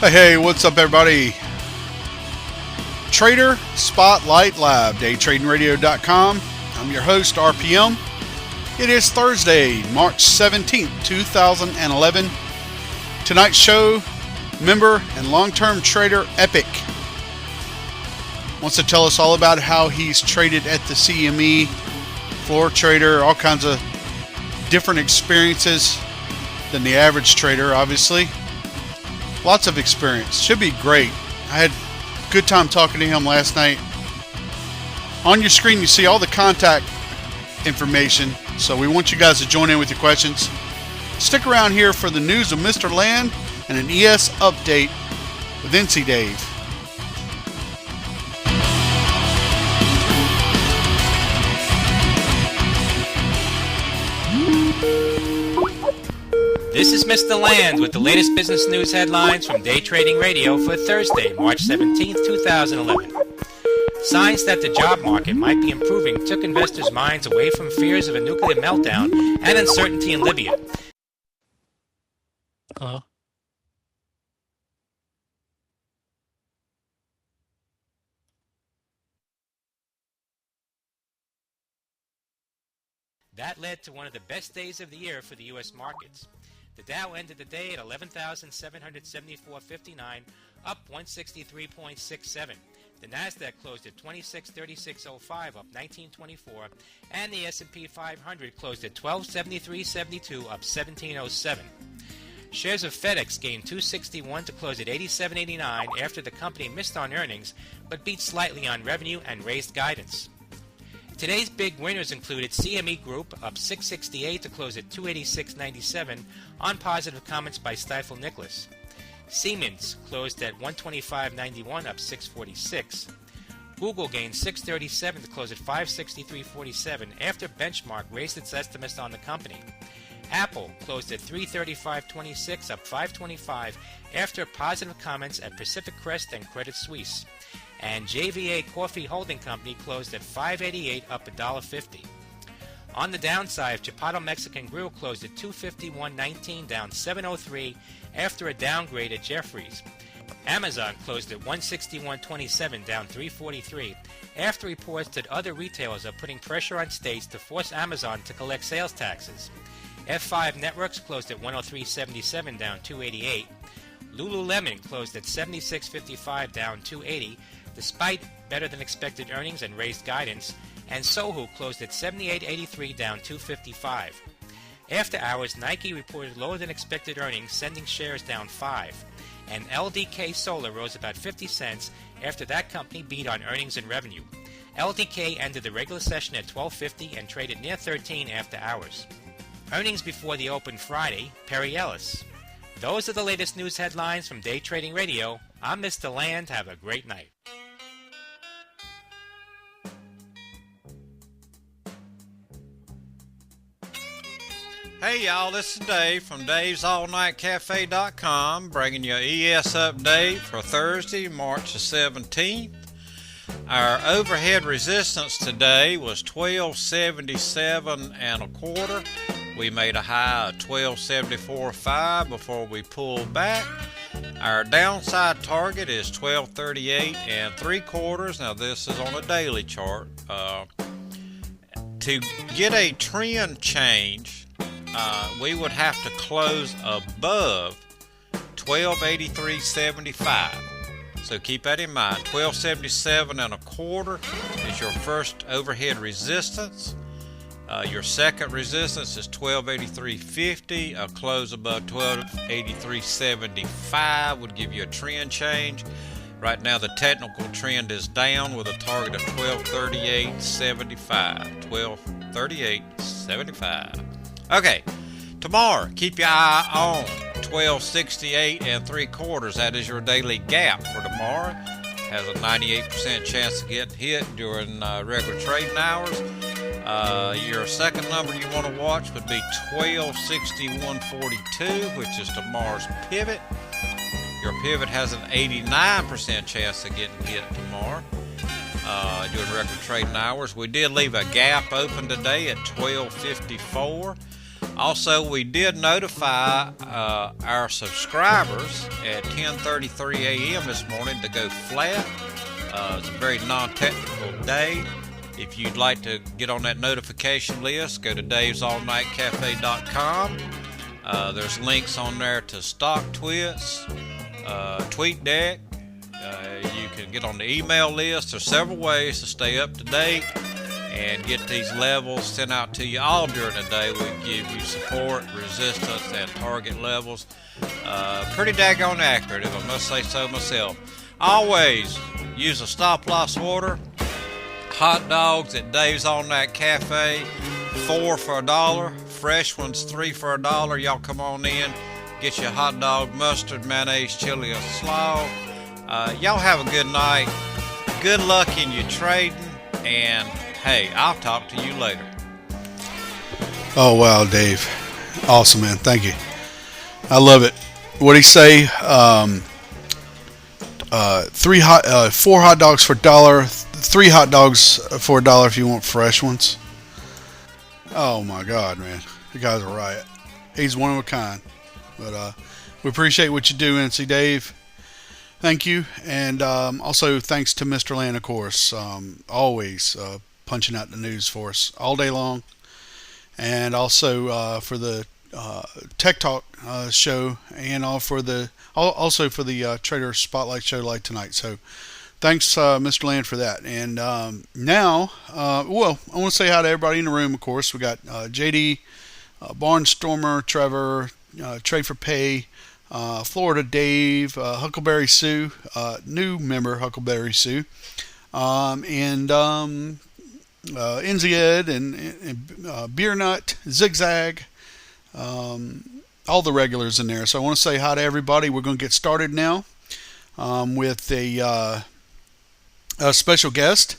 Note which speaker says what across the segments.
Speaker 1: Hey, what's up, everybody? Trader Spotlight Lab, DayTradingRadio.com. I'm your host, RPM. It is Thursday, March 17th, 2011. Tonight's show, member and long-term trader Epik wants to tell us all about how he's traded at the CME, floor trader, all kinds of different experiences than the average trader, obviously. Lots of experience. Should be great. I had a good time talking to him last night. On your screen, you see all the contact information, so we want you guys to join in with your questions. Stick around here for the news of Mr. Land and an ES update with NC Dave.
Speaker 2: This is Mr. Land with the latest business news headlines from Day Trading Radio for Thursday, March 17, 2011. Signs that the job market might be improving took investors' minds away from fears of a nuclear meltdown and uncertainty in Libya. That led to one of the best days of the year for the U.S. markets. The Dow ended the day at 11,774.59, up 163.67. The Nasdaq closed at 2636.05, up 19.24, and the S&P 500 closed at 1273.72, up 17.07. Shares of FedEx gained 261 to close at 87.89 after the company missed on earnings, but beat slightly on revenue and raised guidance. Today's big winners included CME Group, up 668 to close at 286.97 on positive comments by Stifel Nicholas. Siemens closed at 125.91, up 646. Google gained 637 to close at 563.47 after Benchmark raised its estimates on the company. Apple closed at 335.26, up 525 after positive comments at Pacific Crest and Credit Suisse. And JVA Coffee Holding Company closed at $5.88, up $1.50. On the downside, Chipotle Mexican Grill closed at $251.19, down $7.03 after a downgrade at Jeffries. Amazon closed at $161.27, down $3.43 after reports that other retailers are putting pressure on states to force Amazon to collect sales taxes. F5 Networks closed at $103.77, down $2.88. Lululemon closed at $76.55, down $2.80. Despite better than expected earnings and raised guidance, and Sohu closed at $78.83, down $2.55. After hours, Nike reported lower than expected earnings, sending shares down 5, and LDK Solar rose about 50 cents after that company beat on earnings and revenue. LDK ended the regular session at $12.50 and traded near 13 after hours. Earnings before the open Friday, Perry Ellis. Those are the latest news headlines from Day Trading Radio. I'm Mr. Land. Have a great night.
Speaker 3: Hey y'all, this is Dave from Dave'sAllNightCafe.com bringing you an ES update for Thursday, March the 17th. Our overhead resistance today was 1277 and a quarter. We made a high of 1274.5 before we pulled back. Our downside target is 1238 and 3/4. Now this is on a daily chart. To get a trend change, we would have to close above 1283.75. So keep that in mind. 1277 and a quarter is your first overhead resistance. Your second resistance is 1283.50. A close above 1283.75 would give you a trend change. Right now the technical trend is down with a target of 1238.75. 1238.75. Okay, tomorrow keep your eye on 1268 and 3/4. That is your daily gap for tomorrow. Has a 98% chance of getting hit during regular trading hours. Your second number you want to watch would be 1261.42, which is tomorrow's pivot. Your pivot has an 89% chance of getting hit tomorrow during regular trading hours. We did leave a gap open today at 1254. Also, we did notify our subscribers at 10:33 a.m. this morning to go flat. It's a very non-technical day. If you'd like to get on that notification list, go to davesallnightcafe.com. There's links on there to StockTwits, TweetDeck. You can get on the email list. There's several ways to stay up to date and get these levels sent out to you all during the day. We give you support, resistance, and target levels. Pretty daggone accurate, if I must say so myself. Always use a stop-loss order. Hot dogs at Dave's All Night Cafe, 4 for $1. Fresh ones, 3 for $1. Y'all come on in, get your hot dog, mustard, mayonnaise, chili, or slaw. Y'all have a good night. Good luck in your trading, and hey, I'll talk to you later.
Speaker 1: Oh, wow, Dave. Awesome, man. Thank you. I love it. What'd he say? 4 hot dogs for $1. 3 hot dogs for $1 if you want fresh ones. Oh, my God, man. The guy's a riot. He's one of a kind. But we appreciate what you do, NC Dave. Thank you. And also thanks to Mr. Land, of course. Always punching out the news for us all day long. And also for the Tech Talk show, and also for the Trader Spotlight show like tonight. So thanks, Mr. Land, for that. And now, I want to say hi to everybody in the room, of course. We got JD, Barnstormer, Trevor, Trade for Pay, Florida Dave, Huckleberry Sue, new member Huckleberry Sue, and NZ and Beer Nut, Zigzag, all the regulars in there. So I want to say hi to everybody. We're going to get started now with a special guest.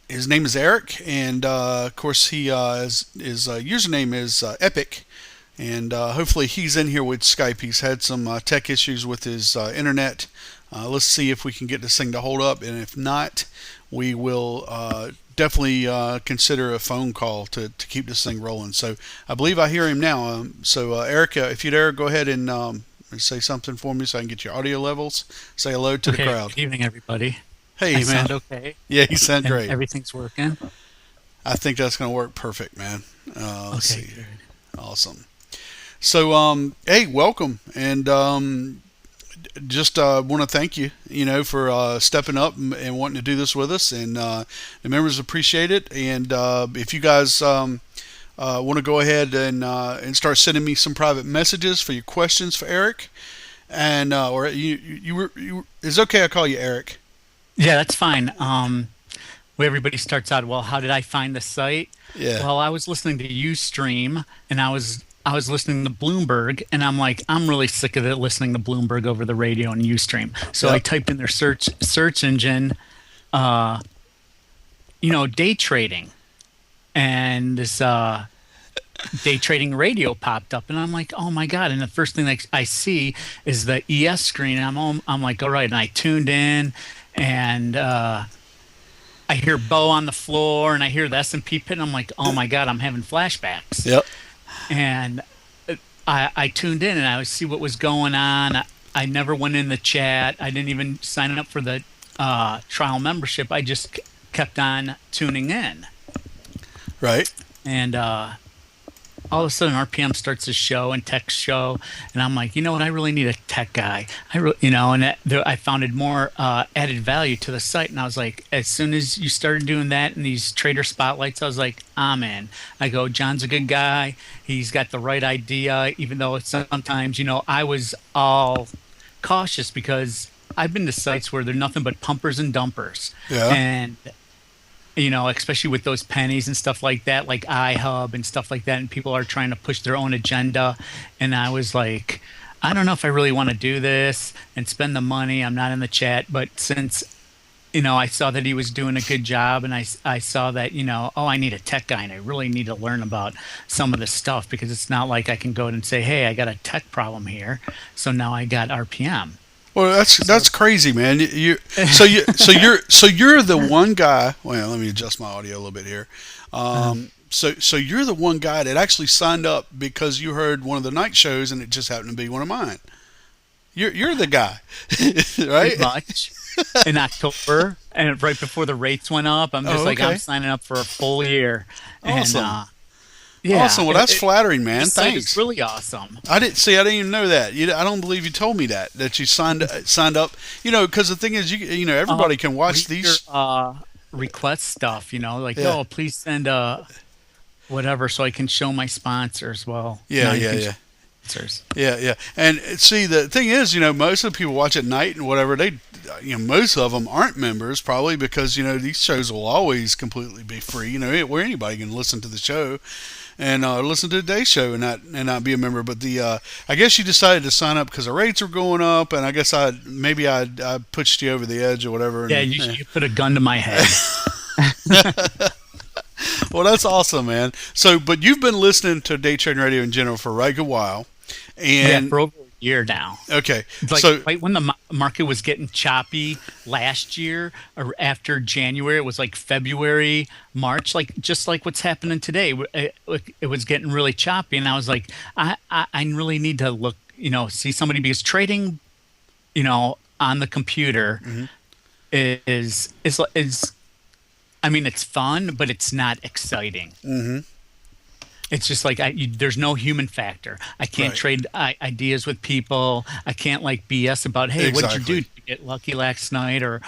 Speaker 1: His name is Eric, and of course his username is Epik. And hopefully he's in here with Skype. He's had some tech issues with his internet. Let's see if we can get this thing to hold up. And if not, we will definitely consider a phone call to keep this thing rolling. So I believe I hear him now. Eric, if you'd ever go ahead and say something for me so I can get your audio levels. Say hello to the crowd.
Speaker 4: Good evening, everybody.
Speaker 1: Hey, man.
Speaker 4: Sound okay?
Speaker 1: Yeah, you sound great.
Speaker 4: Everything's working?
Speaker 1: I think that's going to work perfect, man. Let's see.
Speaker 4: Good.
Speaker 1: Awesome. So, hey, welcome, and just want to thank you, for stepping up and wanting to do this with us, and the members appreciate it. And if you guys want to go ahead and start sending me some private messages for your questions for Eric, and or it's okay I call you Eric.
Speaker 4: Yeah, that's fine. Where everybody starts out, well, how did I find the site?
Speaker 1: Yeah.
Speaker 4: Well, I was listening to Ustream, and I was listening to Bloomberg, and I'm like, I'm really sick of it listening to Bloomberg over the radio and Ustream. So I typed in their search engine, day trading, and this day trading radio popped up, and I'm like, oh my God! And the first thing I see is the ES screen, and I'm like, all right, and I tuned in, and I hear Bo on the floor, and I hear the S&P pit, and I'm like, oh my God, I'm having flashbacks.
Speaker 1: Yep.
Speaker 4: And I tuned in and I would see what was going on. I never went in the chat. I didn't even sign up for the trial membership. I just kept on tuning in.
Speaker 1: Right.
Speaker 4: And all of a sudden RPM starts a show and tech show, and I'm like, you know what? I really need a tech guy. I found it more added value to the site, and I was like, as soon as you started doing that and these trader spotlights, I was like, I'm in. I go, John's a good guy. He's got the right idea, even though sometimes, I was all cautious because I've been to sites where they're nothing but pumpers and dumpers.
Speaker 1: Yeah.
Speaker 4: And especially with those pennies and stuff like that, like iHub and stuff like that, and people are trying to push their own agenda. And I was like, I don't know if I really want to do this and spend the money. I'm not in the chat. But since, I saw that he was doing a good job, and I saw that, I need a tech guy, and I really need to learn about some of this stuff, because it's not like I can go and say, hey, I got a tech problem here. So now I got RPM.
Speaker 1: Well, that's crazy, man. So you're the one guy. Well, let me adjust my audio a little bit here. So you're the one guy that actually signed up because you heard one of the night shows, and it just happened to be one of mine. You're the guy, right?
Speaker 4: Pretty much. In October, and right before the rates went up, I'm just
Speaker 1: okay.
Speaker 4: I'm signing up for a full year.
Speaker 1: Awesome.
Speaker 4: And, yeah,
Speaker 1: awesome. Well, that's flattering, man. Thanks.
Speaker 4: It's really awesome.
Speaker 1: I didn't even know that. I don't believe you told me that you signed up. Because the thing is, everybody can watch these
Speaker 4: request stuff. Like,
Speaker 1: Yeah.
Speaker 4: oh, please send whatever, so I can show my sponsors. Well,
Speaker 1: Yeah. Yeah. And see, the thing is, most of the people watch at night and whatever, they, most of them aren't members probably because, these shows will always completely be free, where anybody can listen to the show and listen to the day show and not be a member. But I guess you decided to sign up because the rates were going up, and I guess I pushed you over the edge or whatever.
Speaker 4: Yeah, you put a gun to my head.
Speaker 1: Well, that's awesome, man. So, but you've been listening to Day Trading Radio in general for a right good while. And
Speaker 4: for over a year now.
Speaker 1: Okay.
Speaker 4: Like right when the market was getting choppy last year, or after January, it was like February, March, just like what's happening today. It was getting really choppy, and I was like, I really need to look, see somebody, because trading, on the computer is I mean, it's fun, but it's not exciting.
Speaker 1: Mm-hmm.
Speaker 4: It's just like there's no human factor. I can't trade ideas with people. I can't BS about, hey, what did you do? Did you get lucky last night, or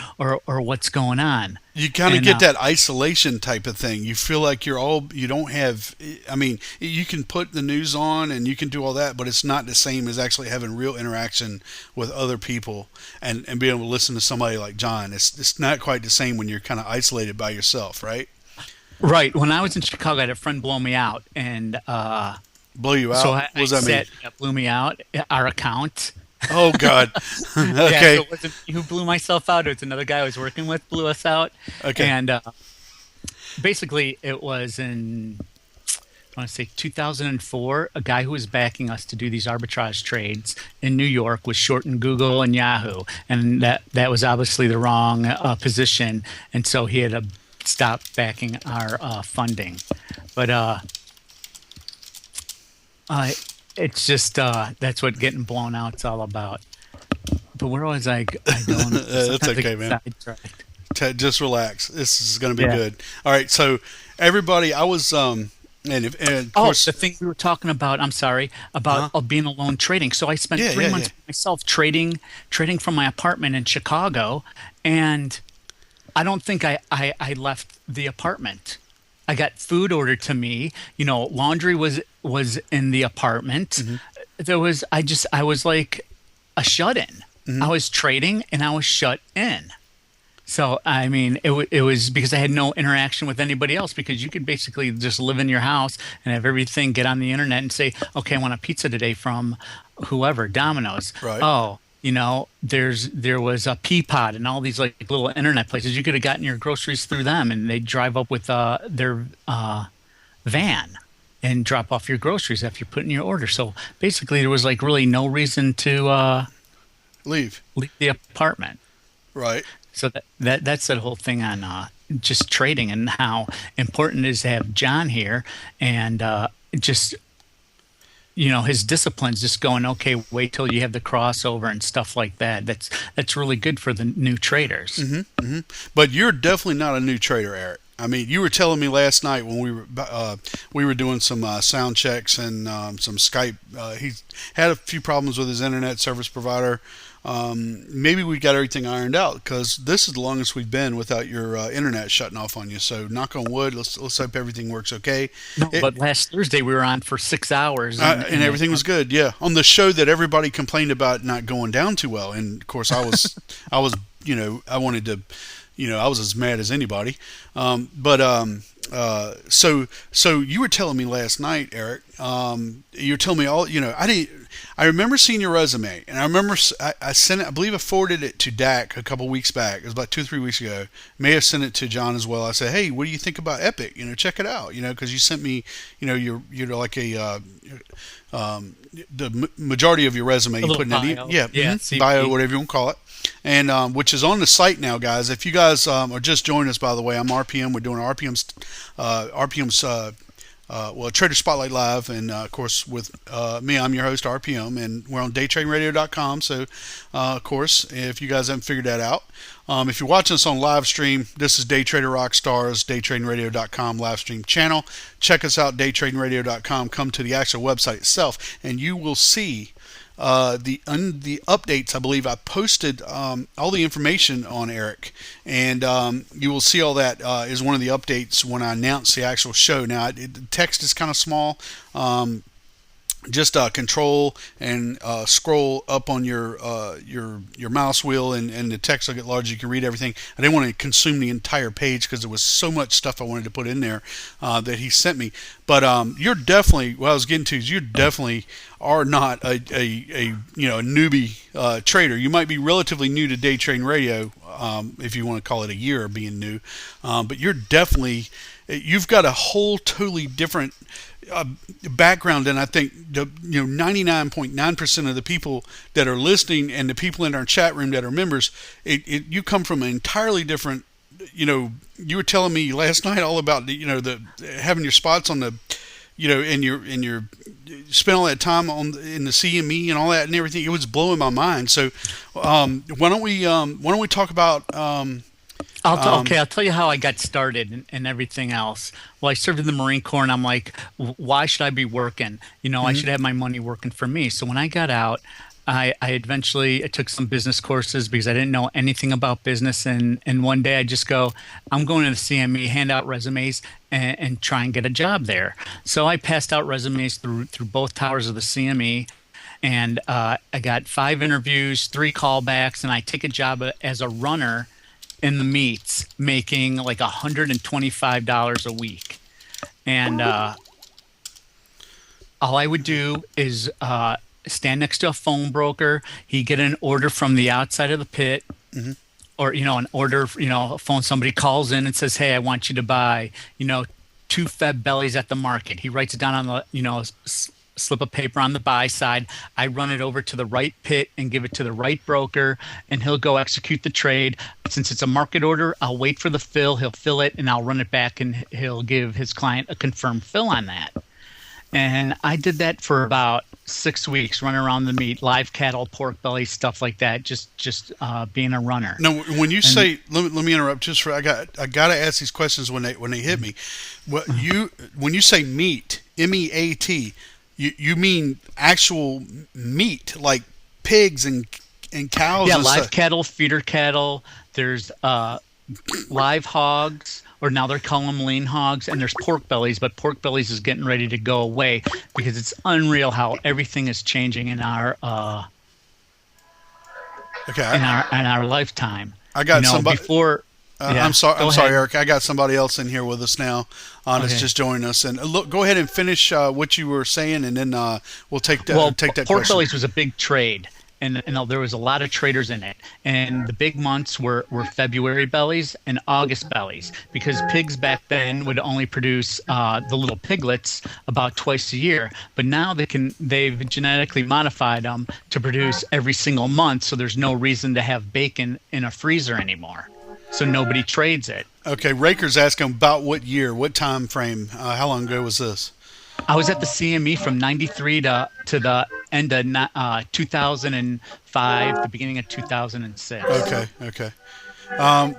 Speaker 4: what's going on?
Speaker 1: You kind of get that isolation type of thing. You feel like you don't have. I mean, you can put the news on and you can do all that, but it's not the same as actually having real interaction with other people and being able to listen to somebody like John. It's not quite the same when you're kind of isolated by yourself, right?
Speaker 4: Right. When I was in Chicago, I had a friend blow me out, and
Speaker 1: blow you out.
Speaker 4: So
Speaker 1: what does that mean?
Speaker 4: Blew me out. Our account.
Speaker 1: Oh God. Okay.
Speaker 4: Yeah, so it wasn't me who blew myself out. It was another guy I was working with blew us out.
Speaker 1: Okay.
Speaker 4: And basically, it was in, I want to say 2004. A guy who was backing us to do these arbitrage trades in New York was shorting Google and Yahoo, and that was obviously the wrong position, and so he had to stop backing our funding. But it's just that's what getting blown out's all about. But where was I going?
Speaker 1: That's okay, man. Just relax. This is going to be good. All right, so everybody, I was and of course,
Speaker 4: the thing we were talking about. I'm sorry about being alone trading. So I spent 3 months myself trading from my apartment in Chicago, and I don't think I left the apartment. I got food ordered to me. Laundry was in the apartment.
Speaker 1: Mm-hmm.
Speaker 4: I was like a shut-in. Mm-hmm. I was trading and I was shut in. So I mean, it was because I had no interaction with anybody else, because you could basically just live in your house and have everything, get on the internet and say, okay, I want a pizza today from whoever, Domino's.
Speaker 1: Right.
Speaker 4: Oh, there was a Peapod and all these little internet places. You could have gotten your groceries through them, and they'd drive up with their van and drop off your groceries after you put in your order. So basically, there was really no reason to
Speaker 1: leave
Speaker 4: the apartment.
Speaker 1: Right.
Speaker 4: So that's the whole thing on just trading, and how important it is to have John here, and just. His discipline's just going, okay, wait till you have the crossover and stuff like that. That's really good for the new traders.
Speaker 1: Mm-hmm, mm-hmm. But you're definitely not a new trader, Eric. I mean, you were telling me last night when we were doing some sound checks and some Skype. He had a few problems with his internet service provider. Maybe we got everything ironed out, because this is the longest we've been without your internet shutting off on you. So knock on wood. Let's hope everything works okay.
Speaker 4: No, but last Thursday we were on for 6 hours
Speaker 1: and everything was good. Yeah, on the show that everybody complained about not going down too well, and of course I was I wanted to, I was as mad as anybody. So you were telling me last night, Eric. You were telling me all. I remember seeing your resume, and I remember I sent it. I believe I forwarded it to Dak a couple weeks back. It was about 2 or 3 weeks ago. May have sent it to John as well. I said, "Hey, what do you think about Epik? Check it out. Because you sent me, you're like a the majority of your resume you put in an bio, whatever you want to call it." And which is on the site now, guys. If you guys are just joining us, by the way, I'm RPM. We're doing RPM's Trader Spotlight Live, and of course with me, I'm your host RPM, and we're on DayTraderRadio.com. So, of course, if you guys haven't figured that out, if you're watching us on live stream, this is DayTraderRockStar's DayTradingRadio.com live stream channel. Check us out, DayTradingRadio.com. Come to the actual website itself, and you will see the updates. I believe I posted all the information on Eric, and you will see all that is one of the updates when I announce the actual show. Now, the text is kind of small. Just control and scroll up on your mouse wheel, and the text will get large. You can read everything. I didn't want to consume the entire page because there was so much stuff I wanted to put in there that he sent me. But you're definitely, what I was getting to is you definitely are not a newbie trader. You might be relatively new to day trading radio, if you want to call it a year of being new, but you've got a whole totally different background, and I think 99.9% of the people that are listening and the people in our chat room that are members, you come from an entirely different. You were telling me last night all about the having your spots on the, and your spend all that time in the CME and all that and everything. It was blowing my mind. So why don't we talk about
Speaker 4: I'll tell you how I got started and everything else. Well, I served in the Marine Corps, and I'm like, why should I be working? I should have my money working for me. So when I got out, I eventually took some business courses because I didn't know anything about business. And one day I just go, I'm going to the CME, hand out resumes, and try and get a job there. So I passed out resumes through both towers of the CME. And I got 5 interviews, 3 callbacks, and I take a job as a runner in the meets, making like $125 a week. And all I would do is stand next to a phone broker. He'd get an order from the outside of the pit, or an order, a phone. Somebody calls in and says, "Hey, I want you to buy, 2 Feb bellies at the market." He writes it down on the, slip of paper on the buy side. I run it over to the right pit and give it to the right broker, and he'll go execute the trade. Since it's a market order, I'll wait for the fill. He'll fill it, and I'll run it back, and he'll give his client a confirmed fill on that. And I did that for about 6 weeks, running around the meat, live cattle, pork belly, stuff like that. Just being a runner.
Speaker 1: Now, when you say, let me interrupt. I got to ask these questions when they hit me. When you say meat, MEAT. You mean actual meat, like pigs and cows?
Speaker 4: Yeah,
Speaker 1: and
Speaker 4: live
Speaker 1: stuff.
Speaker 4: cattle, feeder cattle. There's live hogs, or now they're calling them lean hogs, and there's pork bellies, but pork bellies is getting ready to go away because it's unreal how everything is changing in our in our lifetime.
Speaker 1: I got somebody
Speaker 4: before.
Speaker 1: I'm sorry, Eric. I got somebody else in here with us now. That's just joining us. And look, go ahead and finish what you were saying, and then we'll take that. Take that.
Speaker 4: Pork
Speaker 1: question.
Speaker 4: bellies was a big trade, and there was a lot of traders in it. And the big months were February bellies and August bellies, because pigs back then would only produce the little piglets about twice a year. But now they've genetically modified them to produce every single month, so there's no reason to have bacon in a freezer anymore. So nobody trades it. Okay,
Speaker 1: Raker's asking about what year, what time frame, how long ago was this?
Speaker 4: I was at the CME from 93 to the end of 2005, the beginning of 2006.
Speaker 1: Okay.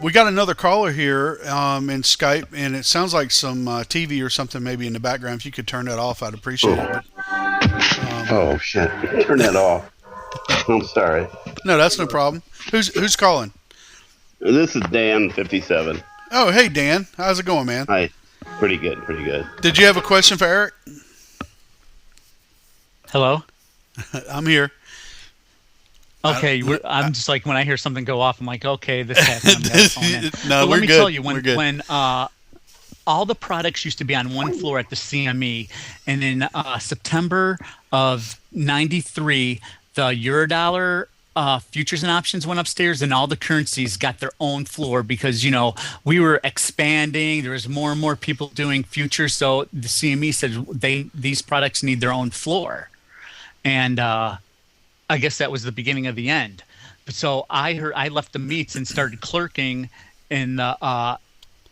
Speaker 1: We got another caller here in Skype, and it sounds like some TV or something maybe in the background. If you could turn that off, I'd appreciate it.
Speaker 5: Oh, shit. Turn that off. I'm sorry.
Speaker 1: No, that's no problem. Who's calling?
Speaker 5: This is Dan, 57.
Speaker 1: Oh, hey, Dan. How's it going, man?
Speaker 5: Hi. Pretty good.
Speaker 1: Did you have a question for Eric?
Speaker 4: Hello?
Speaker 1: I'm here.
Speaker 4: Okay, I'm just like, when I hear something go off, I'm like, okay, this happened.
Speaker 1: No,
Speaker 4: we're good. Let me tell you,
Speaker 1: when
Speaker 4: all the products used to be on one floor at the CME, and in September of 93, the Eurodollar futures and options went upstairs, and all the currencies got their own floor because, we were expanding. There was more and more people doing futures. So the CME said these products need their own floor. And I guess that was the beginning of the end. So I left the meets and started clerking in the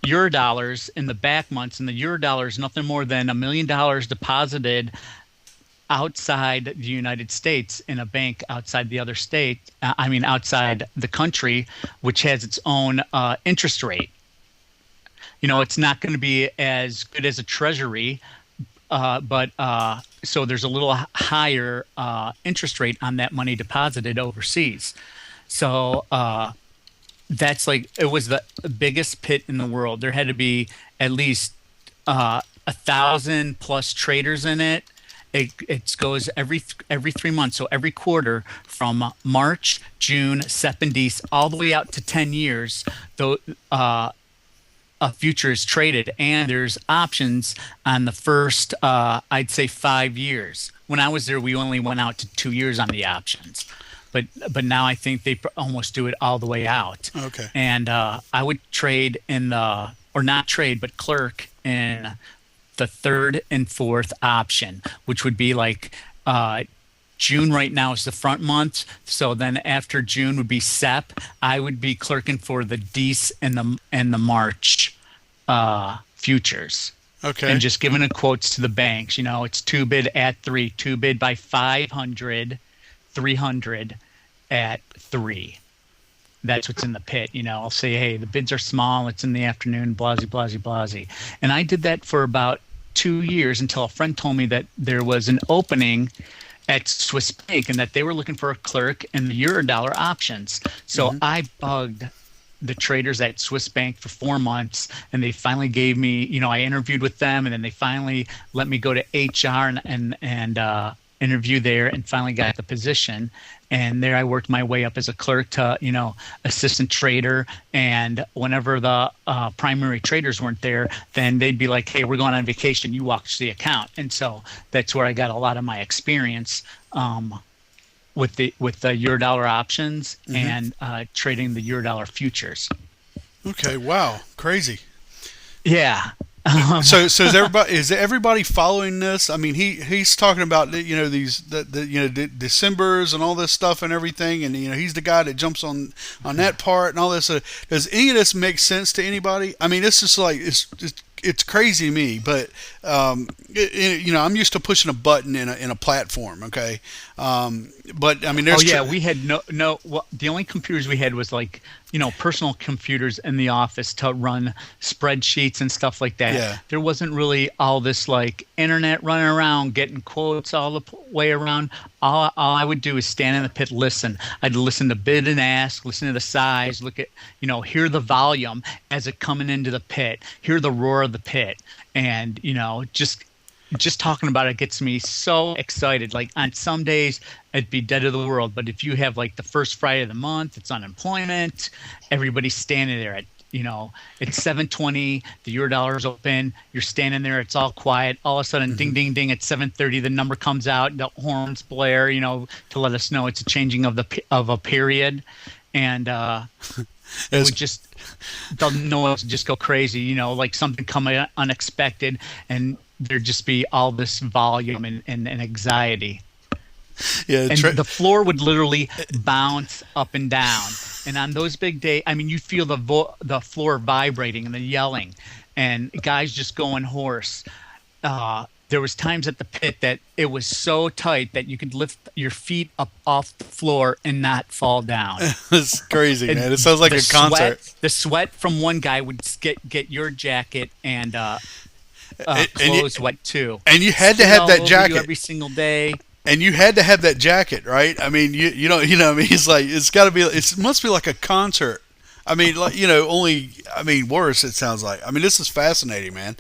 Speaker 4: Eurodollars in the back months, and the Eurodollar is nothing more than $1 million deposited outside the United States in a bank outside the other state. Outside the country, which has its own interest rate. It's not going to be as good as a treasury, but so there's a little higher interest rate on that money deposited overseas. So that's it was the biggest pit in the world. There had to be at least 1,000 plus traders in it. It goes every 3 months, so every quarter from March, June, September, all the way out to 10 years. Though a future is traded, and there's options on the first, I'd say 5 years. When I was there, we only went out to 2 years on the options, but now I think they almost do it all the way out.
Speaker 1: Okay.
Speaker 4: And I would trade not trade, but clerk in the third and fourth option, which would be June right now is the front month. So then after June would be SEP. I would be clerking for the DECE and the March futures.
Speaker 1: Okay.
Speaker 4: And just giving the quotes to the banks. It's 2 bid at 3, 2 bid by 500, 300 at 3. That's what's in the pit. I'll say, hey, the bids are small. It's in the afternoon, blasey, blasey, blasey. And I did that for about 2 years until a friend told me that there was an opening at Swiss Bank and that they were looking for a clerk in the Eurodollar options. So I bugged the traders at Swiss Bank for 4 months, and they finally gave me, I interviewed with them, and then they finally let me go to HR and interview there, and finally got the position. And there I worked my way up as a clerk to, assistant trader. And whenever the primary traders weren't there, then they'd be like, hey, we're going on vacation. You watch the account. And so that's where I got a lot of my experience with the Eurodollar options and trading the Eurodollar futures.
Speaker 1: Okay. Wow. Crazy.
Speaker 4: Yeah.
Speaker 1: So is everybody following this? I mean, he's talking about the Decembers and all this stuff and everything, and he's the guy that jumps on that part and all this. Does any of this make sense to anybody? I mean, it's just it's crazy to me, but I'm used to pushing a button in a platform, okay? But I mean, there's
Speaker 4: we had no. Well, the only computers we had was personal computers in the office to run spreadsheets and stuff like that.
Speaker 1: Yeah.
Speaker 4: There wasn't really all this internet running around getting quotes all the way around. All I would do is stand in the pit, listen. I'd listen to bid and ask, listen to the size, look at hear the volume as it coming into the pit, hear the roar of the pit, and just talking about it gets me so excited. On some days it'd be dead of the world, but if you have the first Friday of the month, it's unemployment, everybody's standing there at it's 7:20, the Eurodollar's open, you're standing there, it's all quiet, all of a sudden ding ding ding at 7:30 the number comes out, the horns blare to let us know it's a changing of a period, and it would just the noise just go crazy, something coming unexpected, and there'd just be all this volume and anxiety.
Speaker 1: Yeah,
Speaker 4: and the floor would literally bounce up and down. And on those big days, you feel the floor vibrating and the yelling, and guys just going hoarse. There was times at the pit that it was so tight that you could lift your feet up off the floor and not fall down.
Speaker 1: It's crazy, man. It sounds like a concert.
Speaker 4: The sweat from one guy would get your jacket and clothes wet too.
Speaker 1: And you had to have that jacket
Speaker 4: every single day.
Speaker 1: And you had to have that jacket, right? I mean, you know. I mean, it's got to be. It must be like a concert. I mean, worse. It sounds like. I mean, this is fascinating, man.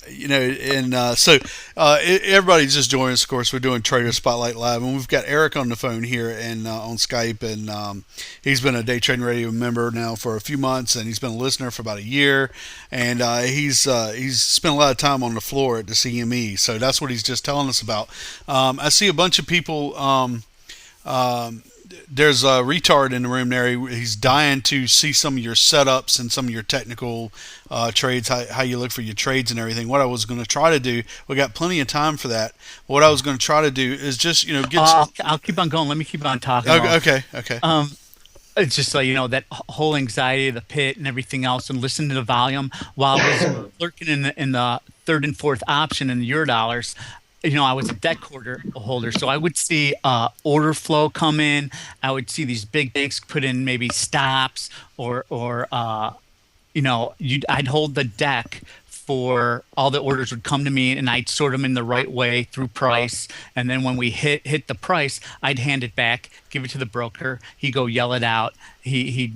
Speaker 1: Everybody's just joining us. Of course, we're doing Trader Spotlight Live, and we've got Eric on the phone here and on Skype, and he's been a Day Trading Radio member now for a few months, and he's been a listener for about a year, and he's spent a lot of time on the floor at the CME, so that's what he's just telling us about. I see a bunch of people. There's a retard in the room there. He's dying to see some of your setups and some of your technical trades, how you look for your trades and everything. What I was going to try to do, we got plenty of time for that. What I was going to try to do is just, get.
Speaker 4: I'll keep on going. Let me keep on talking.
Speaker 1: Okay.
Speaker 4: it's just like, that whole anxiety of the pit and everything else, and listen to the volume while I was lurking in the third and fourth option in the Eurodollars. I was a debt holder, so I would see order flow come in. I would see these big banks put in maybe stops, or I'd hold the deck for all the orders would come to me, and I'd sort them in the right way through price. And then when we hit the price, I'd hand it back, give it to the broker. He'd go yell it out. He'd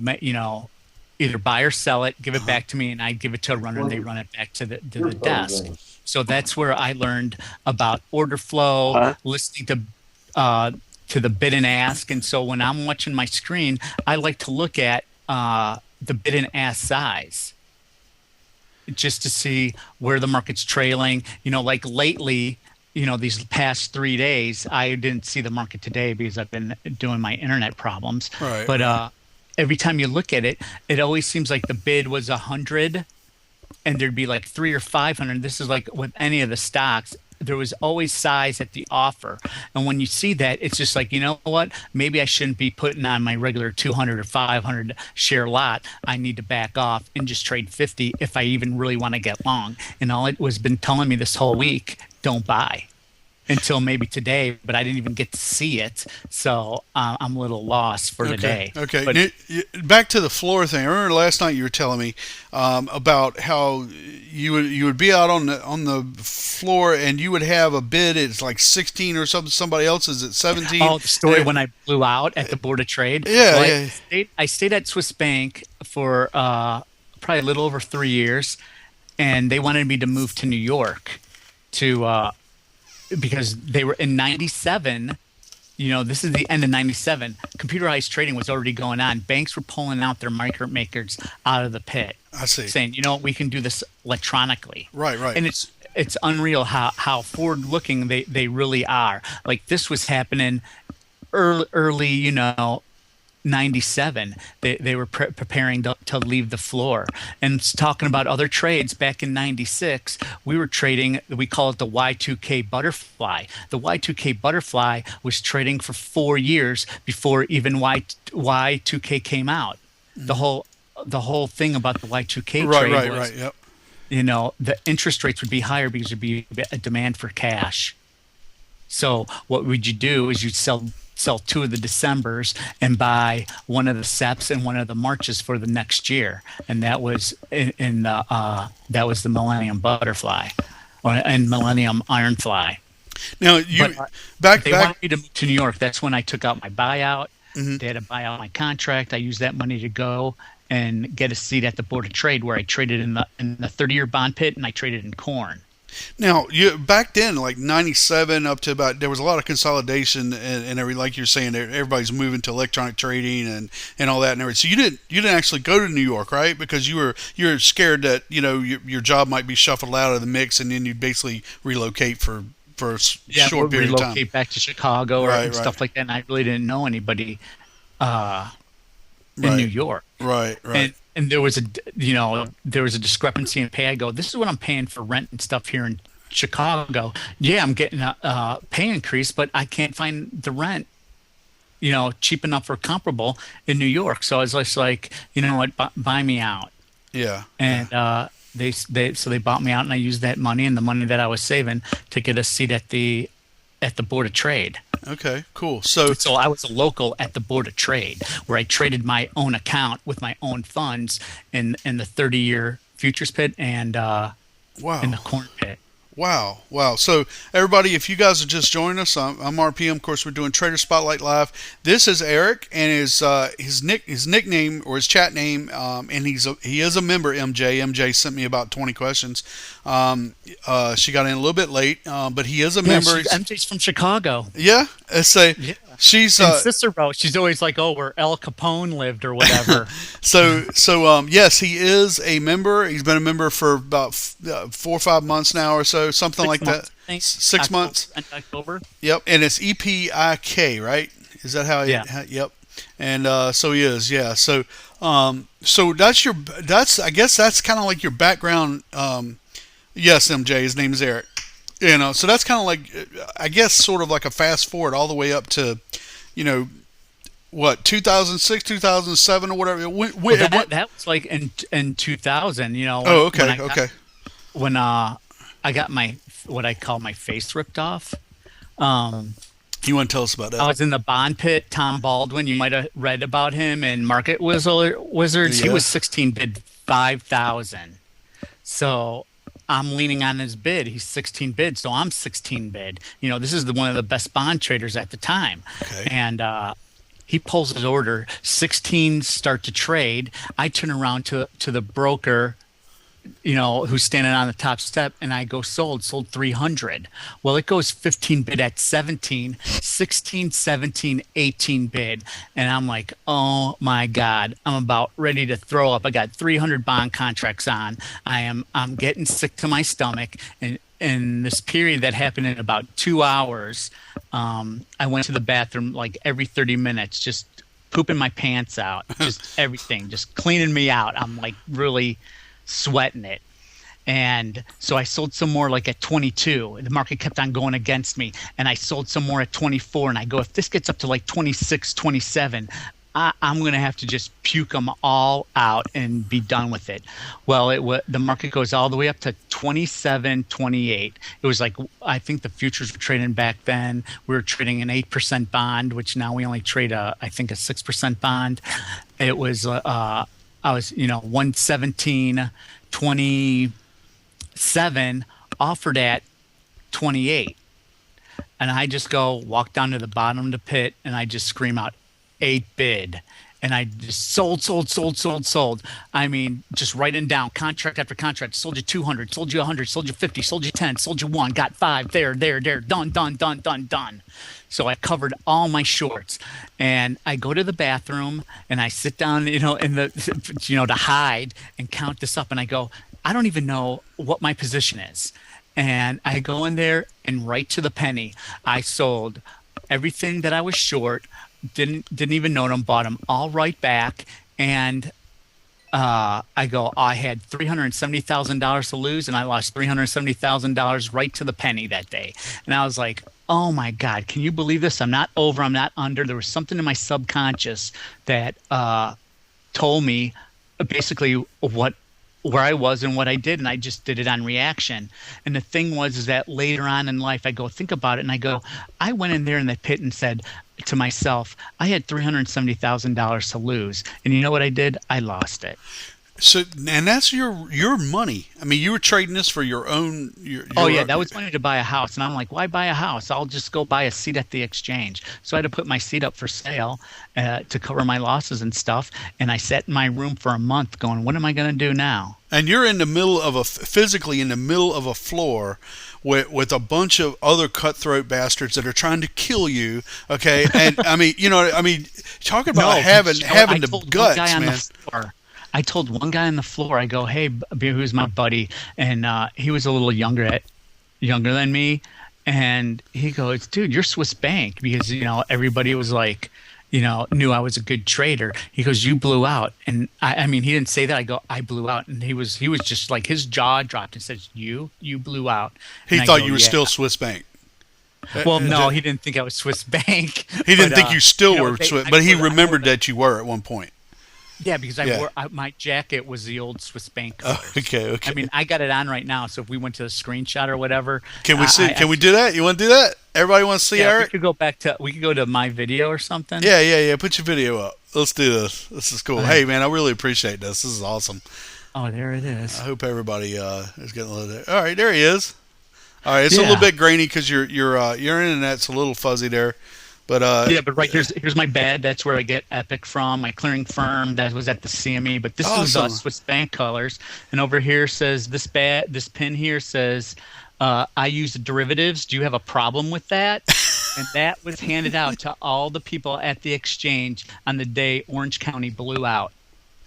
Speaker 4: either buy or sell it, give it back to me, and I'd give it to a runner, and they run it back to the desk. So that's where I learned about order flow, listening to the bid and ask. And so when I'm watching my screen, I like to look at the bid and ask size, just to see where the market's trailing. Like lately, these past 3 days, I didn't see the market today because I've been doing my internet problems.
Speaker 1: Right.
Speaker 4: But every time you look at it, it always seems like the bid was 100 and there'd be like 300 or 500. This is like with any of the stocks. There was always size at the offer. And when you see that, it's just like, you know what? Maybe I shouldn't be putting on my regular 200 or 500 share lot. I need to back off and just trade 50 if I even really want to get long. And all it was been telling me this whole week, don't buy until maybe today, but I didn't even get to see it. So I'm a little lost for the day.
Speaker 1: Okay.
Speaker 4: But,
Speaker 1: back to the floor thing. I remember last night you were telling me about how you would be out on the floor and you would have a bid. It's like 16 or something. Somebody else's at 17.
Speaker 4: Oh, the story when I blew out at the Board of Trade.
Speaker 1: Yeah,
Speaker 4: well, I stayed at Swiss Bank for probably a little over 3 years, and they wanted me to move to New York because they were in 97. This is the end of 97. Computerized trading was already going on. Banks were pulling out their market makers out of the pit.
Speaker 1: I see.
Speaker 4: Saying, we can do this electronically.
Speaker 1: Right.
Speaker 4: And it's unreal how forward looking they really are. Like this was happening early 97. They were preparing to leave the floor. And talking about other trades back in 96, we were trading, we call it the Y2K butterfly. The Y2K butterfly was trading for 4 years before even Y2K came out. The whole thing about the Y2K trade was,
Speaker 1: right, yep.
Speaker 4: The interest rates would be higher because there'd be a demand for cash. So what would you do is you'd sell 2 of the Decembers and buy one of the Seps and one of the Marches for the next year, and that was that was the Millennium Butterfly, and Millennium Ironfly.
Speaker 1: Now they
Speaker 4: wanted me to move to New York. That's when I took out my buyout.
Speaker 1: Mm-hmm.
Speaker 4: They had to buy out my contract. I used that money to go and get a seat at the Board of Trade, where I traded in the 30-year bond pit, and I traded in corn.
Speaker 1: Now, back then, like 97 up to about, there was a lot of consolidation and everything, like you're saying, everybody's moving to electronic trading and all that and everything. So you didn't actually go to New York, right? Because you're scared that your job might be shuffled out of the mix, and then you'd basally relocate for a short period of time.
Speaker 4: Relocate back to Chicago or stuff like that. And I really didn't know anybody in New York. Right. And there was a discrepancy in pay. I go, this is what I'm paying for rent and stuff here in Chicago. Yeah, I'm getting a pay increase, but I can't find the rent, cheap enough or comparable in New York. So I was just like, you know what, buy me out. Yeah. And they bought me out, and I used that money and the money that I was saving to get a seat at the Board of Trade.
Speaker 1: Okay, cool. So
Speaker 4: I was a local at the Board of Trade, where I traded my own account with my own funds in the 30-year futures pit and in the corn pit.
Speaker 1: Wow. So everybody, if you guys are just joining us, I'm RPM. Of course, we're doing Trader Spotlight Live. This is Eric, and his nickname or his chat name, and he is a member. MJ sent me about 20 questions. She got in a little bit late, but he is a member.
Speaker 4: MJ's from Chicago.
Speaker 1: Yeah. She's
Speaker 4: in Cicero. She's always like, "Oh, where El Capone lived," or whatever.
Speaker 1: So yes, he is a member. He's been a member for about 4 or 5 months now, or so, something like that. 6 months.
Speaker 4: October.
Speaker 1: Yep, and it's EPIK, right? Is that how? Yep. And so he is. Yeah. So that's I guess that's kind of like your background. Yes, MJ. His name is Eric. So that's kind of like, I guess, sort of like a fast forward all the way up to, what, 2006, 2007, or whatever.
Speaker 4: That was like in 2000.
Speaker 1: Oh, okay, okay.
Speaker 4: When I got what I call my face ripped off.
Speaker 1: You want to tell us about that?
Speaker 4: I was in the bond pit. Tom Baldwin, you might have read about him in Market Wizards.
Speaker 1: Yeah.
Speaker 4: He was 16 bid 5,000. So I'm leaning on his bid. He's 16 bid, so I'm 16 bid. This is one of the best bond traders at the time.
Speaker 1: Okay.
Speaker 4: And he pulls his order. 16 start to trade. I turn around to the broker, who's standing on the top step, and I go sold 300. Well, it goes 15 bid at 17, 16, 17, 18 bid. And I'm like, oh my God, I'm about ready to throw up. I got 300 bond contracts on. I'm getting sick to my stomach. And in this period that happened in about 2 hours, I went to the bathroom like every 30 minutes, just pooping my pants out, just everything, just cleaning me out. I'm like really sweating it. And so I sold some more like at 22. The market kept on going against me, and I sold some more at 24. And I go, if this gets up to like 26, 27, I'm going to have to just puke them all out and be done with it. Well, the market goes all the way up to 27, 28. It was like, I think the futures were trading back then. We were trading an 8% bond, which now we only trade I think a 6% bond. It was I was, 117, 27, offered at 28. And I just walk down to the bottom of the pit, and I just scream out, 8 bid. And I just sold. I mean, just writing down contract after contract. Sold you 200, sold you 100, sold you 50, sold you 10, sold you 1, got 5, there, done. So I covered all my shorts, and I go to the bathroom and I sit down, in the, to hide and count this up. And I go, I don't even know what my position is. And I go in there and right to the penny, I sold everything that I was short. Didn't even know them, bought them all right back. And I had $370,000 to lose, and I lost $370,000 right to the penny that day. And I was like, oh my God, can you believe this? I'm not over, I'm not under. There was something in my subconscious that told me basically where I was and what I did, and I just did it on reaction. And the thing is that later on in life, I go think about it, and I go, I went in there in the pit and said to myself, I had $370,000 to lose, and you know what I did? I lost it.
Speaker 1: So, and that's your money. I mean, you were trading this for your own.
Speaker 4: That was money to buy a house, and I'm like, why buy a house? I'll just go buy a seat at the exchange. So I had to put my seat up for sale to cover my losses and stuff. And I sat in my room for a month, going, what am I going to do now?
Speaker 1: And you're in the middle of physically in the middle of a floor with a bunch of other cutthroat bastards that are trying to kill you. Okay, and talking about having the guts, man.
Speaker 4: I told one guy on the floor, I go, hey, who's my buddy? And he was a little younger than me. And he goes, dude, you're Swiss Bank. Because, everybody was like, knew I was a good trader. He goes, you blew out. And I mean, he didn't say that. I go, I blew out. And he was just like, his jaw dropped and says, you blew out.
Speaker 1: He thought you were still Swiss Bank.
Speaker 4: Well, no, he didn't think I was Swiss Bank.
Speaker 1: He didn't think you still were Swiss, but he remembered that you were at one point.
Speaker 4: Yeah, because my jacket was the old Swiss Bank colors.
Speaker 1: Okay.
Speaker 4: I mean, I got it on right now, so if we went to the screenshot or whatever.
Speaker 1: Can we see? Can we do that? You want to do that? Everybody wants to see Eric?
Speaker 4: We could go to my video or something.
Speaker 1: Yeah. Put your video up. Let's do this. This is cool. Hey, man, I really appreciate this. This is awesome.
Speaker 4: Oh, there it is.
Speaker 1: I hope everybody is getting a little bit. All right, there he is. All right, it's a little bit grainy because your internet's a little fuzzy there. But
Speaker 4: but right here's my bed. That's where I get Epik from. My clearing firm that was at the CME. But this is the Swiss Bank colors. And over here says this pin here says, I use derivatives. Do you have a problem with that? And that was handed out to all the people at the exchange on the day Orange County blew out.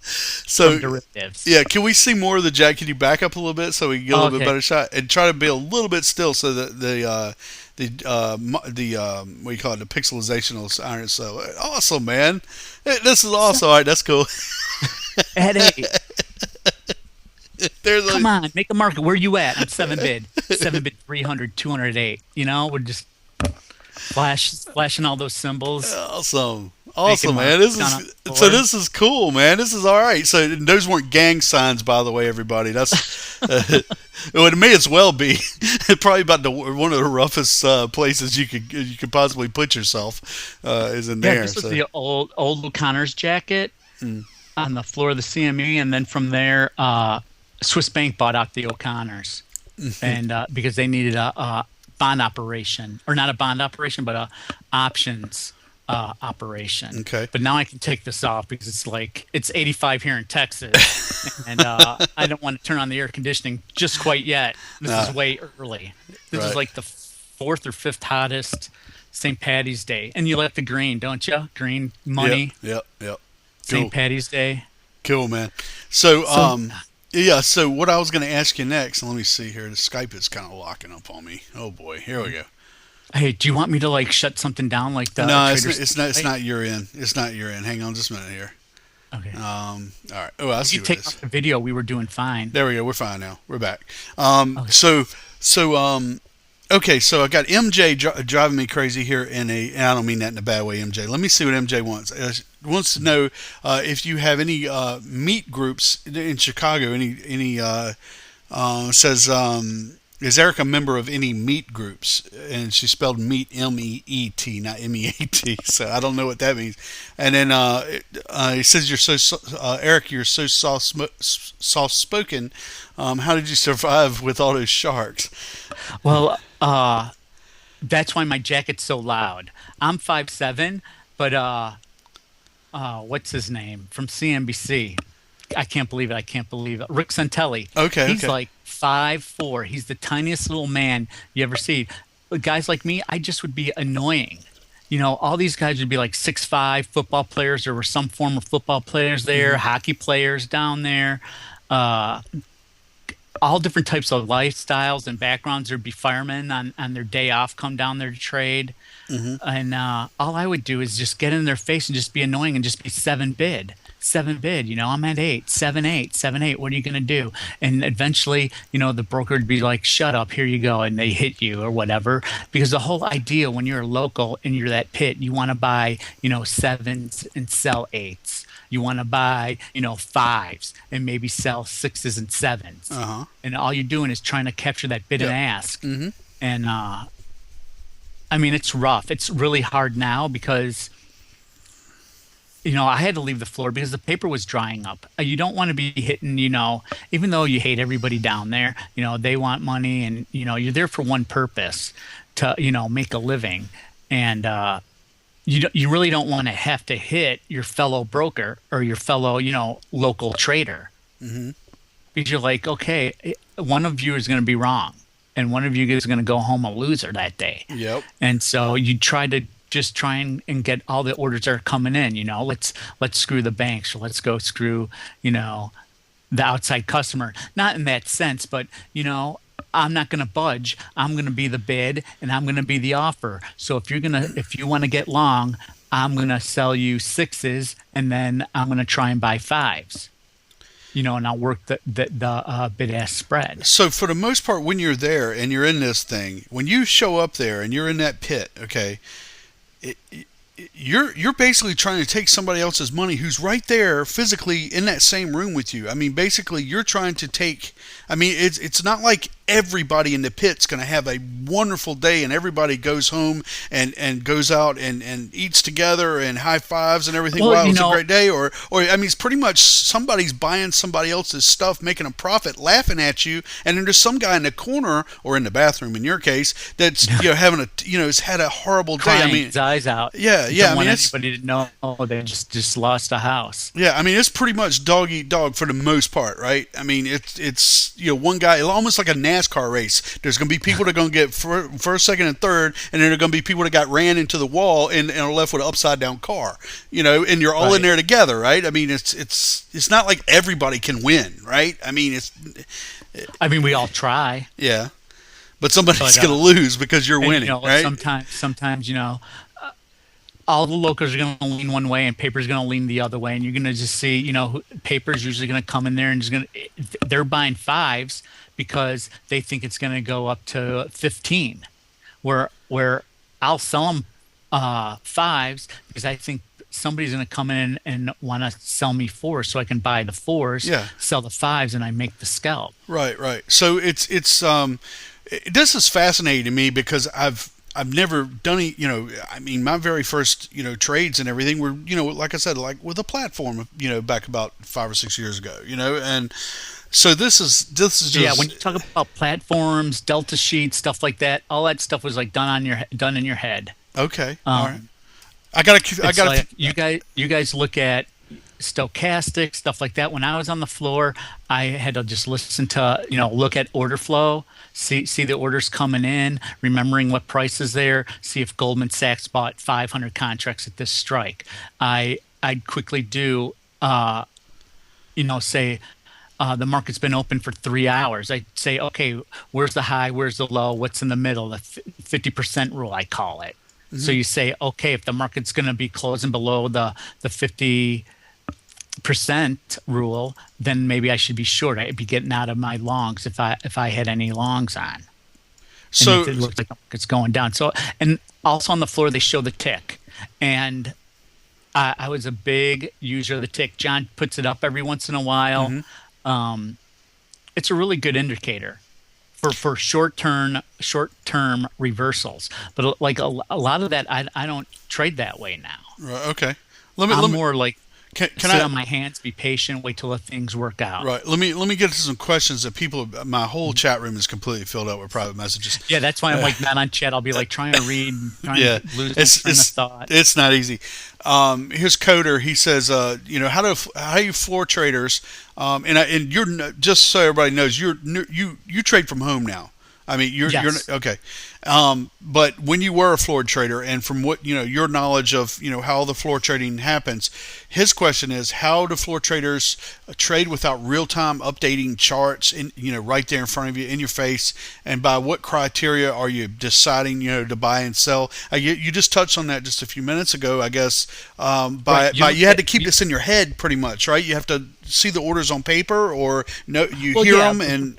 Speaker 1: So
Speaker 4: derivatives.
Speaker 1: Yeah, can we see more of the jack? Can you back up a little bit so we can get a little bit better shot and try to be a little bit still so that the what do you call it, the pixelization will iron. So awesome, man. This is awesome. All right, that's cool.
Speaker 4: Hey, come on, make a market. Where you at? I'm 7 bid 300, 208. We're just flashing all those symbols.
Speaker 1: Awesome. Awesome, man. This is cool, man. This is all right. So those weren't gang signs, by the way, everybody. That's well, it may as well be. Probably about one of the roughest places you could possibly put yourself is in there.
Speaker 4: This was the old O'Connor's jacket on the floor of the CME, and then from there, Swiss Bank bought out the O'Connors, and because they needed a bond operation, or not a bond operation, but a options operation.
Speaker 1: Okay.
Speaker 4: But now I can take this off because it's 85 here in Texas, and I don't want to turn on the air conditioning just quite yet. This is way early. This is like the 4th or 5th hottest St. Patty's Day, and you like the green, don't you? Green money.
Speaker 1: Yep.
Speaker 4: St. Patty's Day.
Speaker 1: Cool, man. So so what I was going to ask you next, let me see here. The Skype is kind of locking up on me. Oh boy, here we go.
Speaker 4: Hey, do you want me to shut something down like that?
Speaker 1: No, it's not your end. It's not your end. Hang on just a minute here.
Speaker 4: Okay.
Speaker 1: All right. Oh, I see.
Speaker 4: You take off the video. We were doing fine.
Speaker 1: There we go. We're fine now. We're back. Okay. Okay, so I got MJ driving me crazy here and I don't mean that in a bad way, MJ. Let me see what MJ wants. Wants to know if you have any meat groups in Chicago. Says, is Eric a member of any meat groups? And she spelled meat M-E-E-T, not M-E-A-T. So I don't know what that means. And then he says, Eric, you're so soft-spoken. How did you survive with all those sharks?
Speaker 4: Well, that's why my jacket's so loud. I'm 5'7", but what's his name from CNBC? I can't believe it. Rick Santelli.
Speaker 1: Okay.
Speaker 4: He's like 5'4". He's the tiniest little man you ever see. But guys like me, I just would be annoying. All these guys would be like 6'5" football players. There were some former football players there, hockey players down there. All different types of lifestyles and backgrounds. There'd be firemen on their day off, come down there to trade. And all I would do is just get in their face and just be annoying and just be 7 bid. I'm at 8, 7-8. What are you going to do? And eventually, the broker would be like, shut up, here you go. And they hit you or whatever. Because the whole idea when you're a local and you're that pit, you want to buy, 7s and sell 8s. You want to buy, 5s and maybe sell 6s and 7s. And all you're doing is trying to capture that bid and ask. And, it's rough. It's really hard now because I had to leave the floor because the paper was drying up. You don't want to be hitting, even though you hate everybody down there, they want money and, you're there for one purpose to, make a living. And you really don't want to have to hit your fellow broker or your fellow, local trader. Because you're like, okay, one of you is going to be wrong and one of you is going to go home a loser that day.
Speaker 1: Yep.
Speaker 4: And so you try and get all the orders that are coming in, let's screw the banks or let's go screw, the outside customer. Not in that sense, but, I'm not going to budge. I'm going to be the bid and I'm going to be the offer. So if you want to get long, I'm going to sell you 6s and then I'm going to try and buy 5s. And I'll work the bid-ask spread.
Speaker 1: So for the most part, when you're there and you're in this thing, when you show up there and you're in that pit, okay, you're basically trying to take somebody else's money who's right there physically in that same room with you. Basically you're trying to take. It's not like everybody in the pit's going to have a wonderful day and everybody goes home and goes out and eats together and high fives and everything. Wow, it's a great day. Or it's pretty much somebody's buying somebody else's stuff, making a profit, laughing at you, and then there's some guy in the corner or in the bathroom in your case that's having has had a horrible day.
Speaker 4: Crying his eyes out.
Speaker 1: Yeah.
Speaker 4: Don't want anybody to know they just lost a house.
Speaker 1: Yeah, it's pretty much dog eat dog for the most part, right? It's one guy, almost like a NASCAR race. There's going to be people that are going to get first, second, and third, and then there are going to be people that got ran into the wall and are left with an upside down car. And you're all in there together, right? It's not like everybody can win, right?
Speaker 4: We all try.
Speaker 1: Yeah, but somebody's going to lose because you're winning, right?
Speaker 4: Sometimes all the locals are going to lean one way and paper's going to lean the other way, and you're going to just see, paper's usually going to come in there and they're buying 5s because they think it's going to go up to 15, where I'll sell them 5s because I think somebody's going to come in and want to sell me 4s so I can buy the 4s, sell the 5s, and I make the scalp.
Speaker 1: Right. So this is fascinating to me because I've never done it. I mean, my very first trades and everything were like I said, like with a platform back about 5 or 6 years ago. And so this is just
Speaker 4: when you talk about platforms, Delta sheets, stuff like that, all that stuff was like done in your head.
Speaker 1: Okay, all right. I gotta.
Speaker 4: Like you guys look at stochastic stuff like that. When I was on the floor, I had to just listen to look at order flow, see the orders coming in, remembering what price is there, see if Goldman Sachs bought 500 contracts at this strike. I'd quickly do say the market's been open for 3 hours. I'd say, okay, where's the high, where's the low, what's in the middle, the 50% rule, I call it. Mm-hmm. So you say, okay, if the market's going to be closing below the 50% rule, then maybe I should be short. I'd be getting out of my longs if I had any longs on. So and if it looks like it's going down. So, and also on the floor they show the tick, and I was a big user of the tick. John puts it up every once in a while. Mm-hmm. It's a really good indicator for short-term reversals. But like a lot of that, I don't trade that way now.
Speaker 1: Right. Okay.
Speaker 4: I'm more like sit on my hands, be patient, wait till the things work out.
Speaker 1: Right. Let me get to some questions that people. My whole chat room is completely filled up with private messages.
Speaker 4: Yeah, that's why I'm like not on chat. I'll be like trying to read, to lose my train of thought.
Speaker 1: It's not easy. Here's Coder. He says, how you floor traders, and you're just so everybody knows you trade from home now. I mean, you're okay. But when you were a floor trader, and from what your knowledge of how the floor trading happens, his question is, how do floor traders trade without real-time updating charts right there in front of you, in your face, and by what criteria are you deciding to buy and sell? You just touched on that just a few minutes ago, I guess. You had to keep this in your head pretty much, right? You have to see the orders on paper, or hear them and.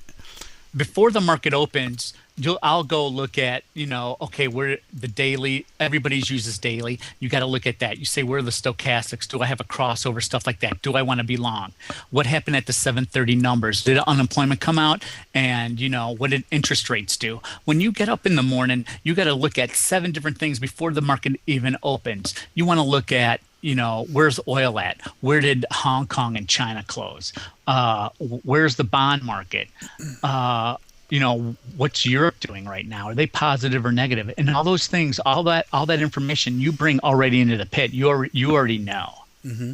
Speaker 4: Before the market opens, I'll go look at, okay, where the daily, everybody uses daily. You got to look at that. You say, where are the stochastics? Do I have a crossover? Stuff like that. Do I want to be long? What happened at the 7:30 numbers? Did unemployment come out? And, what did interest rates do? When you get up in the morning, you got to look at 7 different things before the market even opens. You want to look at, where's oil at? Where did Hong Kong and China close? Where's the bond market? What's Europe doing right now? Are they positive or negative? And all those things, all that information you bring already into the pit. You already know. Mm-hmm.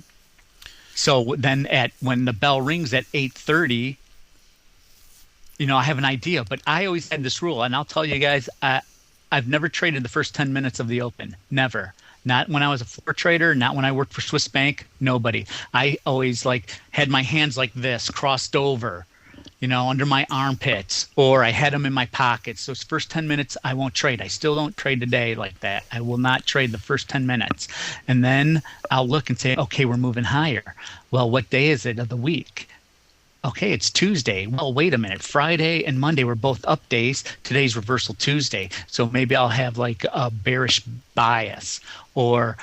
Speaker 4: So then when the bell rings at 8:30, I have an idea. But I always had this rule, and I'll tell you guys, I've never traded the first 10 minutes of the open. Never. Not when I was a floor trader, not when I worked for Swiss Bank, nobody. I always had my hands like this, crossed over, under my armpits, or I had them in my pockets. Those first 10 minutes, I won't trade. I still don't trade today like that. I will not trade the first 10 minutes. And then I'll look and say, okay, we're moving higher. Well, what day is it of the week? Okay, it's Tuesday. Well, wait a minute. Friday and Monday were both up days. Today's reversal Tuesday. So maybe I'll have like a bearish bias. Or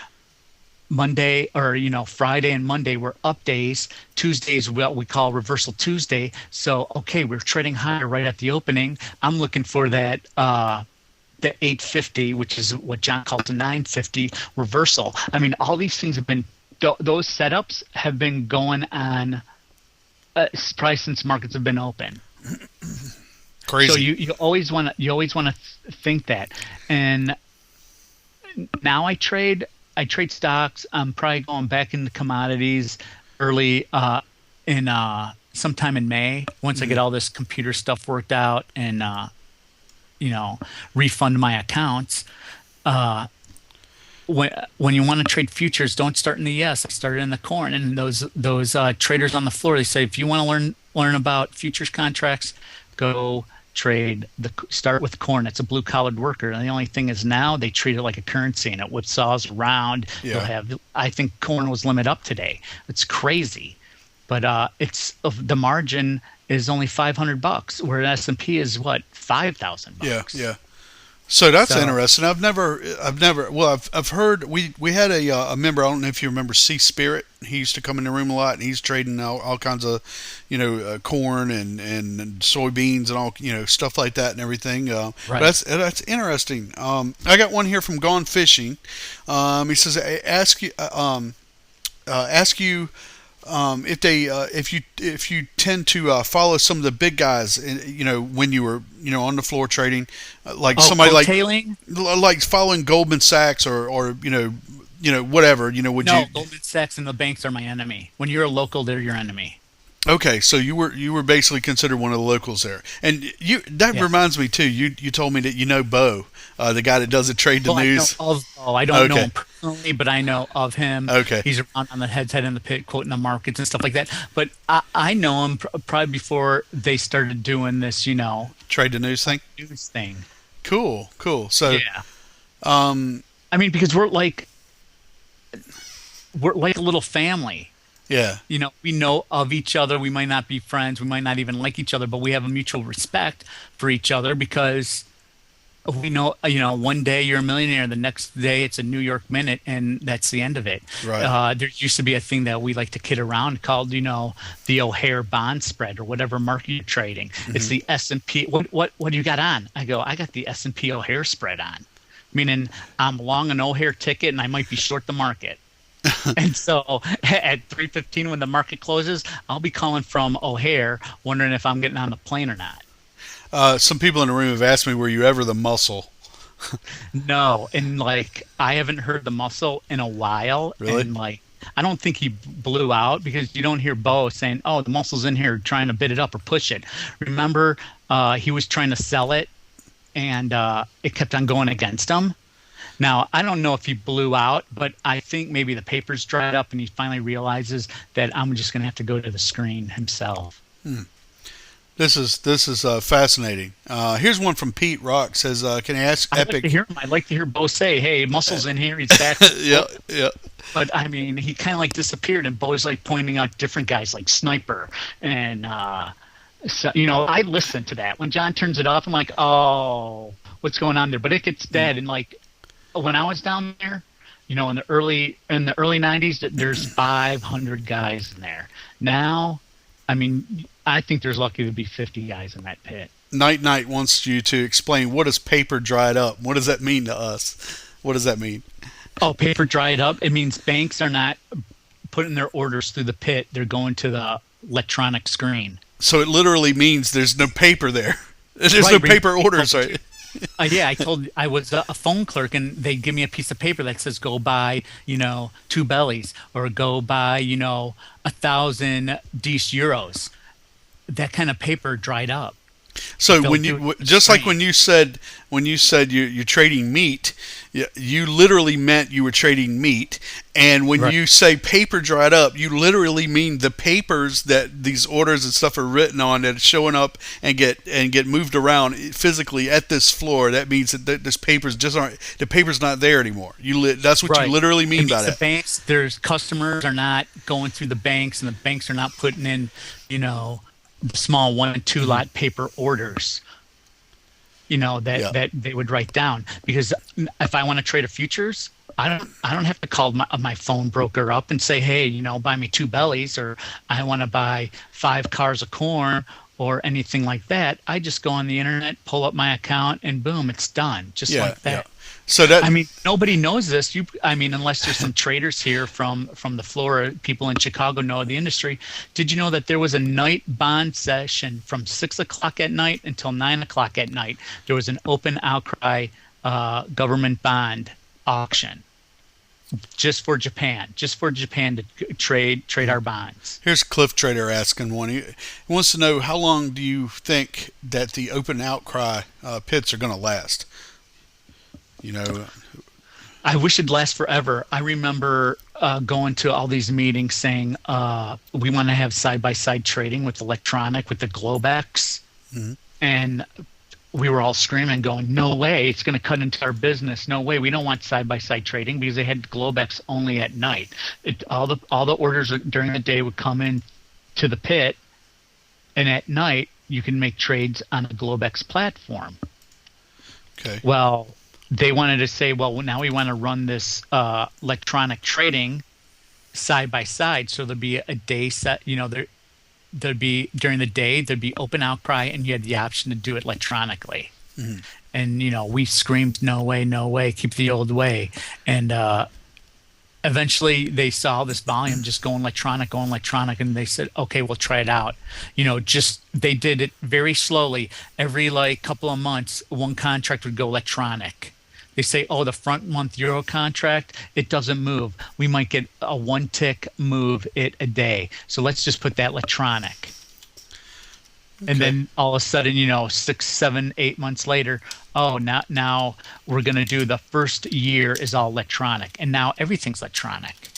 Speaker 4: Monday, or Friday and Monday were up days. Tuesday is what we call reversal Tuesday. So, okay, we're trading higher right at the opening. I'm looking for that the 850, which is what John calls a 950 reversal. I mean, all these things have been, those setups have been going on probably since markets have been open.
Speaker 1: Crazy.
Speaker 4: So you always want to think that. And now I trade stocks. I'm probably going back into commodities early in sometime in May, once I get all this computer stuff worked out and refund my accounts. When you want to trade futures, don't start in the I started in the corn. And those traders on the floor, they say, if you want to learn about futures contracts, go start with corn. It's a blue collared worker. And the only thing is now they treat it like a currency, and it whipsaws around. Yeah. I think corn was limit up today. It's crazy, but the margin is only $500, where S&P is what, $5,000.
Speaker 1: Yeah. So that's interesting. I've heard we had a member. I don't know if you remember C Spirit. He used to come in the room a lot, and he's trading all kinds of, corn and soybeans and all, stuff like that and everything.
Speaker 4: Right.
Speaker 1: But that's interesting. I got one here from Gone Fishing. He says, ask you. If you tend to follow some of the big guys, when you were on the floor trading, like somebody
Speaker 4: tailing?
Speaker 1: like following Goldman Sachs or whatever, would you?
Speaker 4: Goldman Sachs and the banks are my enemy. When you're a local, they're your enemy.
Speaker 1: Okay, so you were basically considered one of the locals there, and reminds me too. You told me that Bo, the guy that does the trade the news.
Speaker 4: I don't know him personally, but I know of him.
Speaker 1: Okay,
Speaker 4: he's around on the head in the pit, quoting the markets and stuff like that. But I know him probably before they started doing this,
Speaker 1: trade the news thing. Cool. So
Speaker 4: yeah, because we're like a little family.
Speaker 1: Yeah.
Speaker 4: We know of each other. We might not be friends. We might not even like each other, but we have a mutual respect for each other because we know, one day you're a millionaire, the next day it's a New York minute, and that's the end of it.
Speaker 1: Right.
Speaker 4: There used to be a thing that we like to kid around called, the O'Hare bond spread or whatever market you're trading. Mm-hmm. It's the S&P. What do you got on? I got the S&P O'Hare spread on, meaning I'm long an O'Hare ticket and I might be short the market. And so at 3:15 when the market closes, I'll be calling from O'Hare, wondering if I'm getting on the plane or not.
Speaker 1: Some people in the room have asked me, were you ever the muscle?
Speaker 4: No, and I haven't heard the muscle in a while.
Speaker 1: Really?
Speaker 4: And I don't think he blew out because you don't hear Bo saying, "Oh, the muscle's in here trying to bid it up or push it." Remember, he was trying to sell it, and it kept on going against him. Now, I don't know if he blew out, but I think maybe the papers dried up and he finally realizes that I'm just going to have to go to the screen himself.
Speaker 1: This is fascinating. Here's one from Pete Rock. Says, can I ask Epik?
Speaker 4: I'd like to hear Bo say, "Hey, muscle's in here. He's back."
Speaker 1: Yeah.
Speaker 4: But he kind of disappeared, and Bo's pointing out different guys like Sniper and so I listen to that when John turns it off. I'm like, oh, what's going on there? But it gets dead, and when I was down there, in the early 90s, there's 500 guys in there. Now, I think there's lucky to be 50 guys in that pit.
Speaker 1: Night wants you to explain, what does paper dried up? What does that mean to us? What does that mean?
Speaker 4: Oh, paper dried up? It means banks are not putting their orders through the pit. They're going to the electronic screen.
Speaker 1: So it literally means there's no paper there. There's no paper orders, right?
Speaker 4: Yeah, I was a phone clerk, and they give me a piece of paper that says go buy, 2 bellies, or go buy, 1,000 Dece euros. That kind of paper dried up.
Speaker 1: So when you when you said you're trading meat, you literally meant you were trading meat, and when you say paper dried up, you literally mean the papers that these orders and stuff are written on that are showing up and get moved around physically at this floor. That means that this papers the paper's not there anymore. That's what you literally mean by that.
Speaker 4: The banks, there's customers are not going through the banks, and the banks are not putting in, small 1 and 2 lot paper orders, that they would write down. Because if I want to trade a futures, I don't have to call my phone broker up and say, hey, buy me 2 bellies, or I want to buy 5 cars of corn or anything like that. I just go on the internet, pull up my account, and boom, it's done. Just like that.
Speaker 1: Yeah. So that
Speaker 4: nobody knows this. Unless there's some traders here from the floor, people in Chicago know the industry. Did you know that there was a night bond session from 6:00 at night until 9:00 at night? There was an open outcry government bond auction just for Japan to trade our bonds.
Speaker 1: Here's Cliff Trader asking one. He wants to know, how long do you think that the open outcry pits are going to last?
Speaker 4: I wish it'd last forever. I remember going to all these meetings saying we want to have side-by-side trading with electronic, with the Globex. Mm-hmm. And we were all screaming, going, no way, it's going to cut into our business. No way, we don't want side-by-side trading, because they had Globex only at night. All the orders during the day would come in to the pit, and at night you can make trades on a Globex platform.
Speaker 1: Okay.
Speaker 4: Well, they wanted to say, well, now we want to run this electronic trading side by side. So there'd be a day set, there'd be during the day, there'd be open outcry, and you had the option to do it electronically.
Speaker 1: Mm-hmm.
Speaker 4: And, we screamed, no way, keep the old way. And eventually they saw this volume just going electronic, and they said, okay, we'll try it out. They did it very slowly. Every couple of months, one contract would go electronic. They say, the front month euro contract, it doesn't move. We might get a one tick move it a day. So let's just put that electronic. Okay. And then all of a sudden, 6, 7, 8 months later, now we're going to do the first year is all electronic. And now everything's electronic.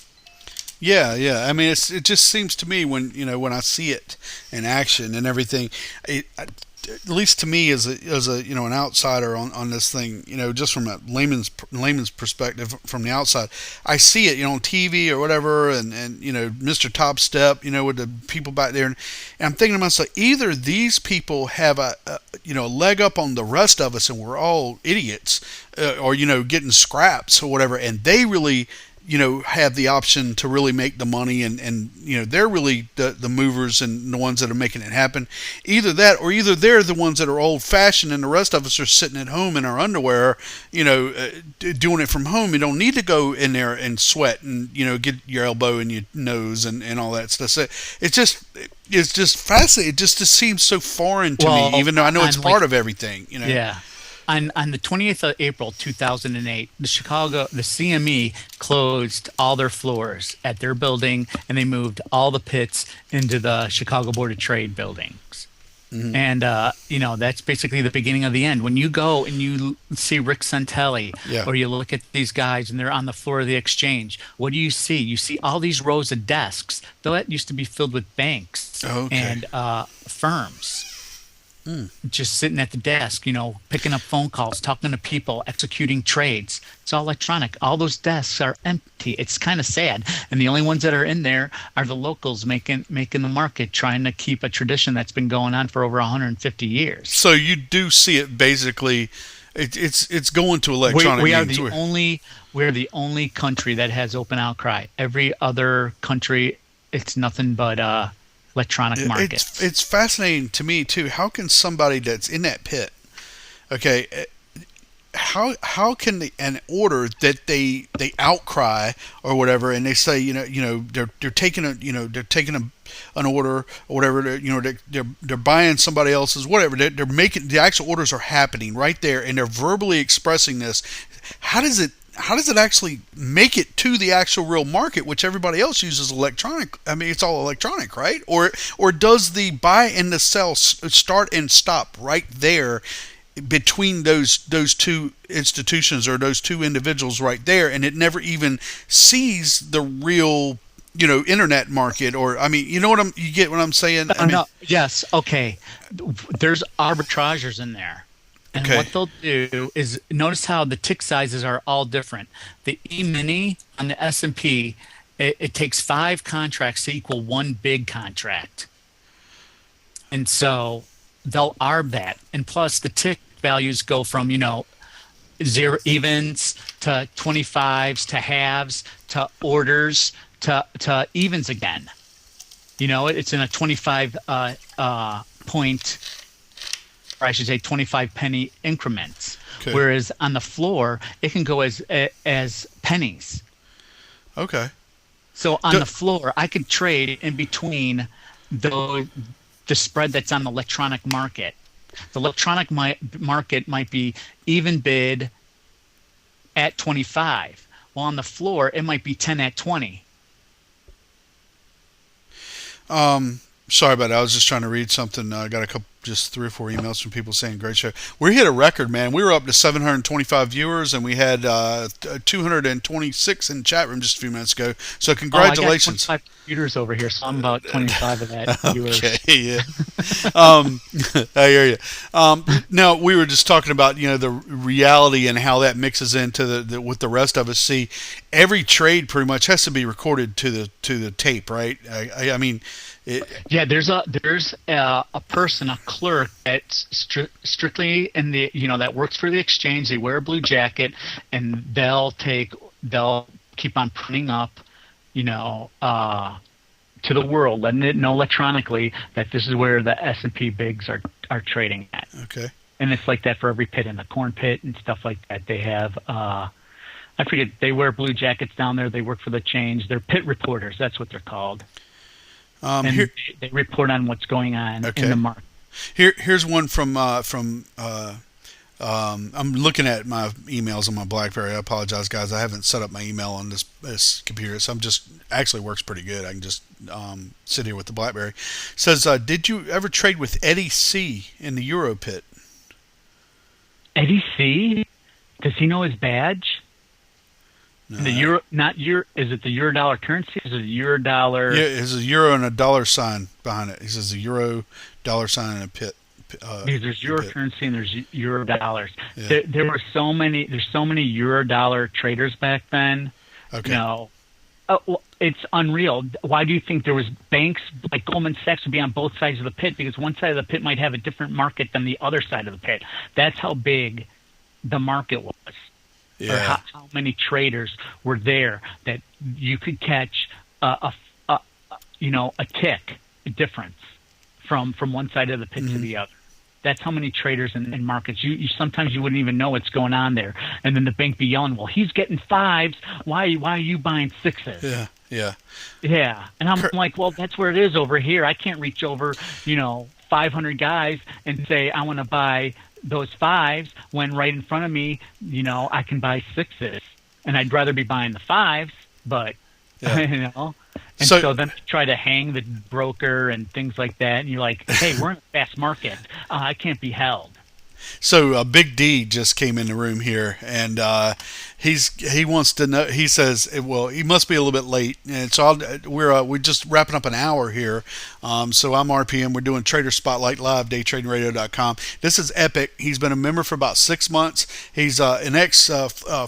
Speaker 1: Yeah. I mean, it just seems to me when I see it in action and everything, at least to me as a an outsider on this thing, just from a layman's perspective from the outside, I see it on TV or whatever, and Mr. Top Step, with the people back there, and I'm thinking to myself, either these people have a leg up on the rest of us and we're all idiots, or getting scraps or whatever, and they really have the option to really make the money, and they're really the movers and the ones that are making it happen. Either that, or either they're the ones that are old fashioned and the rest of us are sitting at home in our underwear, doing it from home. You don't need to go in there and sweat and, get your elbow in your nose and all that stuff. So it's just fascinating. It just seems so foreign to me, even though I know it's part of everything,
Speaker 4: Yeah. On the 20th of April 2008, the CME closed all their floors at their building, and they moved all the pits into the Chicago Board of Trade buildings. Mm-hmm. And that's basically the beginning of the end. When you go and you see Rick Santelli, or you look at these guys and they're on the floor of the exchange, what do you see? You see all these rows of desks. Though that used to be filled with banks and firms. Just sitting at the desk, picking up phone calls, talking to people, executing trades. It's all electronic. All those desks are empty. It's kind of sad. And the only ones that are in there are the locals making the market, trying to keep a tradition that's been going on for over 150 years.
Speaker 1: So you do see it basically. It's going to electronic.
Speaker 4: We are the only country that has open outcry. Every other country, it's nothing but electronic markets.
Speaker 1: It's fascinating to me too. How can somebody that's in that pit, how can an order that they outcry or whatever, and they say they're taking an order or whatever, they're buying somebody else's whatever, they're making the actual orders are happening right there, and they're verbally expressing this. How does it actually make it to the actual real market, which everybody else uses electronic? I mean, it's all electronic, right? Or does the buy and the sell start and stop right there between those two institutions or those two individuals right there, and it never even sees the real internet market? Or you get what I'm saying?
Speaker 4: No. Yes. Okay. There's arbitragers in there. And what they'll do is, notice how the tick sizes are all different. The E-mini on the S&P, it takes 5 contracts to equal one big contract. And so they'll arb that. And plus the tick values go from, 0 evens to 25s to halves to orders to evens again. It's in a 25 point, or I should say 25 penny increments. Okay. Whereas on the floor, it can go as pennies. Okay. So on the floor, I could trade in between the spread that's on the electronic market. The electronic market might be even bid at 25. While on the floor, it might be 10 at 20.
Speaker 1: Sorry about that. I was just trying to read something. I got just 3 or 4 emails from people saying great show. We hit a record, man. We were up to 725 viewers, and we had 226 in the chat room just a few minutes ago. So congratulations.
Speaker 4: I got 25 computers over here, so I'm about 25 of that viewers.
Speaker 1: Okay, yeah. I hear you. Now, we were just talking about, the reality and how that mixes into what the rest of us see. Every trade pretty much has to be recorded to the tape, right? I mean,
Speaker 4: there's a person, a clerk that's strictly in the, that works for the exchange. They wear a blue jacket, and they'll keep on printing up, to the world, letting it know electronically that this is where the S&P bigs are trading at.
Speaker 1: Okay.
Speaker 4: And it's like that for every pit in the corn pit and stuff like that. They have, I forget, they wear blue jackets down there. They work for the change. They're pit reporters. That's what they're called. And they report on what's going on in the market.
Speaker 1: Here's one from I'm looking at my emails on my BlackBerry. I apologize, guys. I haven't set up my email on this computer, so I'm just actually works pretty good. I can just sit here with the BlackBerry. It says, did you ever trade with Eddie C in the Euro pit?
Speaker 4: Eddie C? Does he know his badge?
Speaker 1: No.
Speaker 4: The euro, not euro. Is it the euro dollar currency? Is it the euro dollar?
Speaker 1: Yeah, it's a euro and a dollar sign behind it. He says a euro dollar sign and a pit.
Speaker 4: Because there's euro currency and there's euro dollars.
Speaker 1: Yeah.
Speaker 4: There were so many. There's so many euro dollar traders back then.
Speaker 1: Okay.
Speaker 4: Well, it's unreal. Why do you think there was banks like Goldman Sachs would be on both sides of the pit? Because one side of the pit might have a different market than the other side of the pit. That's how big the market was.
Speaker 1: Yeah.
Speaker 4: Or how many traders were there that you could catch a tick difference from one side of the pit to the other. That's how many traders in markets. You sometimes you wouldn't even know what's going on there, and then the bank be yelling, "Well, he's getting fives. Why are you buying sixes?"
Speaker 1: Yeah.
Speaker 4: And I'm like, "Well, that's where it is over here. I can't reach over 500 guys and say I want to buy those fives when right in front of me, I can buy sixes, and I'd rather be buying the fives, but And so then try to hang the broker and things like that, and you're like, hey, we're in a fast market. I can't be held.
Speaker 1: So Big D just came in the room here, and he wants to know. He says, well, he must be a little bit late, and so we're just wrapping up an hour here. So I'm RPM. We're doing Trader Spotlight Live, DayTraderRadio.com. This is Epik. He's been a member for about 6 months. He's an ex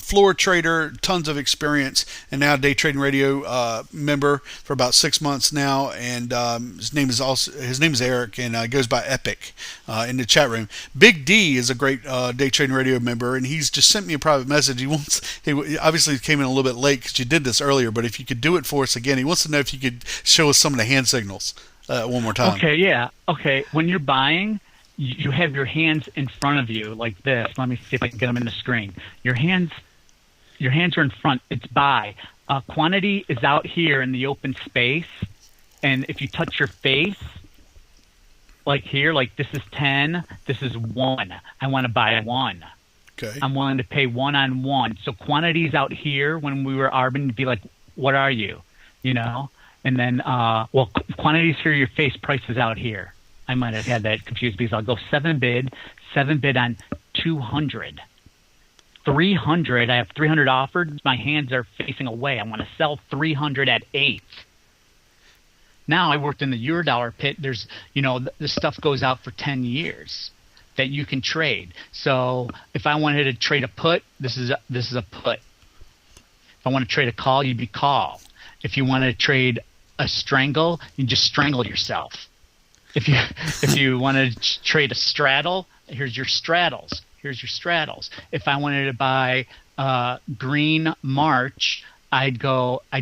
Speaker 1: floor trader, tons of experience, and now Day Trading Radio member for about 6 months now. And his name is Eric, and goes by Epik in the chat room. Big D is a great Day Trading Radio member, and he's just sent me a private message. He obviously came in a little bit late because you did this earlier, but if you could do it for us again, he wants to know if you could show us some of the hand signals one more time.
Speaker 4: Okay, yeah. Okay, when you're buying, you have your hands in front of you like this. Let me see if I can get them in the screen. Your hands are in front. It's buy. Quantity is out here in the open space, and if you touch your face, like here, like this is 10, this is 1. I want to buy 1.
Speaker 1: Okay.
Speaker 4: I'm willing to pay 1 on 1. So quantities out here when we were arbing to be like, what are you? And then, quantities here, your face, prices out here. I might have had that confused because I'll go 7 bid on 200. 300, I have 300 offered. My hands are facing away. I want to sell 300 at 8. Now I worked in the Eurodollar pit. There's, the stuff goes out for 10 years that you can trade. So if I wanted to trade a put, this is a put. If I want to trade a call, you'd be call. If you want to trade a strangle, you just strangle yourself. If you want to trade a straddle, here's your straddles. If I wanted to buy green March, I'd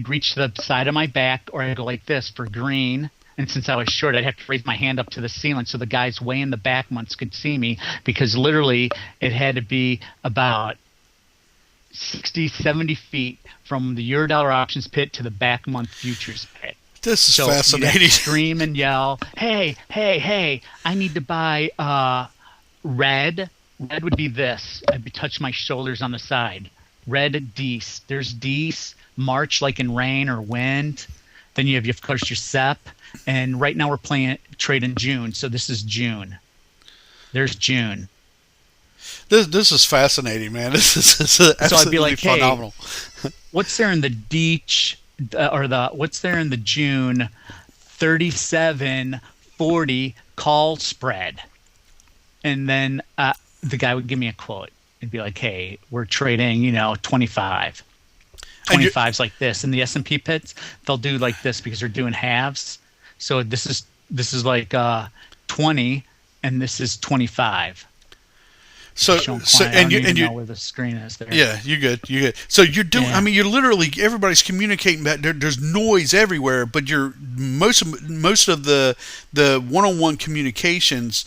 Speaker 4: reach to the side of my back, or I'd go like this for green. And since I was short, I'd have to raise my hand up to the ceiling so the guys way in the back months could see me, because literally it had to be about 60, 70 feet from the Eurodollar options pit to the back month futures pit.
Speaker 1: This is fascinating.
Speaker 4: You'd scream and yell, hey, I need to buy red. Red would be this. I'd be touch my shoulders on the side. Red Dees. There's Dees, March like in rain or wind. Then you have, of course, your SEP. And right now we're playing trade in June. So this is June. There's June.
Speaker 1: This is fascinating, man. This is absolutely
Speaker 4: so I'd be like,
Speaker 1: phenomenal.
Speaker 4: Hey, what's there in the Deech what's there in the June 37.40 call spread? And then the guy would give me a quote. It'd be like, hey, we're trading, 25. 25's like this. In the S&P pits, they'll do like this because they're doing halves. So this is like 20, and this is 25.
Speaker 1: So and you
Speaker 4: know where the screen is there.
Speaker 1: Yeah, you're good. So you're doing.
Speaker 4: Yeah.
Speaker 1: I mean, you're literally everybody's communicating. There's noise everywhere, but most of the one-on-one communications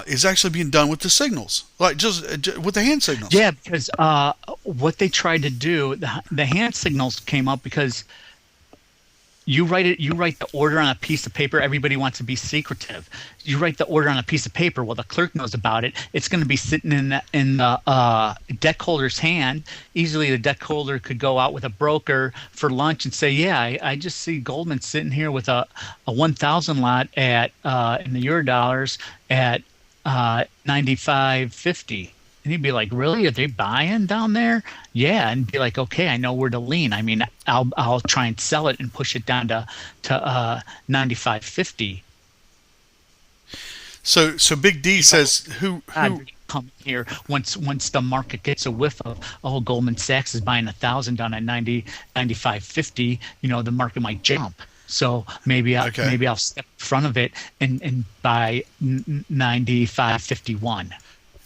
Speaker 1: is actually being done with the signals, like just with the hand signals.
Speaker 4: Yeah, because what they tried to do, the hand signals came up because you write the order on a piece of paper. Everybody wants to be secretive. You write the order on a piece of paper. Well, the clerk knows about it. It's going to be sitting in the deck holder's hand. Easily, the deck holder could go out with a broker for lunch and say, "Yeah, I just see Goldman sitting here with a 1,000 lot at in the Eurodollars at 95.50." And he'd be like, "Really? Are they buying down there?" Yeah, and be like, "Okay, I know where to lean. I mean, I'll try and sell it and push it down to 95.50."
Speaker 1: So Big D says who
Speaker 4: come here once the market gets a whiff of, oh, Goldman Sachs is buying 1,000 down at 95.50. The market might jump. So maybe I'll step in front of it and buy 95.51.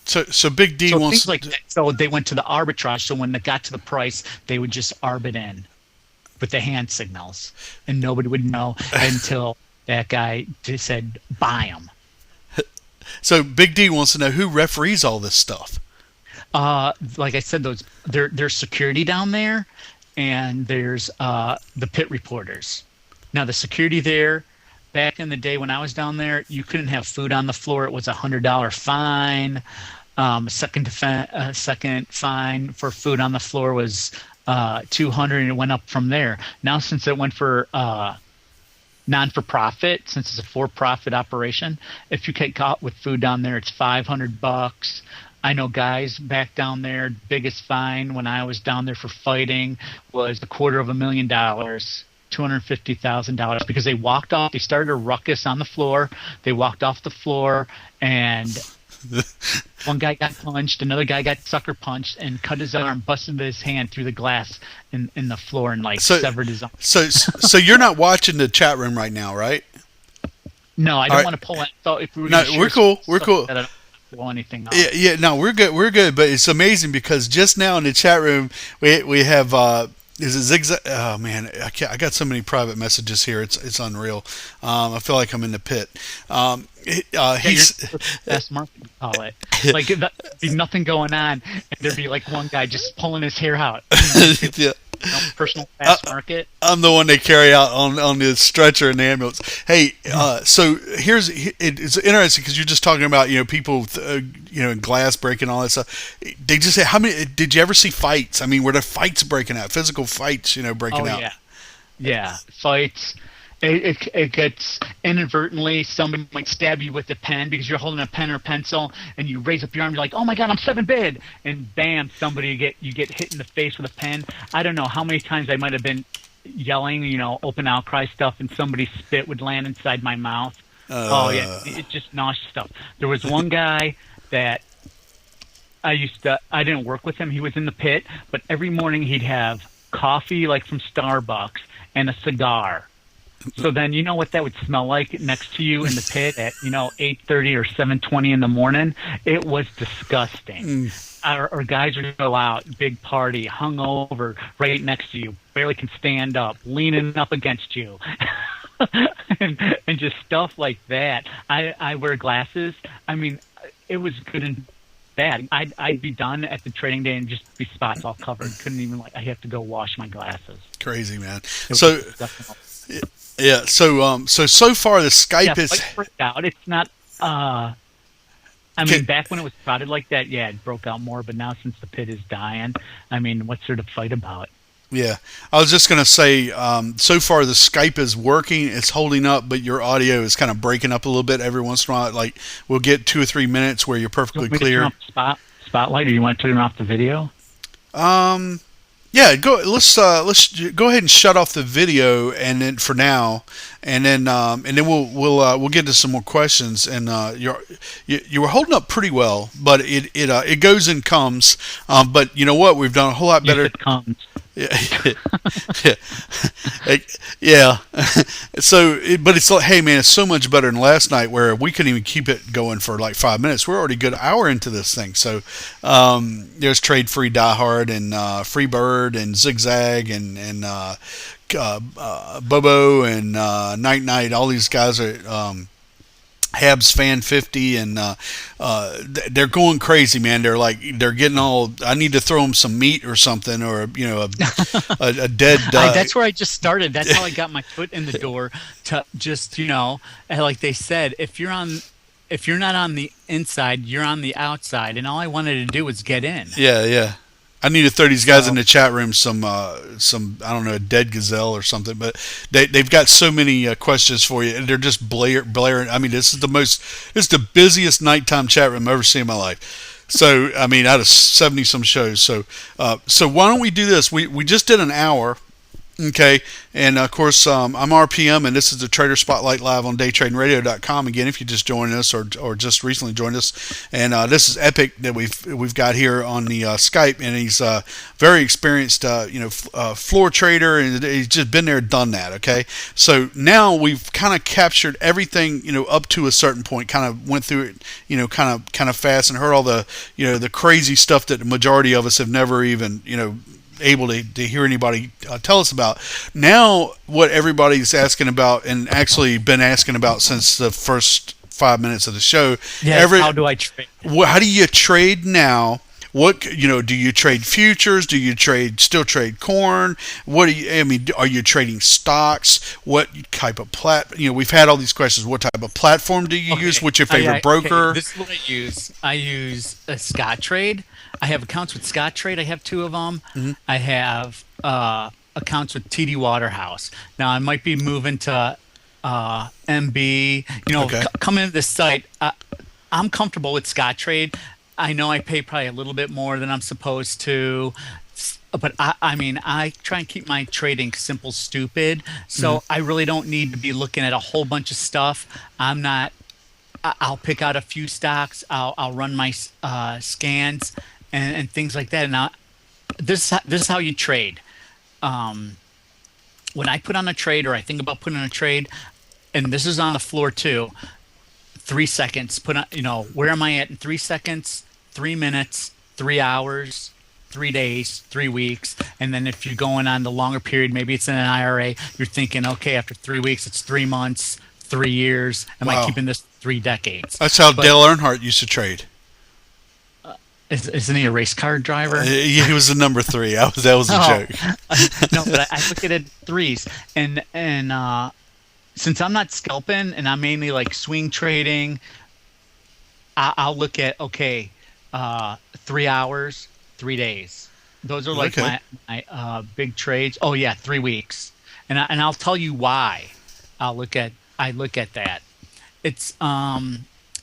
Speaker 1: So Big D wants
Speaker 4: things like that. So they went to the arbitrage. So when they got to the price, they would just arb it in with the hand signals, and nobody would know until that guy just said, "Buy them."
Speaker 1: So Big D wants to know who referees all this stuff.
Speaker 4: Like I said, there's security down there, and there's the pit reporters. Now the security there. Back in the day when I was down there, you couldn't have food on the floor. It was $100 fine. Second fine for food on the floor was $200, and it went up from there. Now, since it went for non-for-profit, since it's a for-profit operation, if you get caught with food down there, it's $500. I know guys back down there. Biggest fine when I was down there for fighting was $250,000. $250,000 because they walked off. They started a ruckus on the floor. They walked off the floor, and one guy got punched. Another guy got sucker punched and cut his arm, busted his hand through the glass in the floor, and severed his arm.
Speaker 1: So you're not watching the chat room right now, right?
Speaker 4: No, I don't want to pull it. So if
Speaker 1: we're cool. We're cool.
Speaker 4: I don't pull anything off.
Speaker 1: Yeah. No, we're good. We're good. But it's amazing because just now in the chat room we have. Is it zigzag? Oh man, I got so many private messages here. It's unreal. I feel like I'm in the pit. He's
Speaker 4: best market, you call it. Like there'd be nothing going on, and there'd be like one guy just pulling his hair out.
Speaker 1: Yeah.
Speaker 4: Personal fast market.
Speaker 1: I'm the one they carry out on the stretcher in the ambulance. Hey, so it's interesting because you're just talking about people glass breaking, all that stuff. They just say, how many did you ever see fights? I mean, were there fights breaking out, physical fights breaking out?
Speaker 4: Yeah, fights. It gets inadvertently, somebody might stab you with a pen because you're holding a pen or pencil, and you raise up your arm. You're like, "Oh my God, I'm 7 bid!" And bam, you get hit in the face with a pen. I don't know how many times I might have been yelling, open outcry stuff, and somebody's spit would land inside my mouth. Oh yeah, it's just nauseous stuff. There was one guy that I didn't work with him. He was in the pit, but every morning he'd have coffee like from Starbucks and a cigar. So then you know what that would smell like next to you in the pit at 8:30 or 7:20 in the morning? It was disgusting. Or guys would go out, big party, hungover, right next to you, barely can stand up, leaning up against you, and just stuff like that. I wear glasses. I mean, it was good and bad. I'd be done at the trading day and just be spots all covered. Couldn't even I have to go wash my glasses.
Speaker 1: Crazy, man. So. Yeah, so far the Skype is
Speaker 4: out. It's not. I mean, back when it was crowded like that, yeah, it broke out more. But now, since the pit is dying, I mean, what's there to fight about?
Speaker 1: Yeah, I was just gonna say, so far the Skype is working. It's holding up, but your audio is kind of breaking up a little bit every once in a while. Like we'll get 2 or 3 minutes where you're perfectly clear.
Speaker 4: Spotlight, or you want to turn off the video?
Speaker 1: Yeah, let's go ahead and shut off the video, and then for now, and then we'll get to some more questions. And you were holding up pretty well, but it goes and comes. But you know what? We've done a whole lot better.
Speaker 4: Yes, it comes.
Speaker 1: Yeah. Yeah. So, but it's like, hey man, it's so much better than last night where we couldn't even keep it going for like 5 minutes. We're already a good hour into this thing. So, there's Trade Free Diehard and Freebird and Zigzag and Bobo and Night Night. All these guys are. Habs Fan 50 and they're going crazy, man. They're getting all. I need to throw them some meat or something, or a dead.
Speaker 4: That's where I just started. That's how I got my foot in the door to just like they said, if you're not on the inside, you're on the outside, and all I wanted to do was get in.
Speaker 1: Yeah. I need to throw these guys in the chat room some I don't know, a dead gazelle or something, but they've got so many questions for you, and they're just blaring. I mean, this is the busiest nighttime chat room I've ever seen in my life. So I mean, out of 70 some shows. So why don't we do this? We just did an hour. Okay, and of course, I'm RPM, and this is the Trader Spotlight live on DayTraderRadio.com. Again, if you just joined us or just recently joined us, and this is Epik that we've got here on the Skype, and he's very experienced, floor trader, and he's just been there, done that. Okay, so now we've kind of captured everything, up to a certain point. Kind of went through it, kind of fast, and heard all the, the crazy stuff that the majority of us have never even, able to hear anybody tell us about. Now what everybody's asking about, and actually been asking about since the first 5 minutes of the show,
Speaker 4: how do I trade?
Speaker 1: How do you trade now? What do you trade futures? Do you still trade corn? What are you trading stocks? What type of we've had all these questions. What type of platform do you use? What's your favorite broker?
Speaker 4: This is what I use. I use a Scottrade. I have accounts with Scottrade. I have 2 of them. Mm-hmm. I have accounts with TD Waterhouse. Now I might be moving to MB. Coming into this site, I'm comfortable with Scottrade. I know I pay probably a little bit more than I'm supposed to, but I try and keep my trading simple, stupid. So I really don't need to be looking at a whole bunch of stuff. I'll pick out a few stocks. I'll run my scans and things like that. And this is how you trade. When I put on a trade, or I think about putting on a trade, and this is on the floor too, 3 seconds. Put on, where am I at in 3 seconds, 3 minutes, 3 hours, 3 days, 3 weeks. And then if you're going on the longer period, maybe it's in an IRA, you're thinking, okay, after 3 weeks, it's 3 months, 3 years. Am I keeping this 3 decades?
Speaker 1: That's how Dale Earnhardt used to trade.
Speaker 4: Isn't he a race car driver?
Speaker 1: He was the number 3. That was a joke.
Speaker 4: No, but I look at it threes, and since I'm not scalping and I'm mainly like swing trading, I'll look at 3 hours, 3 days. Those are like my big trades. Oh yeah, 3 weeks, and I'll tell you why. I look at that.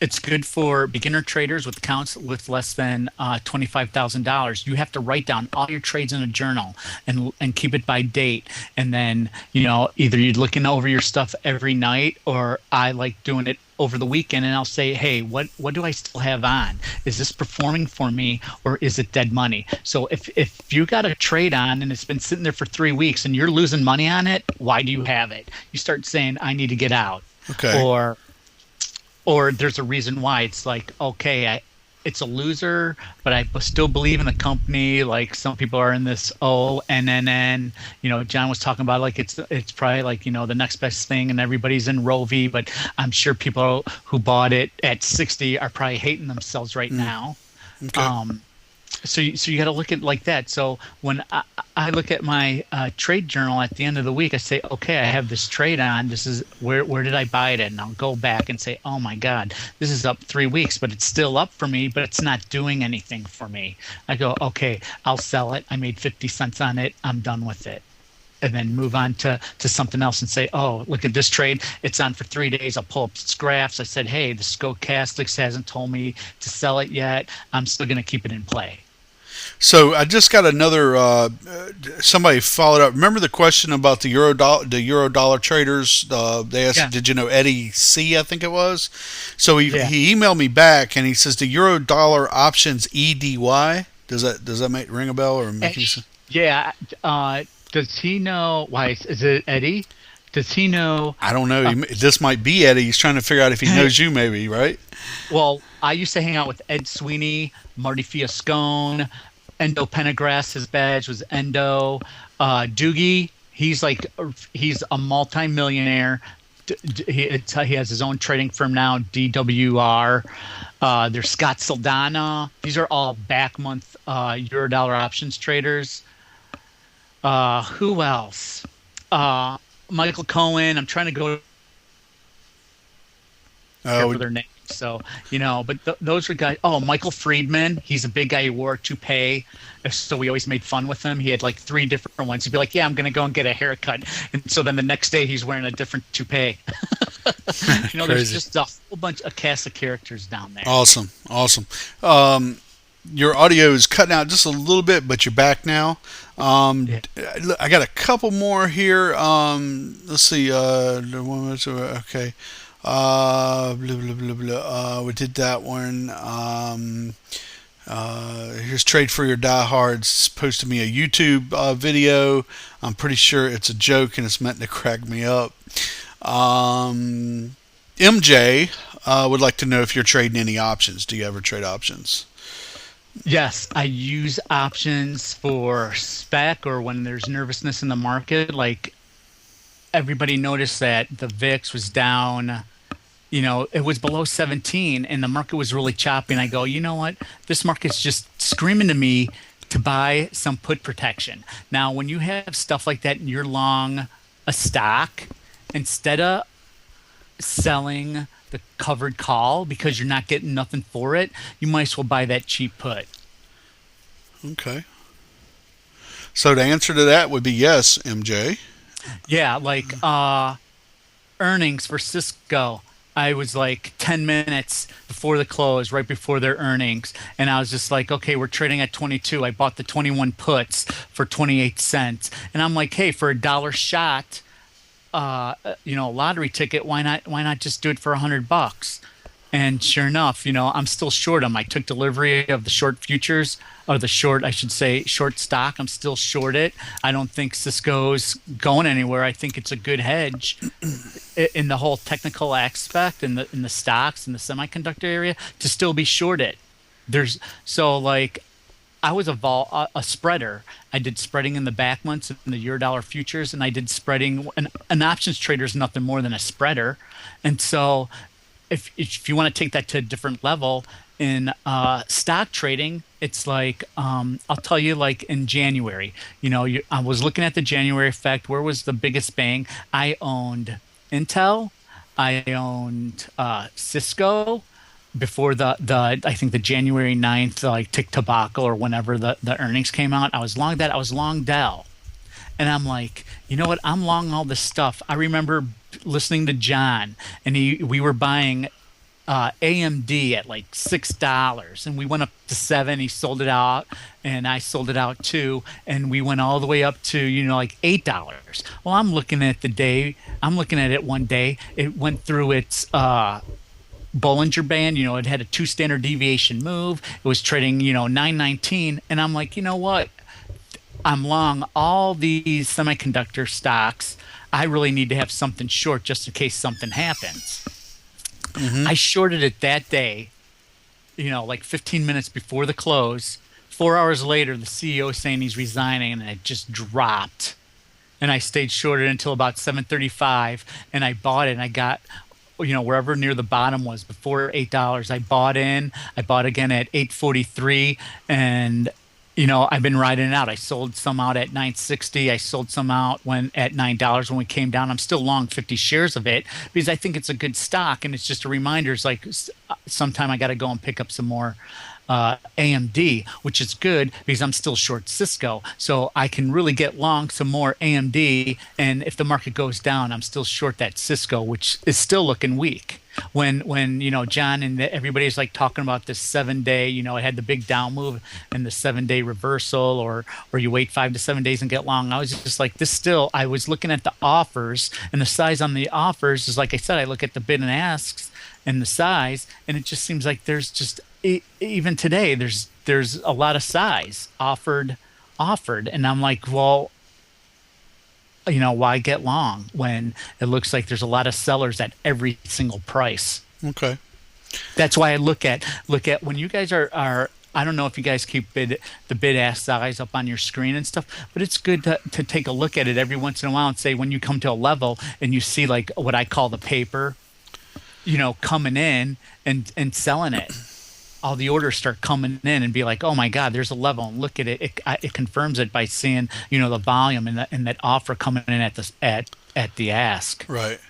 Speaker 4: It's good for beginner traders with accounts with less than $25,000. You have to write down all your trades in a journal and keep it by date. And then, either you're looking over your stuff every night, or I like doing it over the weekend, and I'll say, hey, what do I still have on? Is this performing for me, or is it dead money? So if you got a trade on and it's been sitting there for 3 weeks and you're losing money on it, why do you have it? You start saying, I need to get out.
Speaker 1: Okay.
Speaker 4: Or there's a reason why. It's like, okay, it's a loser, but I still believe in the company. Like some people are in this NNN. John was talking about like it's probably like the next best thing, and everybody's in Rovi. But I'm sure people who bought it at 60 are probably hating themselves right now. Okay. So you got to look at it like that. So when I look at my trade journal at the end of the week, I say, okay, I have this trade on. This is where did I buy it at? And I'll go back and say, oh my God, this is up 3 weeks, but it's still up for me, but it's not doing anything for me. I go, okay, I'll sell it. I made 50 cents on it. I'm done with it. And then move on to something else and say, oh, look at this trade. It's on for 3 days. I'll pull up its graphs. I said, hey, the Stochastics hasn't told me to sell it yet. I'm still going to keep it in play.
Speaker 1: So I just got another. Somebody followed up. Remember the question about the euro dollar traders? They asked, Did you know Eddie C? I think it was. So he emailed me back and he says the euro dollar options EDY. Does that ring a bell or make any sense?
Speaker 4: Yeah. Does he know? Why is it Eddie? Does he know?
Speaker 1: I don't know. This might be Eddie. He's trying to figure out if he knows you, maybe, right?
Speaker 4: Well, I used to hang out with Ed Sweeney, Marty Fiascone, Endo Pendergrass. His badge was Endo. Doogie, he's a multi-millionaire. He has his own trading firm now, DWR. There's Scott Saldana. These are all back month Eurodollar options traders. Who else? Michael Cohen. I'm trying to go for their names. So, but those are guys. Oh, Michael Friedman. He's a big guy who wore a toupee. So we always made fun with him. He had like 3 different ones. He'd be like, yeah, I'm going to go and get a haircut. And so then the next day he's wearing a different toupee. There's just a whole bunch of cast of characters down there.
Speaker 1: Awesome. Your audio is cutting out just a little bit, but you're back now. I got a couple more here. Let's see. Okay. Blah, blah, blah, blah. We did that one. Here's Trade for Your Diehards. Posted me a YouTube video. I'm pretty sure it's a joke and it's meant to crack me up. MJ would like to know if you're trading any options. Do you ever trade options?
Speaker 4: Yes, I use options for spec or when there's nervousness in the market. Like everybody noticed that the VIX was down. It was below 17 and the market was really choppy. And I go, you know what? This market's just screaming to me to buy some put protection. Now, when you have stuff like that and you're long a stock, instead of selling the covered call because you're not getting nothing for it, you might as well buy that cheap put.
Speaker 1: Okay. So the answer to that would be yes, MJ.
Speaker 4: Yeah, like earnings for Cisco. I was like 10 minutes before the close, right before their earnings. And I was just like, okay, we're trading at 22. I bought the 21 puts for 28 cents. And I'm like, hey, for $1 shot, lottery ticket, why not just do it for $100? And sure enough, I'm still short them. I took delivery of the short futures, or short stock. I'm still short it. I don't think Cisco's going anywhere. I think it's a good hedge in the whole technical aspect in the stocks in the semiconductor area to still be short it. I was a spreader. I did spreading in the back months in the Eurodollar futures, and I did spreading. An options trader is nothing more than a spreader, and so. If you want to take that to a different level in stock trading, it's like I'll tell you, like in January, I was looking at the January effect. Where was the biggest bang? I owned Intel, I owned Cisco before the I think the January 9th like tick tobacco or whenever the earnings came out. I was long that. I was long Dell. And I'm like, you know what? I'm long all this stuff. I remember listening to John, and we were buying AMD at like $6, and we went up to $7. He sold it out, and I sold it out too, and we went all the way up to like $8. Well, I'm looking at it one day. It went through its Bollinger Band. It had a 2 standard deviation move. It was trading 919, and I'm like, you know what? I'm long all these semiconductor stocks. I really need to have something short just in case something happens. Mm-hmm. I shorted it that day, like 15 minutes before the close. 4 hours later, the CEO is saying he's resigning, and it just dropped. And I stayed shorted until about 7:35, and I bought it, and I got wherever near the bottom was before $8. I bought in. I bought again at 8:43, and I've been riding it out. I sold some out at $9.60. I sold some out at $9 when we came down. I'm still long 50 shares of it because I think it's a good stock, and it's just a reminder. It's like sometime I got to go and pick up some more AMD, which is good because I'm still short Cisco, so I can really get long some more AMD. And if the market goes down, I'm still short that Cisco, which is still looking weak. When John and everybody's like talking about this 7-day, it had the big down move and the 7-day reversal, or you wait 5 to 7 days and get long. I was just like, I was looking at the offers, and the size on the offers is, like I said, I look at the bid and asks and the size, and it just seems like there's just even today there's a lot of size offered offered. And I'm like, well, why get long when it looks like there's a lot of sellers at every single price?
Speaker 1: Okay.
Speaker 4: That's why I look at when you guys are I don't know if you guys keep the bid ask size up on your screen and stuff, but it's good to take a look at it every once in a while and say, when you come to a level and you see like what I call the paper, coming in and selling it, all the orders start coming in, and be like, oh my God, there's a level, and look at it. It confirms it by seeing the volume and that offer coming in at the ask.
Speaker 1: Right.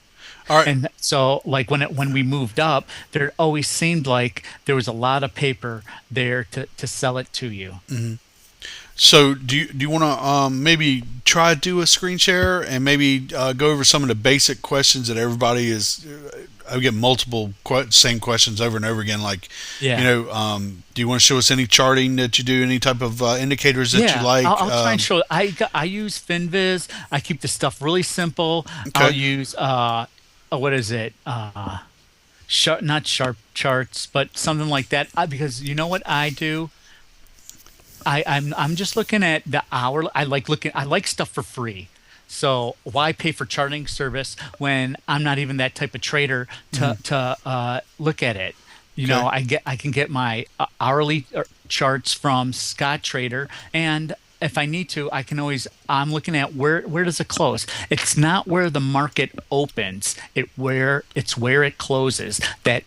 Speaker 1: All right.
Speaker 4: And so, like when we moved up, there always seemed like there was a lot of paper there to sell it to you.
Speaker 1: Mm-hmm. So do you want to maybe try to do a screen share and maybe go over some of the basic questions that everybody is? I get multiple same questions over and over again. Like, do you want to show us any charting that you do, any type of indicators that you like?
Speaker 4: I'll try and show. I use FinViz. I keep the stuff really simple.
Speaker 1: Okay.
Speaker 4: I'll use what is it? Not sharp charts, but something like that. Because you know what I do? I'm just looking at the hour. I like stuff for free. So why pay for charting service when I'm not even that type of trader to look at it? I can get my hourly charts from Scott Trader, and if I need to, I can always. I'm looking at where does it close. It's not where the market opens. It's where it closes that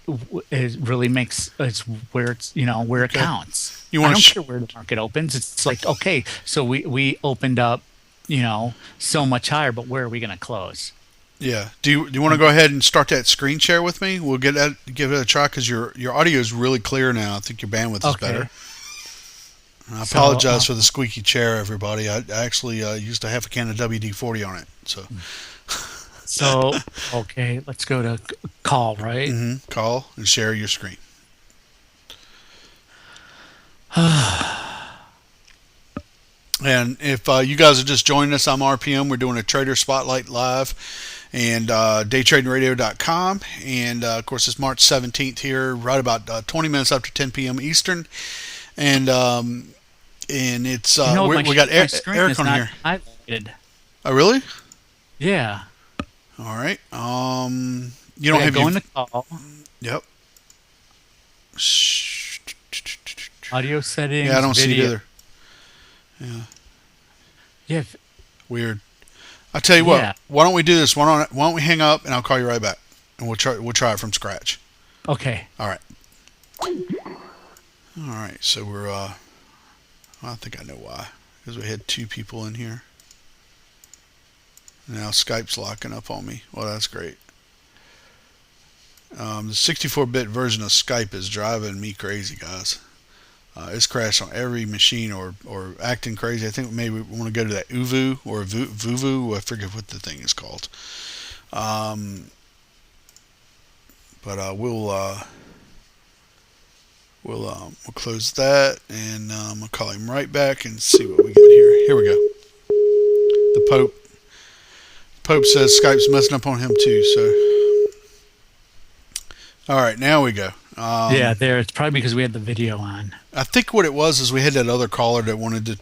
Speaker 4: really makes. It's where where it counts. I don't care where the market opens. It's like, okay, so we opened up, so much higher, but where are we going to close?
Speaker 1: Yeah. Do you want to go ahead and start that screen share with me? We'll give it a try because your audio is really clear now. I think your bandwidth is better. I apologize for the squeaky chair, everybody. I actually used a half a can of WD-40 on it. So
Speaker 4: okay, let's go to call, right?
Speaker 1: Mm-hmm. Call and share your screen. And if you guys are just joining us, I'm RPM. We're doing a Trader Spotlight Live and DayTraderRadio.com. And, of course, it's March 17th here, right about 20 minutes after 10 p.m. Eastern. And it's we got Eric on here.
Speaker 4: Highlighted.
Speaker 1: Oh, really?
Speaker 4: Yeah.
Speaker 1: All right. You don't have
Speaker 4: going to call.
Speaker 1: Yep.
Speaker 4: Audio settings.
Speaker 1: Yeah, I don't see it either.
Speaker 4: Yeah.
Speaker 1: Weird. I'll tell you what. Why don't we do this? Why don't we hang up and I'll call you right back, and we'll try it from scratch.
Speaker 4: Okay.
Speaker 1: All right. All right. So we're I think I know why, because we had two people in here. Now Skype's locking up on me. Well, that's great. The 64-bit version of Skype is driving me crazy, guys. It's crashed on every machine or acting crazy. I think maybe we want to go to that Uvu or Vuvu. I forget what the thing is called. But we'll close that, and I'll call him right back and see what we get here. Here we go. The Pope says Skype's messing up on him too. So, all right, now we go.
Speaker 4: It's probably because we had the video on.
Speaker 1: I think what it was is we had that other caller that wanted to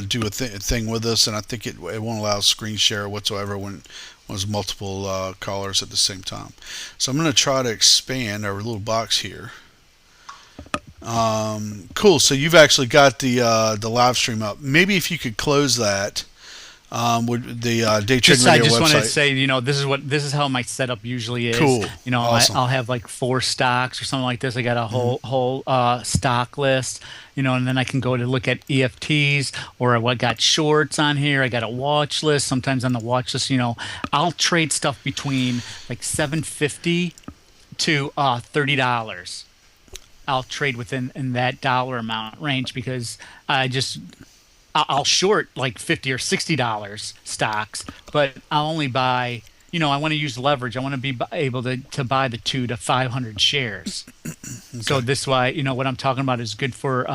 Speaker 1: do a thing with us, and I think it won't allow screen share whatsoever when there's multiple callers at the same time. So I'm going to try to expand our little box here. Cool. So you've actually got the live stream up. Maybe if you could close that. Would the Day Trading Radio website. I just wanted to
Speaker 4: say, this is how my setup usually is.
Speaker 1: Cool.
Speaker 4: Awesome. I'll have like 4 stocks or something like this. I got a whole stock list, and then I can go to look at EFTs or what got shorts on here. I got a watch list. Sometimes on the watch list, I'll trade stuff between like $7.50 to $30. I'll trade within that dollar amount range because I'll short like $50 or $60 stocks, but I'll only buy, I want to use leverage. I want to be able to buy the 200 to 500 shares. Okay. So this is why, what I'm talking about is good for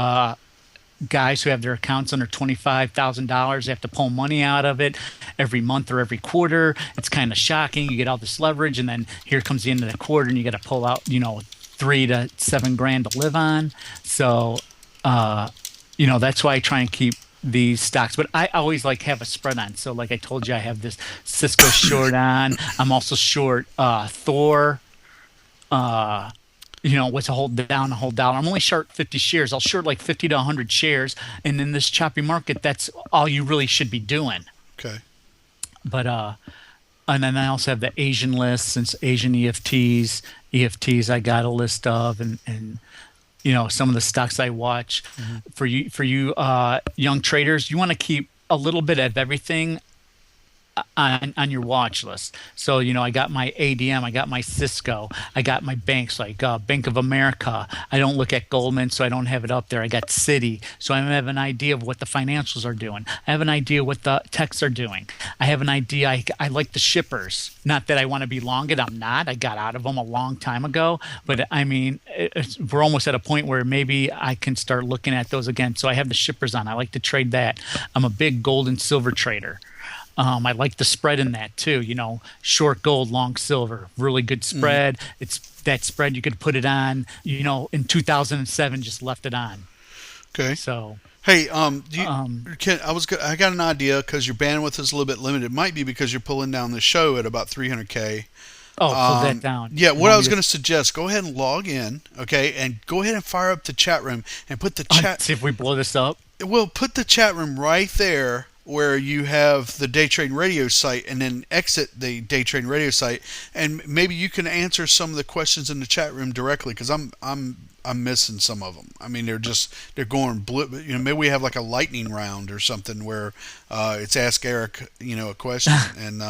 Speaker 4: guys who have their accounts under $25,000. They have to pull money out of it every month or every quarter. It's kind of shocking. You get all this leverage, and then here comes the end of the quarter, and you got to pull out, $3 to $7 grand to live on. So, that's why I try and keep these stocks, but I always like have a spread on. So like I told you, I have this Cisco short on. I'm also short Thor. What's a hold down, a hold down. I'm only short 50 shares. I'll short like 50 to 100 shares, and in this choppy market, that's all you really should be doing.
Speaker 1: Okay.
Speaker 4: But and then I also have the Asian list, since Asian EFTs I got a list of, and some of the stocks I watch. For you young traders, you want to keep a little bit of everything on your watch list. So I got my ADM, I got my Cisco, I got my banks like Bank of America. I don't look at Goldman, so I don't have it up there. I got Citi, so I have an idea of what the financials are doing. I have an idea what the techs are doing. I have an idea. I like the shippers. Not that I want to be long it. I'm not. I got out of them a long time ago. But I mean, we're almost at a point where maybe I can start looking at those again. So I have the shippers on. I like to trade that. I'm a big gold and silver trader. I like the spread in that too. Short gold, long silver, really good spread. It's that spread you could put it on. In 2007, just left it on.
Speaker 1: Okay.
Speaker 4: So
Speaker 1: hey, I got an idea, because your bandwidth is a little bit limited. It might be because you're pulling down the show at about 300K.
Speaker 4: Oh, pull that down.
Speaker 1: Yeah, what I was going to suggest, go ahead and log in, okay, and go ahead and fire up the chat room and put the chat.
Speaker 4: See if we blow this up.
Speaker 1: Well, put the chat room right there where you have the Day Trading Radio site, and then exit the Day Trading Radio site, and maybe you can answer some of the questions in the chat room directly, because I'm missing some of them. I mean, they're going blue. Maybe we have like a lightning round or something where it's Ask Eric, a question, and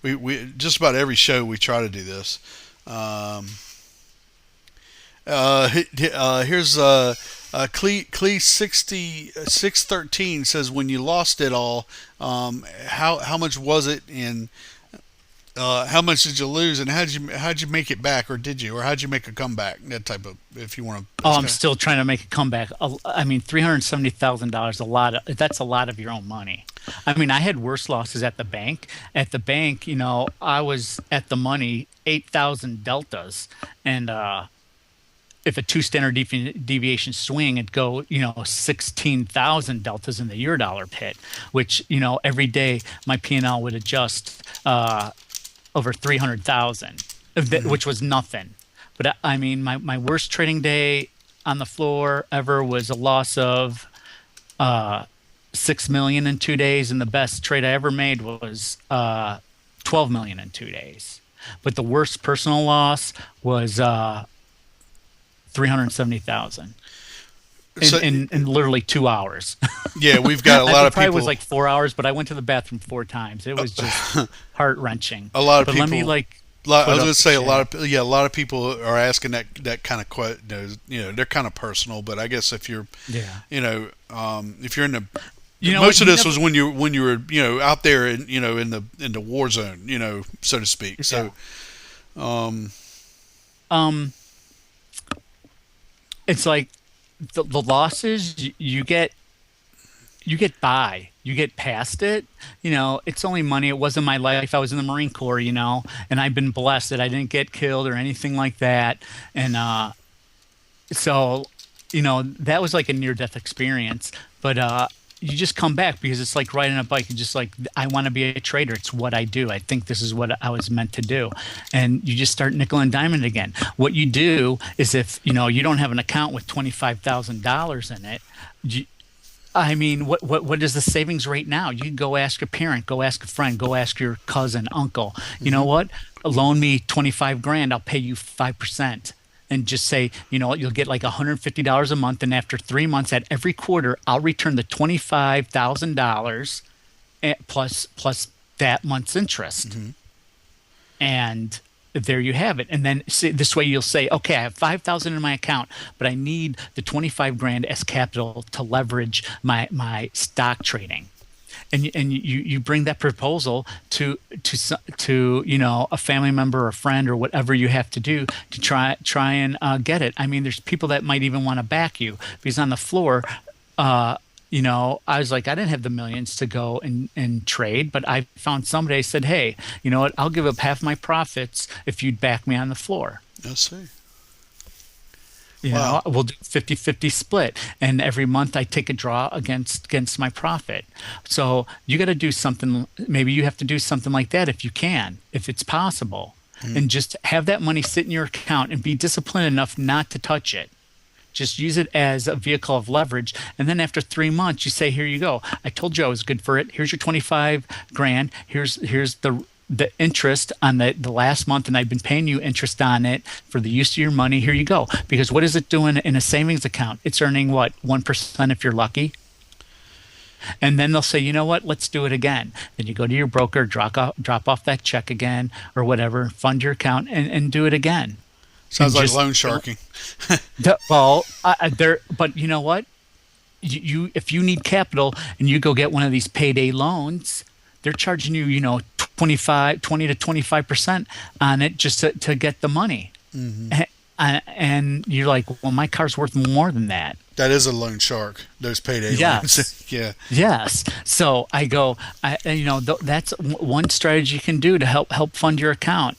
Speaker 1: we just about every show we try to do this. Here's Clee 6613 says, when you lost it all, how much was it, and how much did you lose, and how'd you make it back, or how'd you make a comeback? That type of, if you want to.
Speaker 4: I'm still trying to make a comeback. I mean, $370,000, that's a lot of your own money. I mean, I had worse losses at the bank. At the bank, I was at the money 8,000 deltas, and if a 2 standard deviation swing, it'd go, 16,000 deltas in the Eurodollar pit, which, every day my P&L would adjust over 300,000, which was nothing. But I mean, my worst trading day on the floor ever was a loss of $6 million in 2 days, and the best trade I ever made was $12 million in 2 days. But the worst personal loss was $370,000 in literally 2 hours.
Speaker 1: Yeah, we've got a lot of people.
Speaker 4: It was like 4 hours, but I went to the bathroom 4 times. It was just heart wrenching.
Speaker 1: A lot of people.
Speaker 4: Let me I
Speaker 1: was going to say a lot of people are asking that kind of question. They're kind of personal, but I guess if you're, if you're in the, most of this was when you were out there in the war zone, so to speak. So,
Speaker 4: it's like the losses you get by. You get past it. It's only money. It wasn't my life. I was in the Marine Corps, and I've been blessed that I didn't get killed or anything like that. And so, that was like a near-death experience. But you just come back, because it's like riding a bike. You just like, I want to be a trader. It's what I do. I think this is what I was meant to do. And you just start nickel and diamond again. What you do is, if you don't have an account with $25,000 in it, what is the savings rate now? You can go ask a parent, go ask a friend, go ask your cousin, uncle. You know what? Loan me $25,000. I'll pay you 5%. And just say, you'll get like $150 a month, and after 3 months, at every quarter, I'll return the $25,000 plus that month's interest. And there you have it. And then this way you'll say, okay, I have $5,000 in my account, but I need the $25,000 as capital to leverage my stock trading. And you bring that proposal to a family member or a friend or whatever you have to do to try and get it. I mean, there's people that might even want to back you, because on the floor, I was like, I didn't have the millions to go and trade, but I found somebody. I said, hey, you know what? I'll give up half my profits if you'd back me on the floor.
Speaker 1: I see.
Speaker 4: You
Speaker 1: Wow.
Speaker 4: know, we'll do 50-50 split. And every month I take a draw against my profit. So you got to do something. Maybe you have to do something like that if you can, if it's possible. And just have that money sit in your account and be disciplined enough not to touch it. Just use it as a vehicle of leverage. And then after 3 months, you say, here you go. I told you I was good for it. Here's your 25 grand. Here's the interest on the last month, and I've been paying you interest on it for the use of your money. Here you go. Because what is it doing in a savings account? It's earning what, 1% if you're lucky? And then they'll say, you know what, let's do it again. Then you go to your broker, drop off that check again or whatever, fund your account and do it again.
Speaker 1: Sounds
Speaker 4: And
Speaker 1: like
Speaker 4: just
Speaker 1: loan sharking.
Speaker 4: But you know what? You if you need capital and you go get one of these payday loans, they're charging you, 20 to 25% on it just to get the money. And you're like, well, my car's worth more than that.
Speaker 1: That is a loan shark. Those payday
Speaker 4: Yes.
Speaker 1: loans. Yeah.
Speaker 4: Yes. So I go, that's one strategy you can do to help fund your account.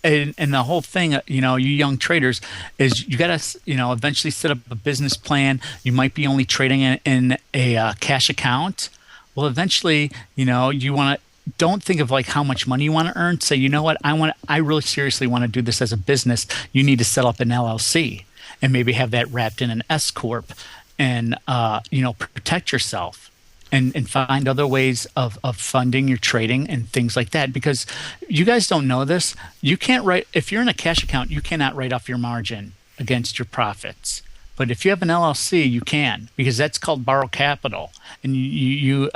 Speaker 4: And the whole thing, you young traders, is you got to, eventually set up a business plan. You might be only trading in a cash account. Well, eventually, you want to, don't think of like how much money you want to earn. Say, you know what, I really seriously want to do this as a business. You need to set up an LLC and maybe have that wrapped in an S corp, and protect yourself and find other ways of funding your trading and things like that. Because you guys don't know this, you can't write, if you're in a cash account, you cannot write off your margin against your profits. But if you have an LLC, you can, because that's called borrow capital, and the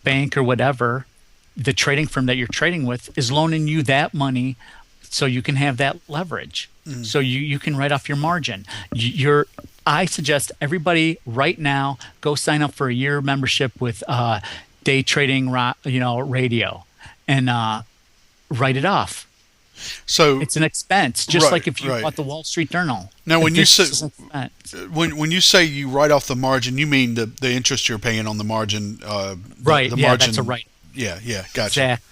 Speaker 4: bank or whatever, the trading firm that you're trading with is loaning you that money so you can have that leverage. So you can write off your margin. I suggest everybody right now go sign up for a year membership with Day Trading Radio and write it off.
Speaker 1: So
Speaker 4: It's an expense, just
Speaker 1: Right,
Speaker 4: like if you
Speaker 1: right.
Speaker 4: bought the Wall Street Journal.
Speaker 1: Now, when you
Speaker 4: This
Speaker 1: say
Speaker 4: is an expense.
Speaker 1: when you say you write off the margin, you mean the interest you're paying on the margin?
Speaker 4: Right,
Speaker 1: The
Speaker 4: yeah,
Speaker 1: margin,
Speaker 4: that's a right.
Speaker 1: Yeah, gotcha.
Speaker 4: Exactly.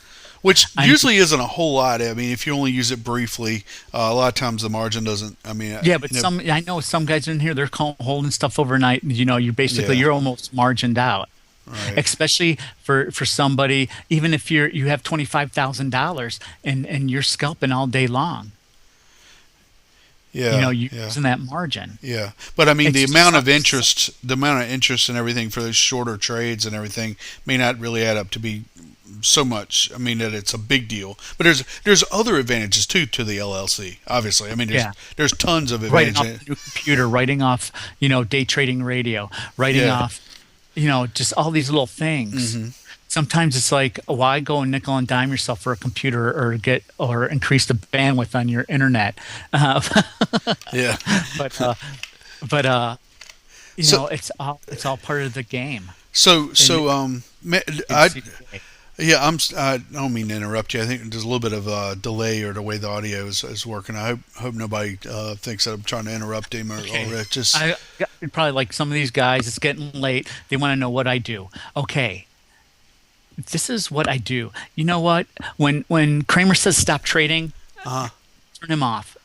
Speaker 1: Which usually isn't a whole lot. I mean, if you only use it briefly, a lot of times the margin doesn't. I mean,
Speaker 4: Yeah, but I know some guys in here, they're holding stuff overnight. You're basically, you're almost margined out.
Speaker 1: Right.
Speaker 4: Especially for somebody, even if you have $25,000 and you're scalping all day long.
Speaker 1: Yeah,
Speaker 4: You're using that margin.
Speaker 1: Yeah, but I mean,
Speaker 4: It's
Speaker 1: the
Speaker 4: just
Speaker 1: amount of
Speaker 4: something-
Speaker 1: interest and everything for those shorter trades and everything may not really add up to be so much. I mean, that it's a big deal. But there's other advantages too to the LLC. Obviously, I mean, there's tons of
Speaker 4: Writing
Speaker 1: advantages.
Speaker 4: off a new computer, writing off, Day Trading Radio, writing off, just all these little things. Sometimes it's like, why go and nickel and dime yourself for a computer or increase the bandwidth on your internet?
Speaker 1: Yeah.
Speaker 4: But it's all part of the game.
Speaker 1: So
Speaker 4: It's
Speaker 1: I don't mean to interrupt you. I think there's a little bit of a delay or the way the audio is working. I hope nobody thinks that I'm trying to interrupt him or just.
Speaker 4: probably like some of these guys. It's getting late. They want to know what I do. Okay, this is what I do. You know what? When Kramer says stop trading, turn him off.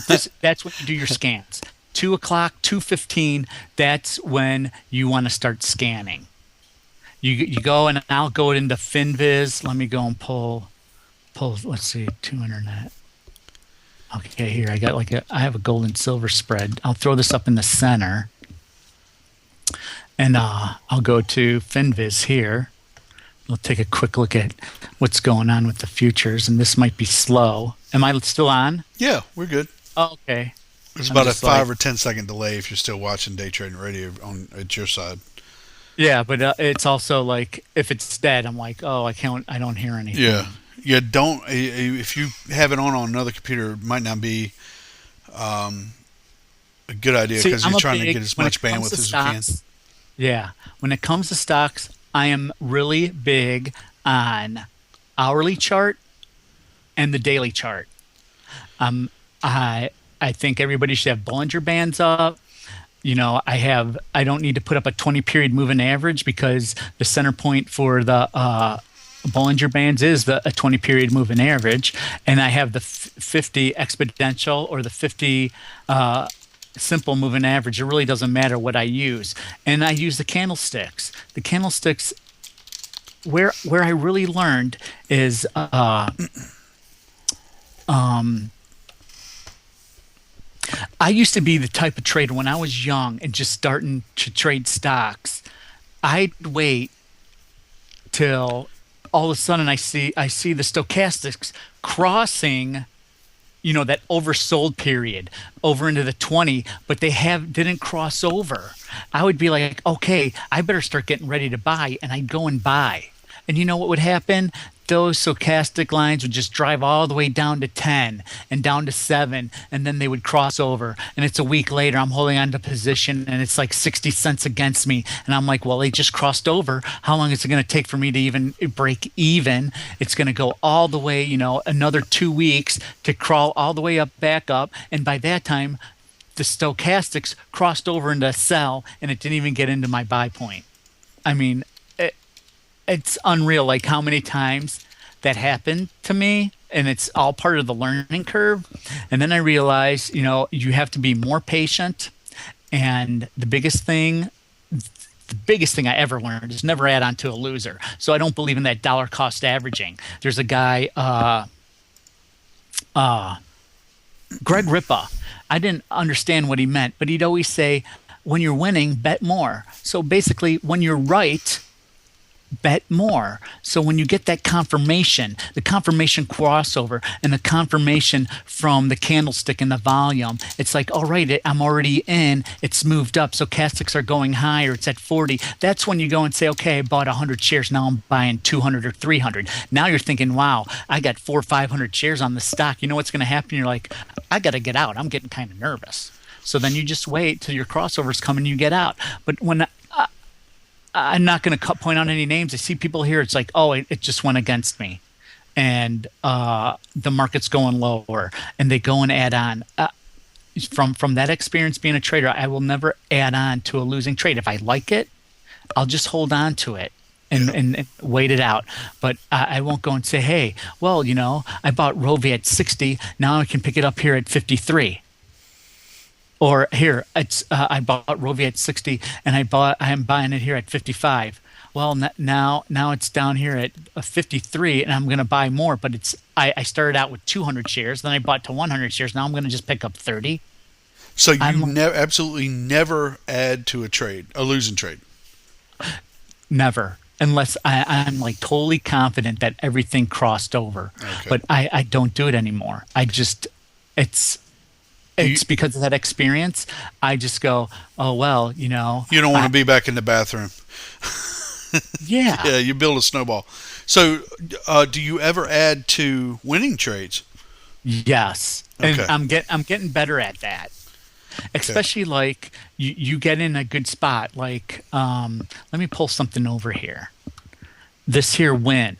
Speaker 4: That's when you do your scans. 2 o'clock, 2:15. That's when you want to start scanning. You go, and I'll go into FinViz. Let me go and pull. Let's see, to internet. Okay, here I have a gold and silver spread. I'll throw this up in the center, and I'll go to FinViz here. We'll take a quick look at what's going on with the futures, and this might be slow. Am I still on?
Speaker 1: Yeah, we're good.
Speaker 4: Oh, okay.
Speaker 1: There's about a 5 or 10 second delay if you're still watching Day Trading Radio at your side.
Speaker 4: Yeah, but it's also like if it's dead, I'm like, oh, I don't hear anything.
Speaker 1: Yeah. Don't if you have it on another computer, it might not be a good idea because you're trying to get as much bandwidth as you can.
Speaker 4: Yeah, when it comes to stocks, I am really big on hourly chart and the daily chart. I think everybody should have Bollinger Bands up. I don't need to put up a 20 period moving average because the center point for the Bollinger Bands is a 20 period moving average, and I have the 50 exponential or the 50 simple moving average. It really doesn't matter what I use, and I use the candlesticks. The candlesticks, where I really learned is I used to be the type of trader when I was young and just starting to trade stocks. I'd wait till all of a sudden I see the stochastics crossing, that oversold period over into the 20, but they didn't cross over. I would be like, okay, I better start getting ready to buy, and I'd go and buy. And you know what would happen? Those stochastic lines would just drive all the way down to 10 and down to 7, and then they would cross over. And it's a week later, I'm holding on to position, and it's like 60 cents against me. And I'm like, well, they just crossed over. How long is it going to take for me to even break even? It's going to go all the way, another 2 weeks to crawl all the way back up. And by that time, the stochastics crossed over into sell, and it didn't even get into my buy point. I mean, it's unreal, like how many times that happened to me, and it's all part of the learning curve. And then I realized, you have to be more patient. And the biggest thing I ever learned is never add on to a loser. So I don't believe in that dollar cost averaging. There's a guy, Greg Ripa. I didn't understand what he meant, but he'd always say, when you're winning, bet more. So basically, when you're right, bet more. So when you get that confirmation, the confirmation crossover and the confirmation from the candlestick and the volume, it's like, all right, I'm already in. It's moved up. So castics are going higher. It's at 40. That's when you go and say, okay, I bought 100 shares. Now I'm buying 200 or 300. Now you're thinking, wow, I got 400 or 500 shares on the stock. You know what's going to happen? You're like, I got to get out. I'm getting kind of nervous. So then you just wait till your crossovers come and you get out. But when I'm not going to point out any names. I see people here. It's like, oh, it just went against me, and the market's going lower, and they go and add on. From that experience being a trader, I will never add on to a losing trade. If I like it, I'll just hold on to it and wait it out. But I won't go and say, hey, well, I bought Rovi at 60. Now I can pick it up here at 53. Or here, I bought Rovi at 60, and I'm buying it here at 55. Well, now it's down here at 53, and I'm going to buy more. But I started out with 200 shares, then I bought to 100 shares. Now I'm going to just pick up 30.
Speaker 1: So you absolutely never add to a losing trade?
Speaker 4: Never, unless I'm like totally confident that everything crossed over. Okay. But I don't do it anymore. It's because of that experience. I just go, oh, well, You don't want to be back in the bathroom. Yeah. Yeah, you build a snowball. So do you ever add to winning trades? Yes. Okay. And I'm getting better at that. Especially like you get in a good spot. Like, let me pull something over here. This here win.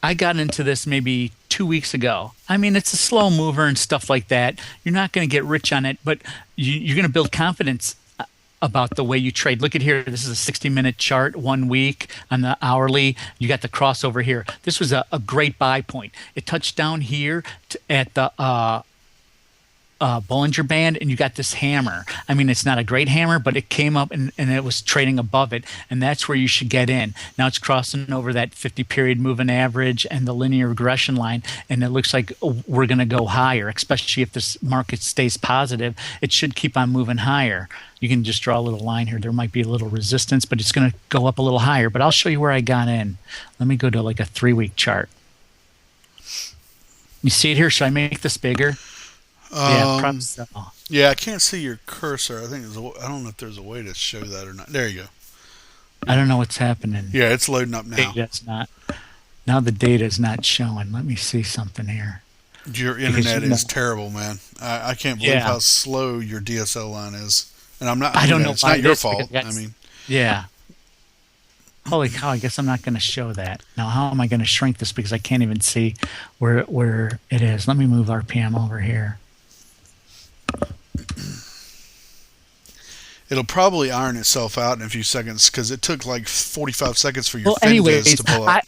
Speaker 4: I got into this maybe 2 weeks ago. I mean, it's a slow mover and stuff like that. You're not going to get rich on it, but you're going to build confidence about the way you trade. Look at here. This is a 60-minute chart, 1 week on the hourly. You got the crossover here. This was a great buy point. It touched down here at the Bollinger Band, and you got this hammer. I mean, it's not a great hammer, but it came up and it was trading above it, and that's where you should get in. Now it's crossing over that 50-period moving average and the linear regression line, and it looks like we're going to go higher, especially if this market stays positive. It should keep on moving higher. You can just draw a little line here. There might be a little resistance, but it's going to go up a little higher. But I'll show you where I got in. Let me go to like a 3-week chart. You see it here? Should I make this bigger?
Speaker 1: Yeah, I can't see your cursor. I don't know if there's a way to show that or not. There you go.
Speaker 4: I don't know what's happening.
Speaker 1: Yeah, it's loading up now.
Speaker 4: Now the data is not showing. Let me see something here.
Speaker 1: Your internet is terrible, man. I can't believe how slow your DSL line is. And I don't know. It's not your fault.
Speaker 4: Yeah. Holy cow! I guess I'm not going to show that. Now, how am I going to shrink this because I can't even see where it is? Let me move RPM over here.
Speaker 1: It'll probably iron itself out in a few seconds because it took like 45 seconds for your fin to pull up.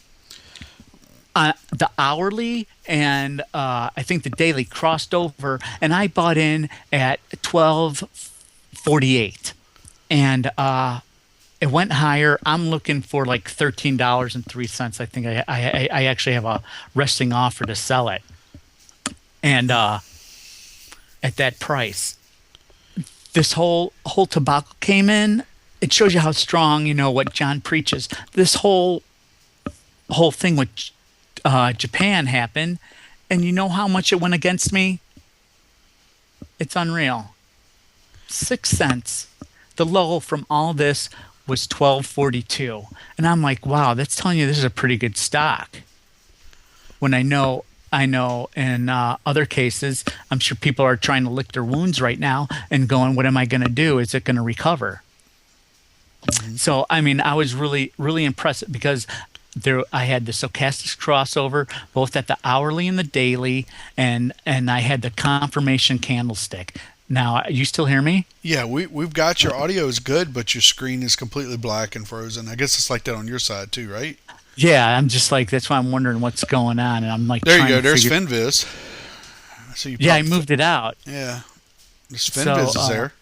Speaker 4: The hourly and I think the daily crossed over, and I bought in at 12.48, and it went higher. I'm looking for like $13.03. I think I actually have a resting offer to sell it, and at that price. This whole tobacco came in. It shows you how strong, what John preaches. This whole thing with Japan happened, and you know how much it went against me? It's unreal. 6 cents. The low from all this was 12.42, and I'm like, wow, that's telling you this is a pretty good stock. When I know in other cases, I'm sure people are trying to lick their wounds right now and going, what am I going to do? Is it going to recover? Mm-hmm. So, I mean, I was really, really impressed because I had the stochastic crossover both at the hourly and the daily, and I had the confirmation candlestick. Now, you still hear me?
Speaker 1: Yeah, we've got your audio is good, but your screen is completely black and frozen. I guess it's like that on your side too, right?
Speaker 4: Yeah, I'm just like, that's why I'm wondering what's going on, and I'm like,
Speaker 1: there you go. There's FinViz. So
Speaker 4: I moved it out.
Speaker 1: Yeah, this FinViz is there.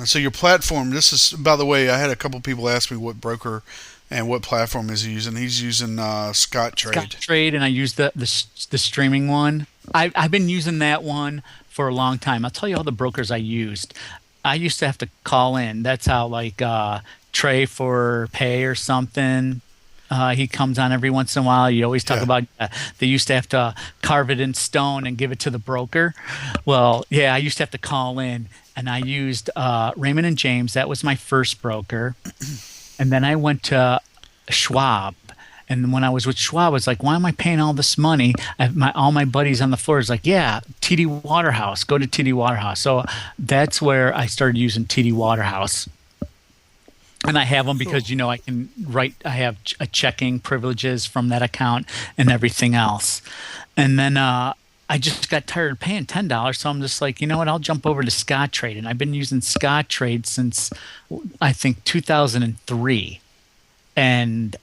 Speaker 1: So your platform. This is, by the way, I had a couple people ask me what broker and what platform is he using. He's using Scottrade.
Speaker 4: Scottrade, and I use the streaming one. I've been using that one for a long time. I'll tell you all the brokers I used. I used to have to call in. That's how, like, Trey for Pay or something. He comes on every once in a while. You always talk about they used to have to carve it in stone and give it to the broker. Well, yeah, I used to have to call in, and I used Raymond and James. That was my first broker. And then I went to Schwab. And when I was with Schwab, I was like, why am I paying all this money? All my buddies on the floor is like, yeah, TD Waterhouse. Go to TD Waterhouse. So that's where I started using TD Waterhouse. And I have them because, I can I have a checking privileges from that account and everything else. And then I just got tired of paying $10. So I'm just like, you know what, I'll jump over to Scottrade. And I've been using Scottrade since, I think, 2003. And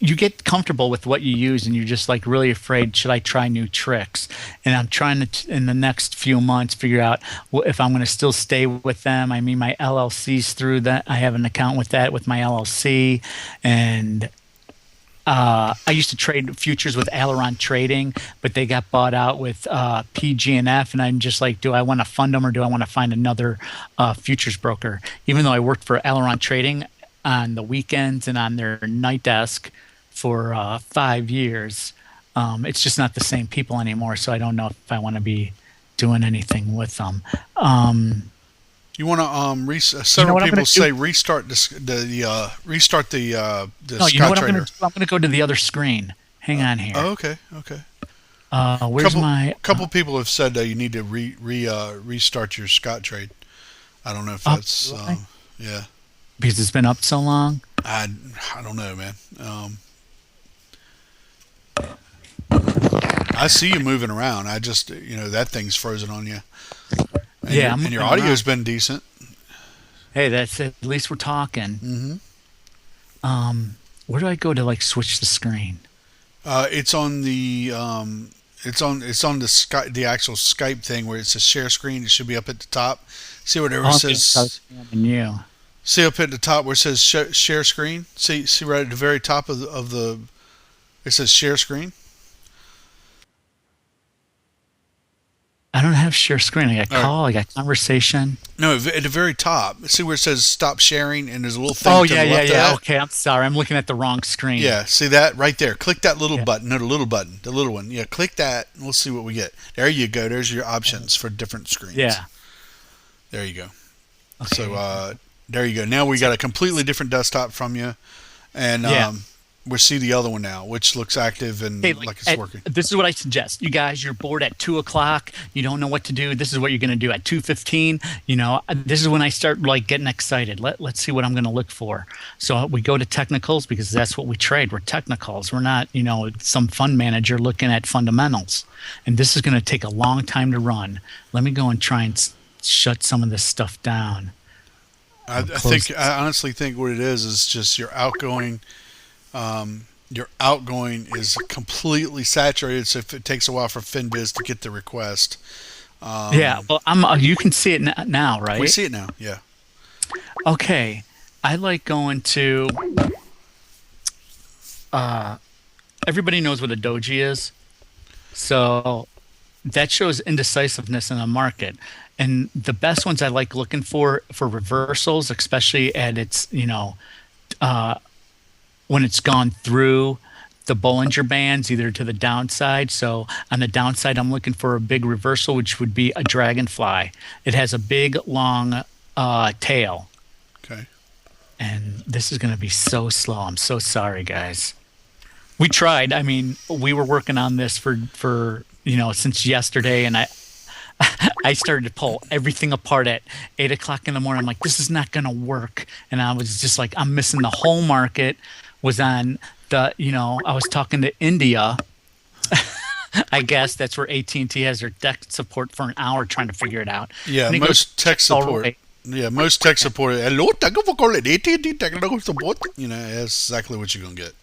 Speaker 4: you get comfortable with what you use, and you're just like really afraid, should I try new tricks? And I'm trying to, in the next few months, figure out if I'm going to still stay with them. I mean, my LLC's through that. I have an account with my LLC. And I used to trade futures with Aileron Trading, but they got bought out with PG&F. And I'm just like, do I want to fund them, or do I want to find another futures broker? Even though I worked for Aileron Trading on the weekends and on their night desk for 5 years, it's just not the same people anymore. So I don't know if I want to be doing anything with them.
Speaker 1: You want to several people say restart the
Speaker 4: No, you know what I'm going to do? I'm going to go to the other screen. Hang on here.
Speaker 1: Oh, okay. Couple people have said that you need to restart your Scottrade. I don't know if that's yeah.
Speaker 4: Because it's been up so long?
Speaker 1: I don't know, man. I see you moving around. I just, that thing's frozen on you. And and your audio's been decent.
Speaker 4: Hey, that's it. At least we're talking. Mm-hmm. Where do I go to, like, switch the screen?
Speaker 1: It's on the the actual Skype thing where it says share screen. It should be up at the top. See whatever it says. See up at the top where it says share screen? See right at the very top of the it says share screen?
Speaker 4: I don't have share screen. I got call, I got conversation.
Speaker 1: No, at the very top. See where it says stop sharing, and there's a little thing to the left of that?
Speaker 4: Okay, I'm sorry. I'm looking at the wrong screen.
Speaker 1: Yeah, see that right there. Click that little button. No, the little button. The little one. Yeah, click that, and we'll see what we get. There you go. There's your options for different screens.
Speaker 4: Yeah.
Speaker 1: There you go.
Speaker 4: Okay.
Speaker 1: So, there you go. Now we got a completely different desktop from you, and we see the other one now, which looks active and like it's working.
Speaker 4: This is what I suggest. You guys, you're bored at 2 o'clock. You don't know what to do. This is what you're going to do at 2:15. This is when I start like getting excited. Let's see what I'm going to look for. So we go to technicals because that's what we trade. We're technicals. We're not, some fund manager looking at fundamentals. And this is going to take a long time to run. Let me go and try and shut some of this stuff down. I
Speaker 1: honestly think what it is just your outgoing your outgoing is completely saturated. So if it takes a while for FinViz to get the request,
Speaker 4: yeah. Well, you can see it now, right?
Speaker 1: we see it now. Yeah.
Speaker 4: Okay. I like going to. Everybody knows what a doji is, so that shows indecisiveness in the market. And the best ones I like looking for reversals, especially at its, when it's gone through the Bollinger Bands, either to the downside. So on the downside, I'm looking for a big reversal, which would be a dragonfly. It has a big, long tail.
Speaker 1: Okay.
Speaker 4: And this is going to be so slow. I'm so sorry, guys. We tried. I mean, we were working on this for since yesterday, and I started to pull everything apart at 8 o'clock in the morning. I'm like, this is not going to work. And I was just like, I'm missing the whole market. Was on the, I was talking to India. I guess that's where AT&T has their tech support for an hour trying to figure it out.
Speaker 1: Yeah, most tech support. Right. Yeah, most tech support. Hello, thank you for calling AT&T technical support. That's exactly what you're going to get.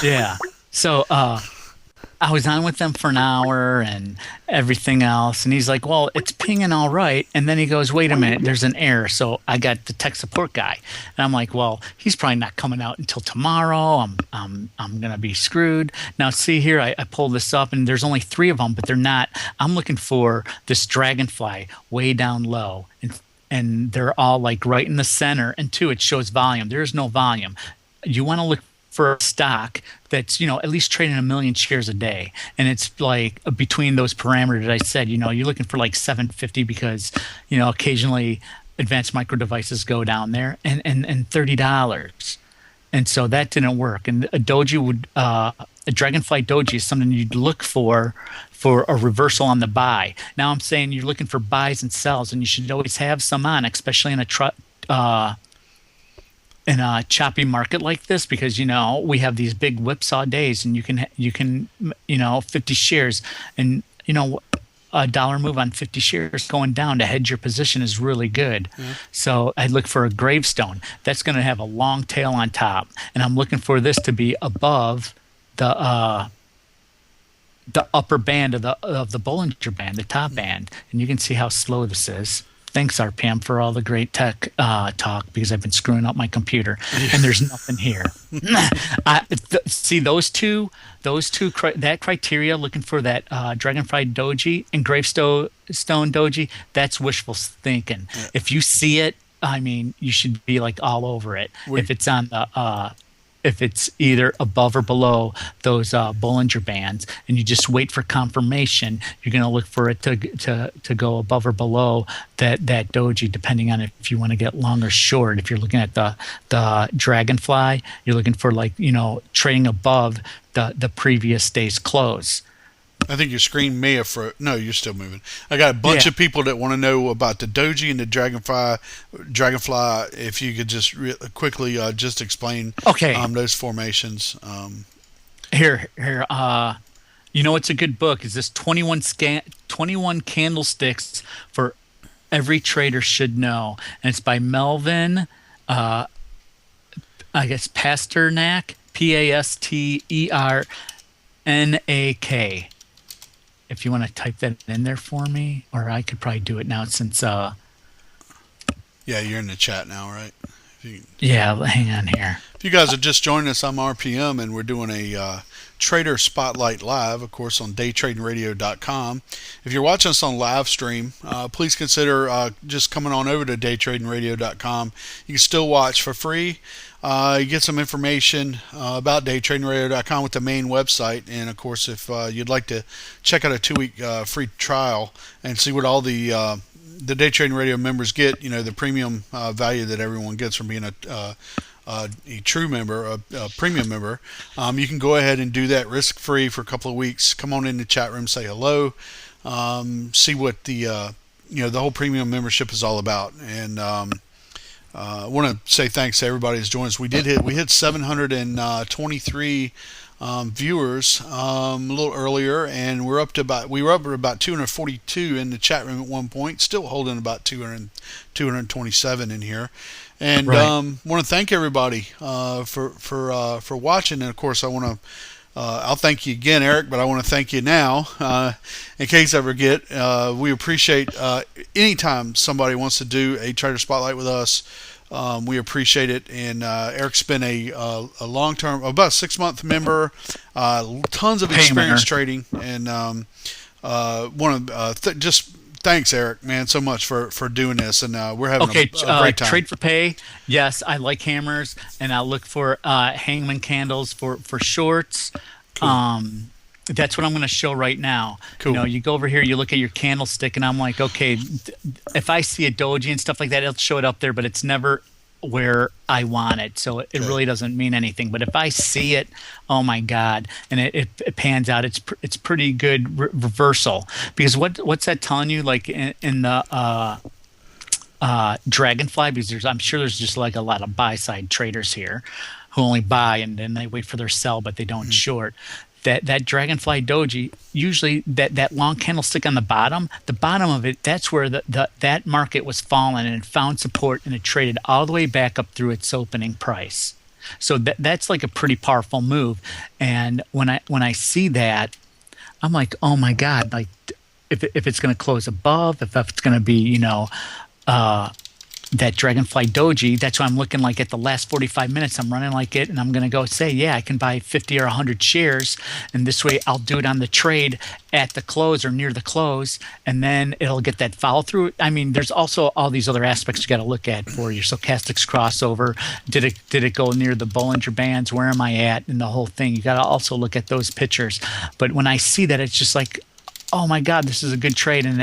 Speaker 4: Yeah. So I was on with them for an hour and everything else. And he's like, well, it's pinging all right. And then he goes, wait a minute, there's an error. So I got the tech support guy. And I'm like, well, he's probably not coming out until tomorrow. I'm going to be screwed. Now, see here, I pulled this up and there's only 3 of them, but they're not. I'm looking for this dragonfly way down low. And they're all like right in the center. And 2, it shows volume. There is no volume. You want to look for a stock that's at least trading 1 million shares a day, and it's like between those parameters that I said. You're looking for like 750 because occasionally advanced micro devices go down there, and $30, and so that didn't work. And a doji would a dragonfly doji is something you'd look for a reversal on the buy. Now I'm saying you're looking for buys and sells, and you should always have some on, especially in a choppy market like this, because we have these big whipsaw days, and you can 50 shares, and a dollar move on 50 shares going down to hedge your position is really good. Mm-hmm. So I'd look for a gravestone that's going to have a long tail on top, and I'm looking for this to be above the upper band of the Bollinger Band, the top band, and you can see how slow this is. Thanks, RPM, for all the great tech talk, because I've been screwing up my computer, and there's nothing here. See those two, that criteria, looking for that Dragonfly Doji and Gravestone Doji, that's wishful thinking. Yeah. If you see it, I mean, you should be like all over it. If it's on the if it's either above or below those Bollinger Bands, and you just wait for confirmation, you're going to look for it to go above or below that doji, depending on if you want to get long or short. If you're looking at the Dragonfly, you're looking for trading above the previous day's close.
Speaker 1: I think your screen may have no, you're still moving. I got a bunch of people that want to know about the doji and the dragonfly. If you could just quickly just explain those formations.
Speaker 4: Here. It's a good book. Is this 21 Candlesticks for Every Trader Should Know, and it's by Melvin, I guess Pasternak, Pasternak. If you want to type that in there for me, or I could probably do it now since. Yeah,
Speaker 1: you're in the chat now, right?
Speaker 4: Yeah, hang on here.
Speaker 1: If you guys are just joining us, I'm RPM, and we're doing a Trader Spotlight Live, of course, on DayTraderRadio.com. If you're watching us on live stream, please consider just coming on over to DayTraderRadio.com. You can still watch for free. You get some information about DayTraderRadio.com with the main website, and of course, if you'd like to check out a 2-week free trial and see what all the Day Trading Radio members get, the premium value that everyone gets from being a true member, a premium member, you can go ahead and do that risk-free for a couple of weeks. Come on in the chat room, say hello, see what the whole premium membership is all about, and I want to say thanks to everybody who's joined us. We hit 723 viewers a little earlier, and we were up at about 242 in the chat room at one point, still holding about 227 in here. And
Speaker 4: Right.
Speaker 1: want to thank everybody for watching, and of course I want to. I'll thank you again, Eric, but I want to thank you now in case I forget. We appreciate anytime somebody wants to do a Trader Spotlight with us. We appreciate it. And Eric's been a long-term, about 6-month member, tons of experience trading, and just thanks, Eric, man, so much for doing this. And we're having a great time.
Speaker 4: Trade for pay. Yes, I like hammers, and I'll look for hangman candles for shorts.
Speaker 1: Cool.
Speaker 4: That's what I'm going to show right now.
Speaker 1: Cool.
Speaker 4: You know, you go over here, you look at your candlestick, and I'm like, okay, if I see a doji and stuff like that, it'll show it up there, but it's never where I want it, so it really doesn't mean anything. But if I see it, oh my God, and it pans out, it's pretty good reversal. Because what's that telling you? Like in the Dragonfly, because I'm sure there's just like a lot of buy side traders here who only buy and then they wait for their sell, but they don't short. That Dragonfly doji, usually that long candlestick on the bottom of it, that's where that market was falling and it found support, and it traded all the way back up through its opening price. So that's like a pretty powerful move. And when I see that, I'm like, oh my God, like if it's going to close above, if it's going to be, that Dragonfly doji, that's why I'm looking like at the last 45 minutes, I'm running like it, and I'm going to go say, yeah, I can buy 50 or 100 shares, and this way I'll do it on the trade at the close or near the close, and then it'll get that follow through. I mean, there's also all these other aspects you got to look at for your stochastics crossover. Did it go near the Bollinger Bands? Where am I at? And the whole thing. You got to also look at those pictures. But when I see that, it's just like, oh my God, this is a good trade, and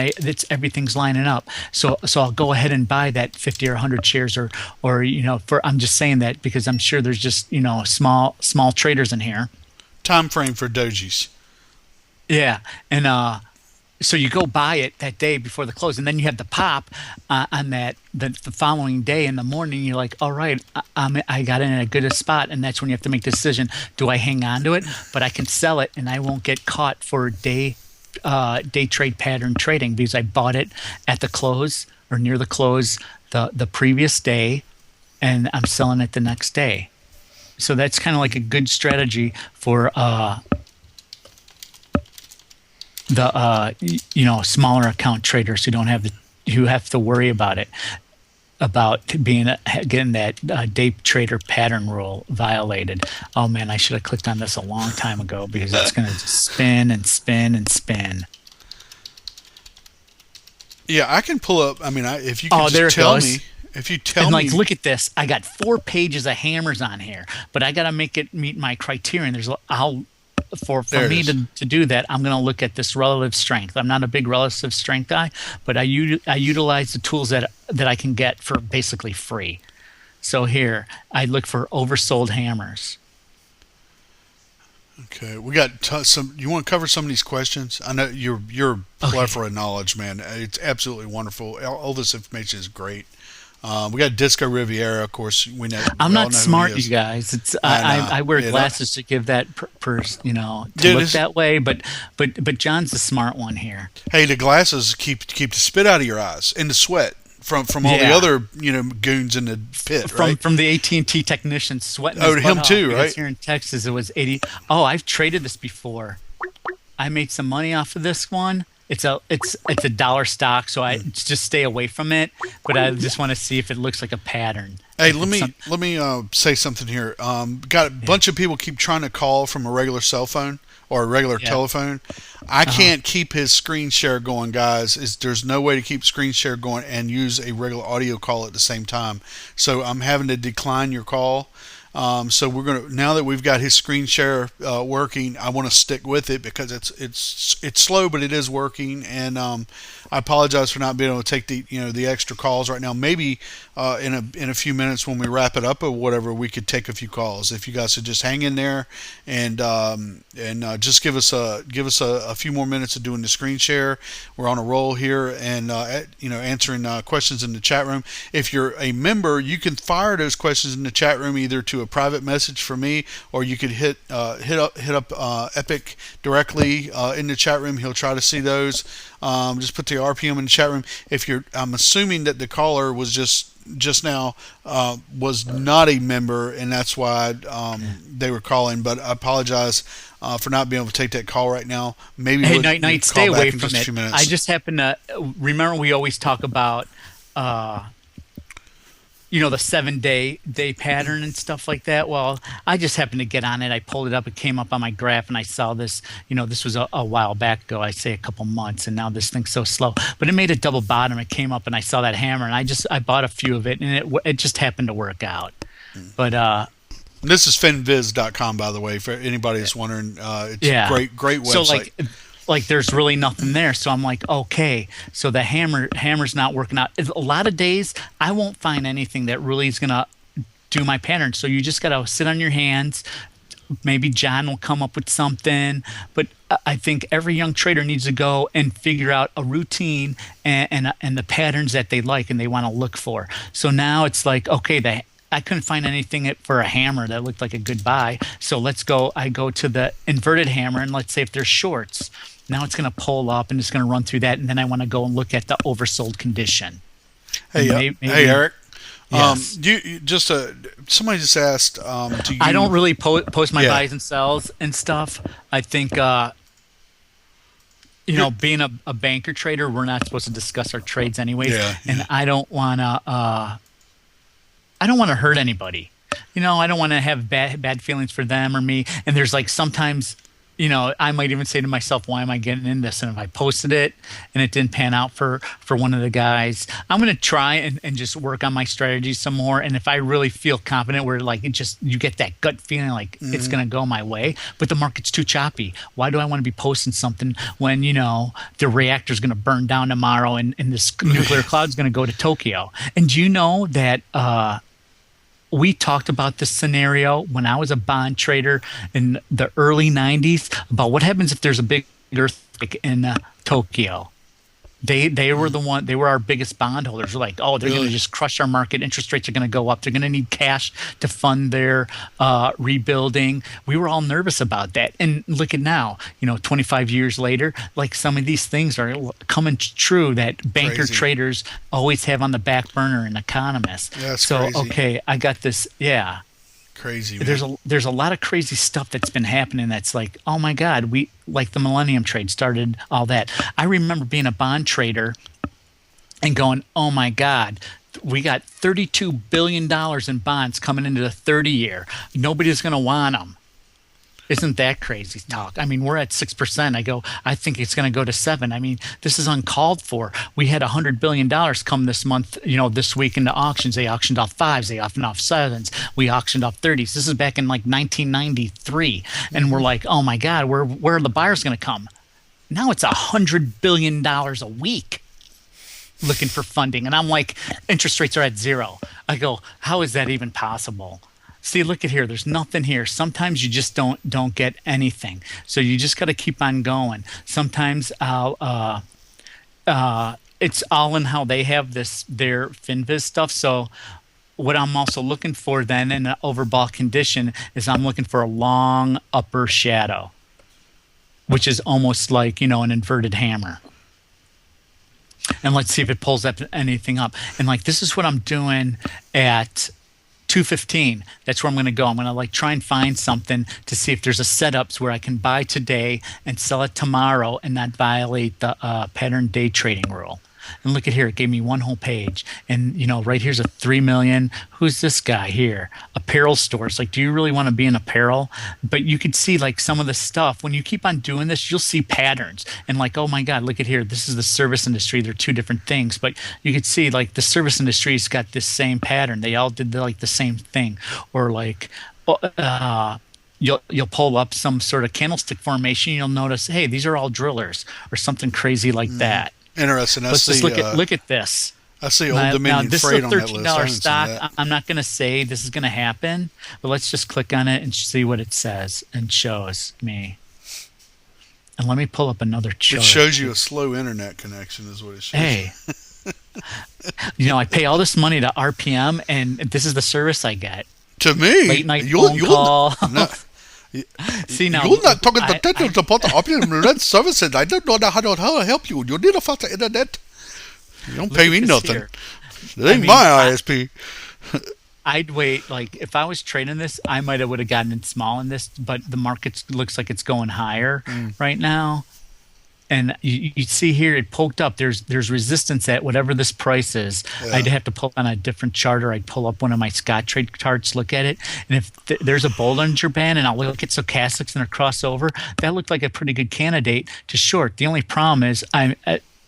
Speaker 4: everything's lining up. So I'll go ahead and buy that 50 or 100 shares, or I'm just saying that because I'm sure there's just small traders in here.
Speaker 1: Time frame for dojis.
Speaker 4: Yeah, and so you go buy it that day before the close, and then you have the pop on that the following day in the morning. You're like, all right, I got in a good spot, and that's when you have to make the decision: do I hang on to it? But I can sell it, and I won't get caught for day trade pattern trading because I bought it at the close or near the close the previous day, and I'm selling it the next day. So that's kind of like a good strategy for the smaller account traders who have to worry about it, about getting that day trader pattern rule violated. Oh man, I should have clicked on this a long time ago because it's going to spin and spin and spin.
Speaker 1: Yeah, I can pull up. I mean, if you can
Speaker 4: there
Speaker 1: just
Speaker 4: it
Speaker 1: tell
Speaker 4: goes.
Speaker 1: me. If you tell
Speaker 4: And
Speaker 1: me,
Speaker 4: look at this. I got 4 pages of hammers on here, but I got to make it meet my criterion. For me to do that, I'm going to look at this relative strength. I'm not a big relative strength guy, but I utilize the tools that I can get for basically free. So here, I look for oversold hammers.
Speaker 1: Okay, we got some. You want to cover some of these questions? I know you're plethora of knowledge, man. It's absolutely wonderful. All this information is great. We got Disco Riviera, of course.
Speaker 4: I'm not smart, you guys. It's I wear glasses to give that look that way. But John's the smart one here.
Speaker 1: Hey, the glasses keep the spit out of your eyes and the sweat from all the other goons in the pit, right?
Speaker 4: From the AT&T technicians sweating.
Speaker 1: Oh, him too, right?
Speaker 4: Here in Texas, it was 80. Oh, I've traded this before. I made some money off of this one. It's a dollar stock, so I just stay away from it. But I just want to see if it looks like a pattern.
Speaker 1: Hey, let me say something here. Got a bunch of people keep trying to call from a regular cell phone or a regular telephone. I can't keep his screen share going, guys. There's no way to keep screen share going and use a regular audio call at the same time. So I'm having to decline your call. So we're now that we've got his screen share working, I want to stick with it because it's slow, but it is working. And I apologize for not being able to take the extra calls right now. Maybe in a few minutes when we wrap it up or whatever, we could take a few calls. If you guys would just hang in there and just give us a few more minutes of doing the screen share. We're on a roll here and answering questions in the chat room. If you're a member, you can fire those questions in the chat room either to a private message for me, or you could hit up Epik directly in the chat room. He'll try to see those. Just put the RPM in the chat room. I'm assuming that the caller was just now was not a member, and that's why they were calling. But I apologize for not being able to take that call right now. Maybe
Speaker 4: hey, Night, stay away from it. I just happen to remember we always talk about the 7-day pattern and stuff like that. Well, I just happened to get on it. I pulled it up. It came up on my graph, and I saw this. This was a while back ago. I say a couple months, and now this thing's so slow. But it made a double bottom. It came up, and I saw that hammer, and I bought a few of it, and it just happened to work out. But
Speaker 1: this is finviz.com, by the way, for anybody that's wondering. It's a great website.
Speaker 4: So like there's really nothing there. So I'm like, okay, so the hammer's not working out. A lot of days I won't find anything that really is going to do my pattern. So you just got to sit on your hands. Maybe John will come up with something, but I think every young trader needs to go and figure out a routine and the patterns that they like and they want to look for. So now it's like, okay, I couldn't find anything for a hammer that looked like a good buy. So I go to the inverted hammer, and let's say if there's shorts, now it's going to pull up and it's going to run through that. And then I want to go and look at the oversold condition.
Speaker 1: Hey, maybe, Eric.
Speaker 4: Yes.
Speaker 1: Somebody just asked,
Speaker 4: I don't really post my buys and sells and stuff. I think, being a banker trader, we're not supposed to discuss our trades anyways. And I don't want to hurt anybody. I don't want to have bad feelings for them or me. And there's like sometimes, I might even say to myself, why am I getting in this? And if I posted it and it didn't pan out for one of the guys, I'm going to try and just work on my strategy some more. And if I really feel confident where like you get that gut feeling like it's going to go my way, but the market's too choppy. Why do I want to be posting something when, the reactor's going to burn down tomorrow and this nuclear cloud's going to go to Tokyo? And do you know that, we talked about this scenario when I was a bond trader in the early 90s about what happens if there's a big earthquake in Tokyo. They were our biggest bondholders. We're like, oh, they're going to just crush our market. Interest rates are going to go up. They're going to need cash to fund their rebuilding. We were all nervous about that. And look at now, 25 years later, like some of these things are coming true that banker traders always have on the back burner and economists.
Speaker 1: That's
Speaker 4: so,
Speaker 1: crazy.
Speaker 4: okay, I got this. Yeah.
Speaker 1: Crazy, man.
Speaker 4: There's a lot of crazy stuff that's been happening that's like, oh my God, we like the Millennium Trade started all that. I remember being a bond trader and going, oh my God, we got $32 billion in bonds coming into the 30-year. Nobody's going to want them. Isn't that crazy talk? I mean, we're at 6%. I think it's going to go to 7%. I mean, this is uncalled for. We had $100 billion come this month, this week into auctions. They auctioned off 5s. They auctioned off 7s. We auctioned off 30s. This is back in like 1993. And we're like, oh my God, where are the buyers going to come? Now it's $100 billion a week looking for funding. And I'm like, interest rates are at 0. I go, how is that even possible? See, look at here. There's nothing here. Sometimes you just don't get anything. So you just got to keep on going. Sometimes it's all in how they have their FinViz stuff. So what I'm also looking for then in an overbought condition is I'm looking for a long upper shadow, which is almost like, an inverted hammer. And let's see if it pulls anything up. And like this is what I'm doing at 215. That's where I'm going to go. I'm going to try and find something to see if there's a setups where I can buy today and sell it tomorrow and not violate the pattern day trading rule. And look at here, it gave me one whole page. And, right here's a 3 million. Who's this guy here? Apparel stores. Like, do you really want to be in apparel? But you could see some of the stuff. When you keep on doing this, you'll see patterns. And oh my God, look at here. This is the service industry. They're two different things. But you could see the service industry's got this same pattern. They all did the same thing. Or you'll pull up some sort of candlestick formation. You'll notice, hey, these are all drillers or something crazy like that.
Speaker 1: Interesting.
Speaker 4: Let's just look at this.
Speaker 1: I see Old Dominion Freight on that list.
Speaker 4: This is a $13 stock. I'm not going to say this is going to happen, but let's just click on it and see what it says and shows me. And let me pull up another chart.
Speaker 1: It shows you a slow internet connection is what it shows.
Speaker 4: Hey, I pay all this money to RPM, and this is the service I get.
Speaker 1: To me,
Speaker 4: late night phone call. See now,
Speaker 1: you're not talking to details about the option services. I don't know how to help you. You need a faster internet. You don't pay me nothing.
Speaker 4: Here.
Speaker 1: It ain't my ISP.
Speaker 4: I'd wait. Like if I was trading this, I might have would have gotten in small in this, but the market looks like it's going higher right now. And you see here, it poked up. There's resistance at whatever this price is. Yeah. I'd have to pull on a different chart, or I'd pull up one of my Scottrade charts, look at it. And if there's a Bollinger Band, and I'll look at stochastics and a crossover, that looked like a pretty good candidate to short. The only problem is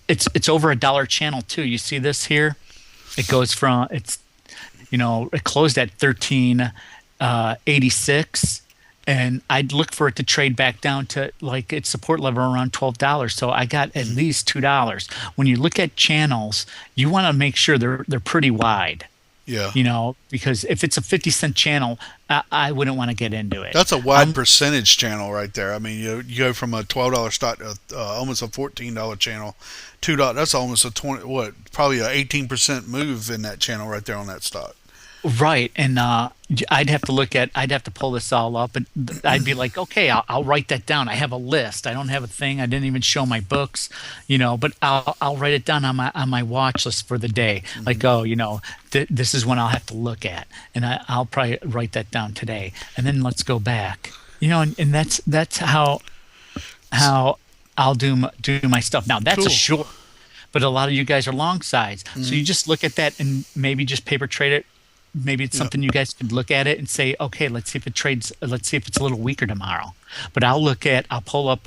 Speaker 4: it's over $1 channel too. You see this here? It goes from it closed at 13.86. And I'd look for it to trade back down to like its support level around $12. So I got at least $2. When you look at channels, you want to make sure they're pretty wide. Yeah. Because if it's a 50-cent channel, I wouldn't want to get into it.
Speaker 1: That's a wide percentage channel right there. I mean, you go from a $12 stock to almost a $14 channel, $2. That's almost a probably an 18% move in that channel right there on that stock.
Speaker 4: Right, and I'd have to pull this all up, and I'd be like, okay, I'll write that down. I have a list. I don't have a thing. I didn't even show my books, but I'll write it down on my watch list for the day. Like, this is when I'll have to look at, and I'll probably write that down today, and then let's go back. And that's how I'll do my stuff. Now that's a short, but a lot of you guys are long sides, so you just look at that and maybe just paper trade it. Maybe it's something you guys could look at it and say, okay, let's see if it trades. Let's see if it's a little weaker tomorrow. But I'll pull up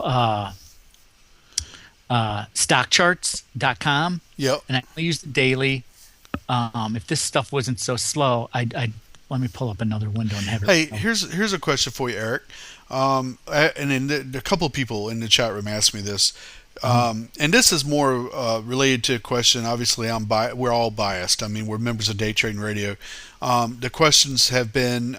Speaker 4: stockcharts.com. Yep. And I'll use the daily. If this stuff wasn't so slow, I'd let me pull up another window and have it.
Speaker 1: Hey, here's a question for you, Eric. And then a couple of people in the chat room asked me this. And this is more related to a question. Obviously, we're all biased. I mean, we're members of Day Trading Radio. The questions have been,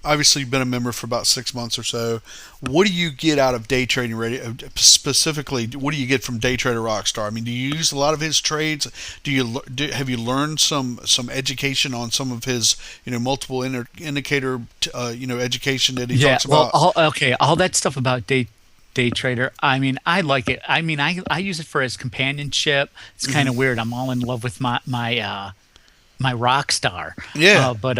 Speaker 1: obviously you've been a member for about 6 months or so. What do you get out of Day Trading Radio? Specifically, what do you get from DayTraderRockStar? I mean, do you use a lot of his trades? Have you learned some education on some of his, multiple indicator, education that he talks about?
Speaker 4: All that stuff about Day Trader. I mean, I like it. I mean, I use it for his companionship. It's kind of weird. I'm all in love with my Rockstar. Yeah. But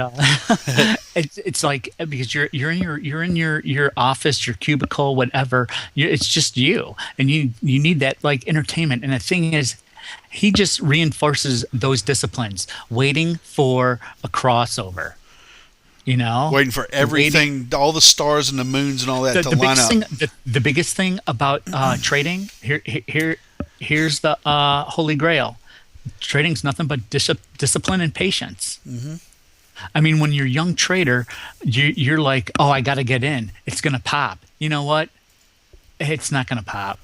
Speaker 4: it's like because you're in your office, your cubicle, whatever. It's just you, and you need that like entertainment. And the thing is, he just reinforces those disciplines. Waiting for a crossover.
Speaker 1: Waiting for everything, all the stars and the moons and all that to line up.
Speaker 4: The biggest thing about trading, here's the holy grail. Trading's nothing but discipline and patience. Mm-hmm. I mean, when you're a young trader, you're like, oh, I got to get in. It's going to pop. You know what? It's not going to pop.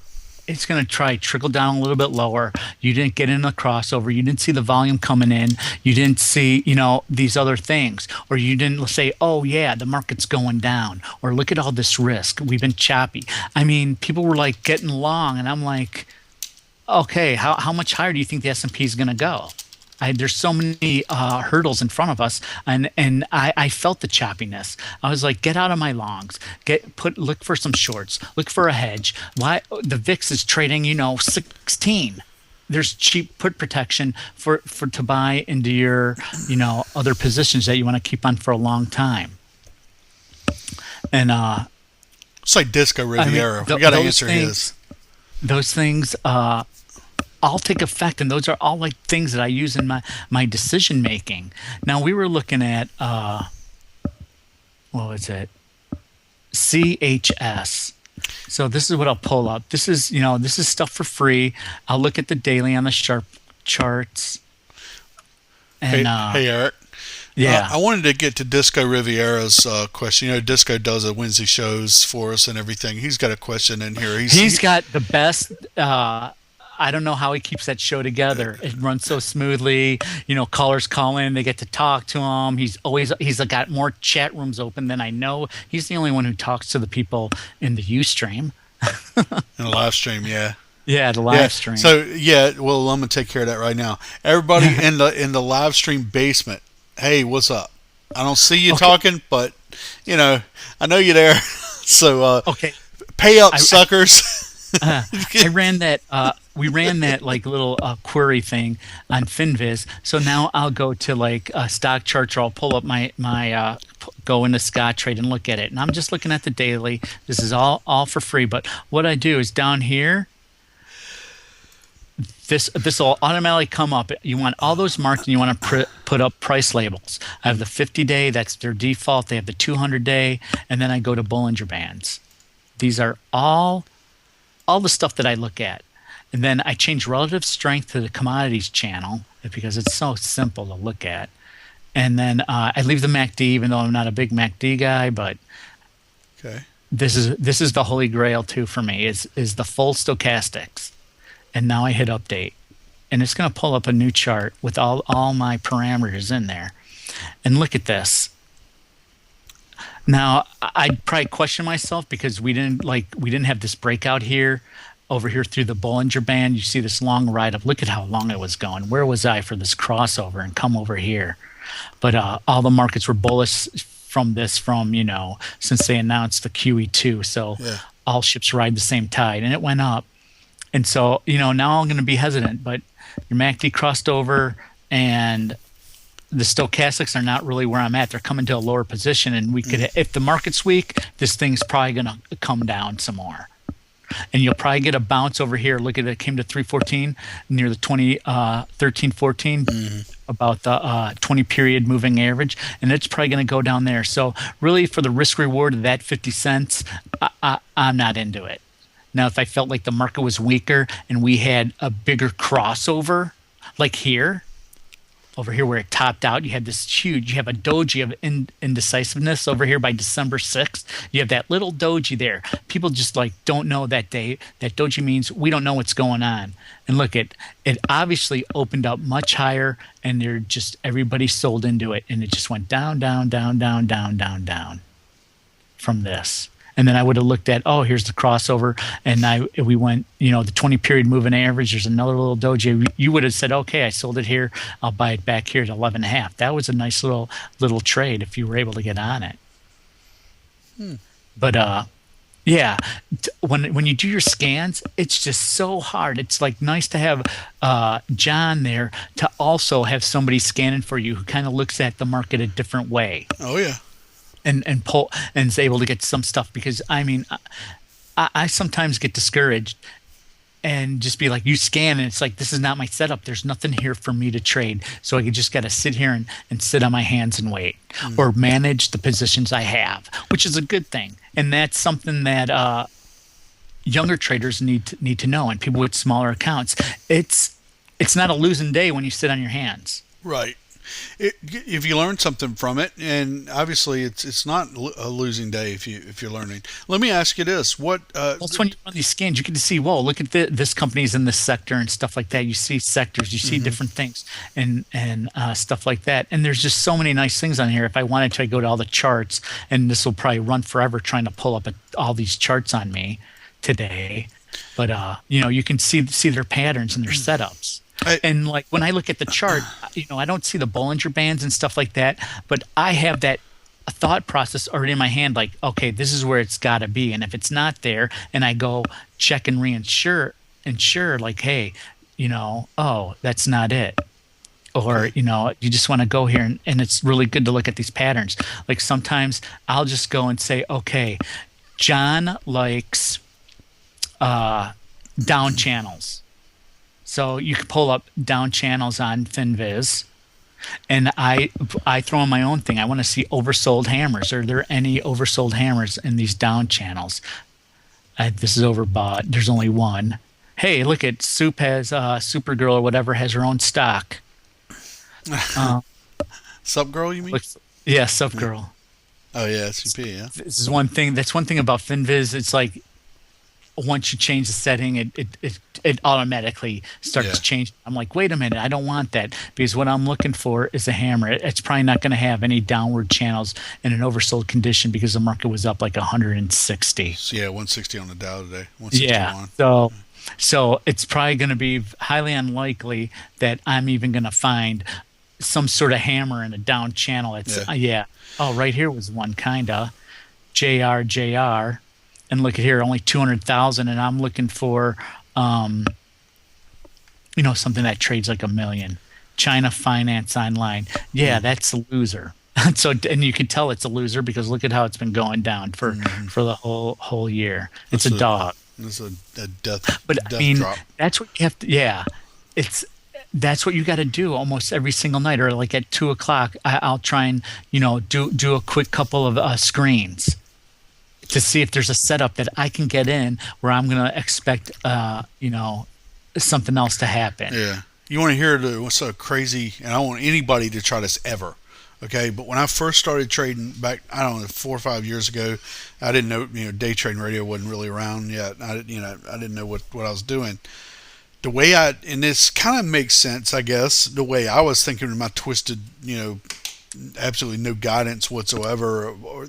Speaker 4: It's going to trickle down a little bit lower. You didn't get in the crossover. You didn't see the volume coming in. You didn't see, these other things. Or you didn't say, oh, yeah, the market's going down. Or look at all this risk. We've been choppy. I mean, people were like getting long, and I'm like, okay, how much higher do you think the S&P is going to go? There's so many hurdles in front of us, and I felt the choppiness. I was like, get out of my longs. Look for some shorts. Look for a hedge. Why the VIX is trading, 16. There's cheap put protection for to buy into your, other positions that you want to keep on for a long time. And
Speaker 1: it's like Disco Riviera. We got to answer his.
Speaker 4: Those things. All take effect, and those are all like things that I use in my decision making. Now we were looking at what was it? CHS. So this is what I'll pull up. This is stuff for free. I'll look at the daily on the sharp charts. And
Speaker 1: hey Eric.
Speaker 4: Yeah.
Speaker 1: I wanted to get to Disco Riviera's question. Disco does a Wednesday shows for us and everything. He's got a question in here.
Speaker 4: He's got the best. I don't know how he keeps that show together. It runs so smoothly. Callers call in, they get to talk to him. He's got more chat rooms open than I know. He's the only one who talks to the people in the Ustream.
Speaker 1: In the live stream, yeah.
Speaker 4: Yeah, the live stream.
Speaker 1: So well, I'm gonna take care of that right now. Everybody in the live stream basement. Hey, what's up? I don't see you talking, but I know you're there. So
Speaker 4: Okay.
Speaker 1: pay up, suckers.
Speaker 4: I ran that. We ran that like little query thing on FinViz. So now I'll go to like stock charts, or I'll pull up my go into Scottrade and look at it. And I'm just looking at the daily. This is all for free. But what I do is down here, this will automatically come up. You want all those marked, and you want to put up price labels. I have the 50-day. That's their default. They have the 200-day, and then I go to Bollinger Bands. These are all the stuff that I look at. And then I change relative strength to the commodities channel because it's so simple to look at. And then I leave the MACD, even though I'm not a big MACD guy, but
Speaker 1: okay.
Speaker 4: This is the holy grail too for me is the full stochastics. And now I hit update. And it's going to pull up a new chart with all my parameters in there. And look at this. Now, I'd probably question myself because we didn't have this breakout here, over here through the Bollinger Band. You see this long ride up. Look at how long it was going. Where was I for this crossover and come over here? But all the markets were bullish from since they announced the QE2. So all ships ride the same tide, and it went up. And so, now I'm going to be hesitant, but your MACD crossed over, and the stochastics are not really where I'm at. They're coming to a lower position, and we could, if the market's weak, this thing's probably going to come down some more. And you'll probably get a bounce over here. Look at it, came to 314 near the 13-14, about the 20-period moving average, and it's probably going to go down there. So really, for the risk reward of that 50 cents, I'm not into it. Now, if I felt like the market was weaker and we had a bigger crossover, like here, over here where it topped out, you have a doji of indecisiveness over here by December 6th. You have that little doji there. People just don't know that day. That doji means we don't know what's going on. And look, it obviously opened up much higher, and everybody sold into it, and it just went down, down, down, down, down, down, down from this. And then I would have looked at, here's the crossover, and we went, the 20-period moving average. There's another little doji. You would have said, okay, I sold it here. I'll buy it back here at 11.5. That was a nice little trade if you were able to get on it. But when you do your scans, it's just so hard. It's nice to have John there to also have somebody scanning for you who kind of looks at the market a different way.
Speaker 1: Oh yeah.
Speaker 4: And pull and is able to get some stuff, because I sometimes get discouraged and just be like, you scan, and it's like, this is not my setup. There's nothing here for me to trade, so I just got to sit here and sit on my hands and wait, or manage the positions I have, which is a good thing. And that's something that younger traders need to know, and people with smaller accounts. It's not a losing day when you sit on your hands.
Speaker 1: Right. If you learn something from it, and obviously it's not a losing day if you're learning. Let me ask you this: that's
Speaker 4: when you run these scans, you get to see, whoa, look at this company's in this sector and stuff like that. You see sectors, you see different things, and stuff like that. And there's just so many nice things on here. If I wanted to, I go to all the charts, and this will probably run forever trying to pull up all these charts on me today. But you can see their patterns and their setups. And when I look at the chart, I don't see the Bollinger Bands and stuff like that, but I have that thought process already in my hand, like, okay, this is where it's got to be. And if it's not there, and I go check and reinsure, like, hey, that's not it. Or, you just want to go here, and it's really good to look at these patterns. Like sometimes I'll just go and say, okay, John likes down channels. So you can pull up down channels on FinViz, and I throw in my own thing. I want to see oversold hammers. Are there any oversold hammers in these down channels? This is overbought. There's only one. Hey, look at Soup has Supergirl or whatever has her own stock.
Speaker 1: Sup Girl, you mean?
Speaker 4: Yeah, Sup Girl.
Speaker 1: Oh yeah, SCP. Yeah.
Speaker 4: This is one thing. That's one thing about FinViz. It's like, once you change the setting, it automatically starts to change. I'm like, wait a minute, I don't want that, because what I'm looking for is a hammer. It's probably not going to have any downward channels in an oversold condition, because the market was up like 160.
Speaker 1: So, 160 on the Dow today. 161.
Speaker 4: Yeah. So it's probably going to be highly unlikely that I'm even going to find some sort of hammer in a down channel. It's yeah. Oh, right here was one kinda JR, and look at here, only 200,000, and I'm looking for something that trades like $1 million. China Finance Online. Yeah, that's a loser. So, and you can tell it's a loser because look at how it's been going down for the whole year. It's a dog.
Speaker 1: It's a death.
Speaker 4: But
Speaker 1: death
Speaker 4: I mean,
Speaker 1: drop.
Speaker 4: that's what you have to. Yeah, that's what you got to do almost every single night, or like at 2:00, I'll try and do a quick couple of screens to see if there's a setup that I can get in where I'm going to expect something else to happen.
Speaker 1: Yeah. You want to hear what's so crazy, and I don't want anybody to try this ever, okay? But when I first started trading back, I don't know, 4 or 5 years ago, I didn't know, day trading radio wasn't really around yet. I didn't know what I was doing. The way and this kind of makes sense, I guess, the way I was thinking in my twisted, absolutely no guidance whatsoever, or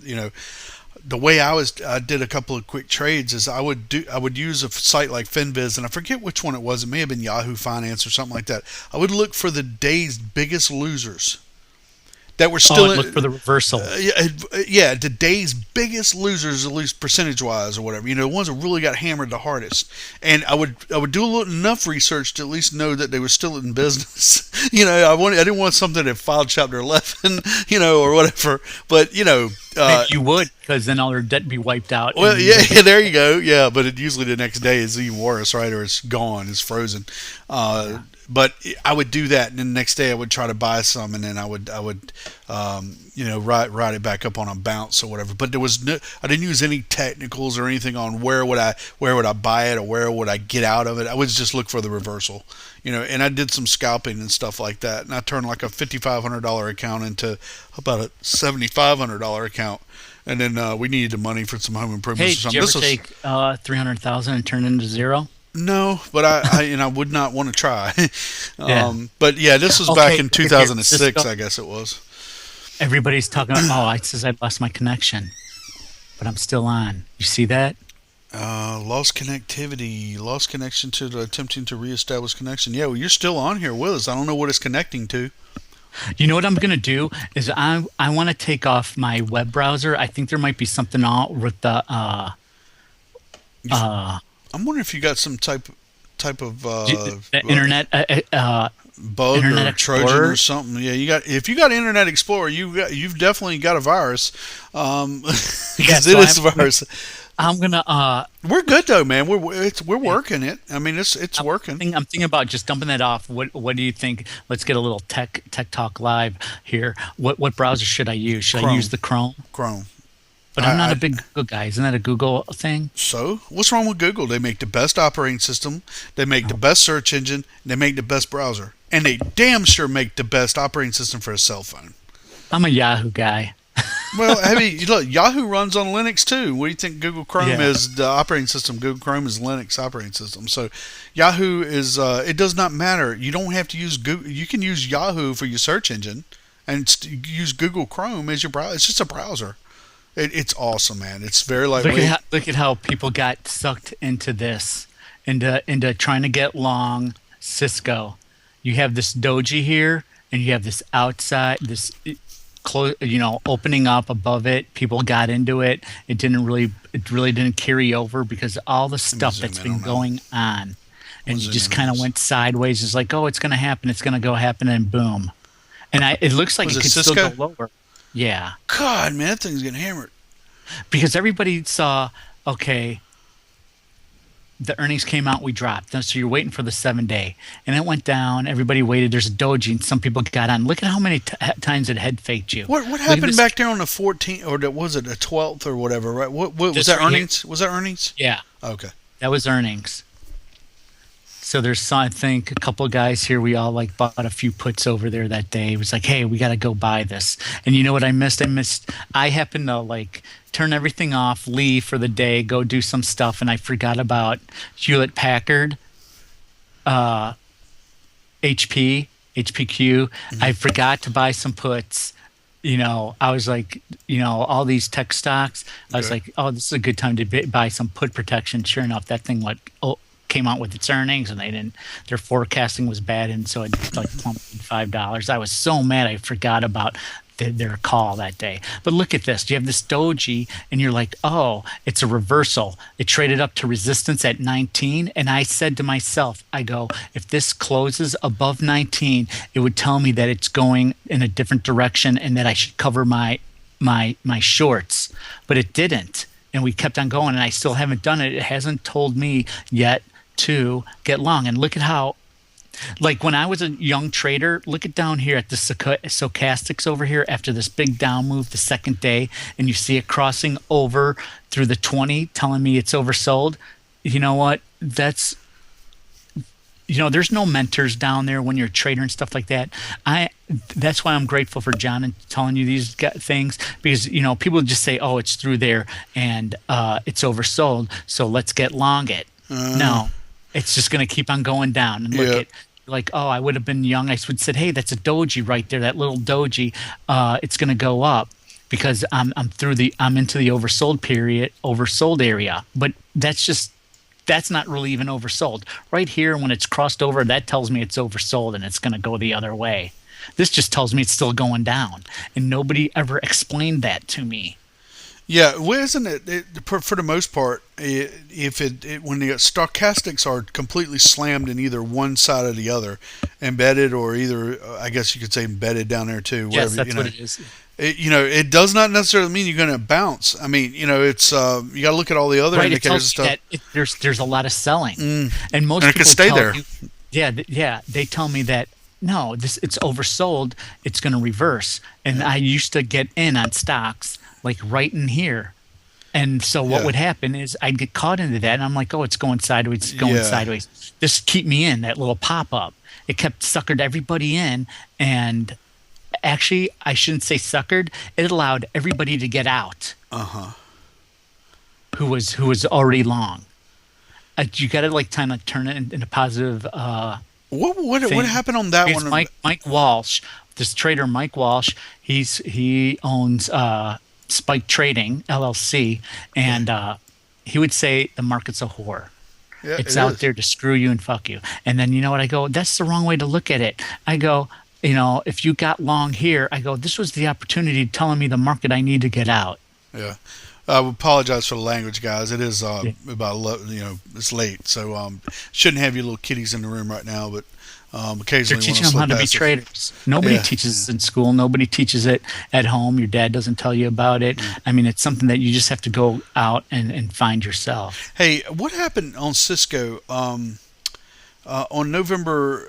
Speaker 1: the way I did a couple of quick trades is I would use a site like FinViz, and I forget which one it was. It may have been Yahoo Finance or something like that. I would look for the day's biggest losers that were still
Speaker 4: look for the reversal.
Speaker 1: The day's biggest losers, at least percentage wise or whatever. The ones that really got hammered the hardest. And I would do enough research to at least know that they were still in business. I didn't want something that filed Chapter 11, or whatever. But
Speaker 4: you would, because then all their debt be wiped out.
Speaker 1: Well, yeah, there you go. Yeah, but usually the next day is even worse, right? Or it's gone, it's frozen. But I would do that, and then the next day I would try to buy some, and then I would ride it back up on a bounce or whatever. But I didn't use any technicals or anything on where would I buy it or where would I get out of it. I would just look for the reversal, And I did some scalping and stuff like that, and I turned like a $5,500 account into about a $7,500 account. And then we needed the money for some home improvements or something.
Speaker 4: Did you ever take 300,000 and turn it into zero?
Speaker 1: No, but I would not want to try. But yeah, this was back in 2006, I guess it was.
Speaker 4: Everybody's talking about, it says I lost my connection, but I'm still on. You see that?
Speaker 1: Lost connectivity, lost connection to attempting to reestablish connection. Yeah, well, you're still on here with us. I don't know what it's connecting to.
Speaker 4: You know what I'm going to do is I want to take off my web browser. I think there might be something on with the
Speaker 1: I'm wondering if you got some type of
Speaker 4: internet
Speaker 1: bug
Speaker 4: Internet
Speaker 1: or
Speaker 4: Explorer?
Speaker 1: Trojan or something. Yeah, if you got Internet Explorer, you've definitely got a virus. Because it is a virus.
Speaker 4: I'm gonna.
Speaker 1: We're good though, man. We're working it. I mean, it's working.
Speaker 4: I'm thinking about just dumping that off. What do you think? Let's get a little tech talk live here. What browser should I use? Should I use the Chrome?
Speaker 1: Chrome.
Speaker 4: But I'm not a big Google guy. Isn't that a Google thing?
Speaker 1: So, what's wrong with Google? They make the best operating system, they make the best search engine, and they make the best browser. And they damn sure make the best operating system for a cell phone.
Speaker 4: I'm a Yahoo guy.
Speaker 1: Well, look, Yahoo runs on Linux too. What do you think Google Chrome is the operating system? Google Chrome is Linux operating system. So Yahoo is, it does not matter. You don't have to use Google. You can use Yahoo for your search engine and use Google Chrome as your browser. It's just a browser. It's awesome, man. It's very lightweight.
Speaker 4: Look at how people got sucked into this, into trying to get long Cisco. You have this doji here, and you have this outside, this opening up above it. People got into it. It really didn't carry over because of all the stuff that's been going on, and you just kind of went sideways. It's like, oh, it's going to happen. It's going to go happen, and boom. And it looks like it could
Speaker 1: Cisco?
Speaker 4: still go lower. Yeah.
Speaker 1: God, man, that thing's getting hammered.
Speaker 4: Because everybody saw, okay, the earnings came out, we dropped. So you're waiting for the 7-day. And it went down. Everybody waited. There's a doji, and some people got on. Look at how many times it head faked you.
Speaker 1: What happened back there on the 14th, or was it the 12th or whatever, right? What was that earnings? Was that earnings?
Speaker 4: Yeah.
Speaker 1: Okay.
Speaker 4: That was earnings. So there's, I think, a couple of guys here. We all bought a few puts over there that day. It was like, hey, we got to go buy this. And you know what I missed? I happened to turn everything off, leave for the day, go do some stuff, and I forgot about Hewlett Packard, HPQ. Mm-hmm. I forgot to buy some puts. I was like, all these tech stocks. I was like, oh, this is a good time to buy some put protection. Sure enough, that thing went came out with its earnings, and their forecasting was bad, and so it like plummeted $5. I was so mad I forgot about their call that day. But look at this. You have this doji, and you're like, oh, it's a reversal. It traded up to resistance at 19, and I said to myself, I go, if this closes above 19, it would tell me that it's going in a different direction and that I should cover my shorts. But it didn't, and we kept on going, and I still haven't done it. It hasn't told me yet to get long. And look at how, like when I was a young trader, look at down here at the stochastics over here after this big down move the second day, and you see it crossing over through the 20, telling me it's oversold. You know what? There's no mentors down there when you're a trader and stuff like that. That's why I'm grateful for John and telling you these things, because people just say, oh, it's through there and it's oversold, so let's get long it. No, it's just going to keep on going down. And look at, like, oh, I would have been young. I would have said, hey, that's a doji right there, that little doji. It's going to go up because I'm into the oversold area. But that's not really even oversold. Right here, when it's crossed over, that tells me it's oversold and it's going to go the other way. This just tells me it's still going down, and nobody ever explained that to me.
Speaker 1: Yeah, well, isn't it for the most part, when the stochastics are completely slammed in either one side or the other, embedded, or either, I guess you could say embedded down there too.
Speaker 4: Yes, that's what it is.
Speaker 1: It does not necessarily mean you're going to bounce. I mean, it's you got to look at all the other indicators and stuff.
Speaker 4: There's a lot of selling, and most
Speaker 1: and it
Speaker 4: people
Speaker 1: can stay there.
Speaker 4: They tell me that no, it's oversold. It's going to reverse, and I used to get in on stocks like right in here. And so what would happen is I'd get caught into that, and I'm like, oh, it's going sideways, sideways. Just keep me in, that little pop-up. It kept suckered everybody in, and actually, I shouldn't say suckered. It allowed everybody to get out. Who was already long. You got to kind of turn it into positive.
Speaker 1: What happened on that one?
Speaker 4: Mike Walsh, this trader Mike Walsh, he owns Spike Trading LLC, and he would say the market's a whore. Yeah, it's out there to screw you and fuck you. And then you know what? I go, that's the wrong way to look at it. I go, if you got long here, I go, this was the opportunity telling me the market I need to get out. Yeah.
Speaker 1: I apologize for the language, guys. It is about it's late, so shouldn't have your little kiddies in the room right now, but occasionally
Speaker 4: they're teaching them how to be traders. Nobody teaches it in school. Nobody teaches it at home. Your dad doesn't tell you about it. I mean, it's something that you just have to go out and find yourself.
Speaker 1: Hey, what happened on Cisco on November?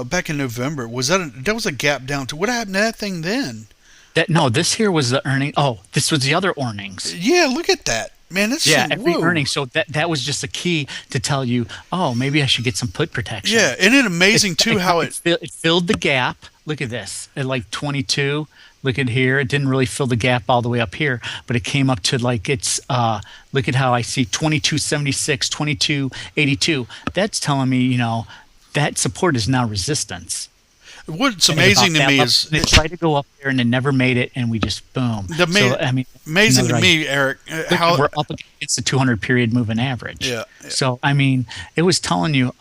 Speaker 1: Back in November, was that was a gap down to what happened to that thing then?
Speaker 4: This here was the earning. Oh, this was the other earnings.
Speaker 1: Yeah, look at that, man.
Speaker 4: Every earning. So that was just a key to tell you, oh, maybe I should get some put protection.
Speaker 1: Yeah, isn't it amazing too how it
Speaker 4: filled the gap? Look at this at like 22. Look at here. It didn't really fill the gap all the way up here, but it came up to like it's. Look at how I see 22.76, 22.82. That's telling me, that support is now resistance.
Speaker 1: What's amazing to me is
Speaker 4: they tried to go up there and they never made it, and we just boom.
Speaker 1: Amazing to me, Eric, how
Speaker 4: we're up against the 200 period moving average.
Speaker 1: Yeah.
Speaker 4: So it was telling you,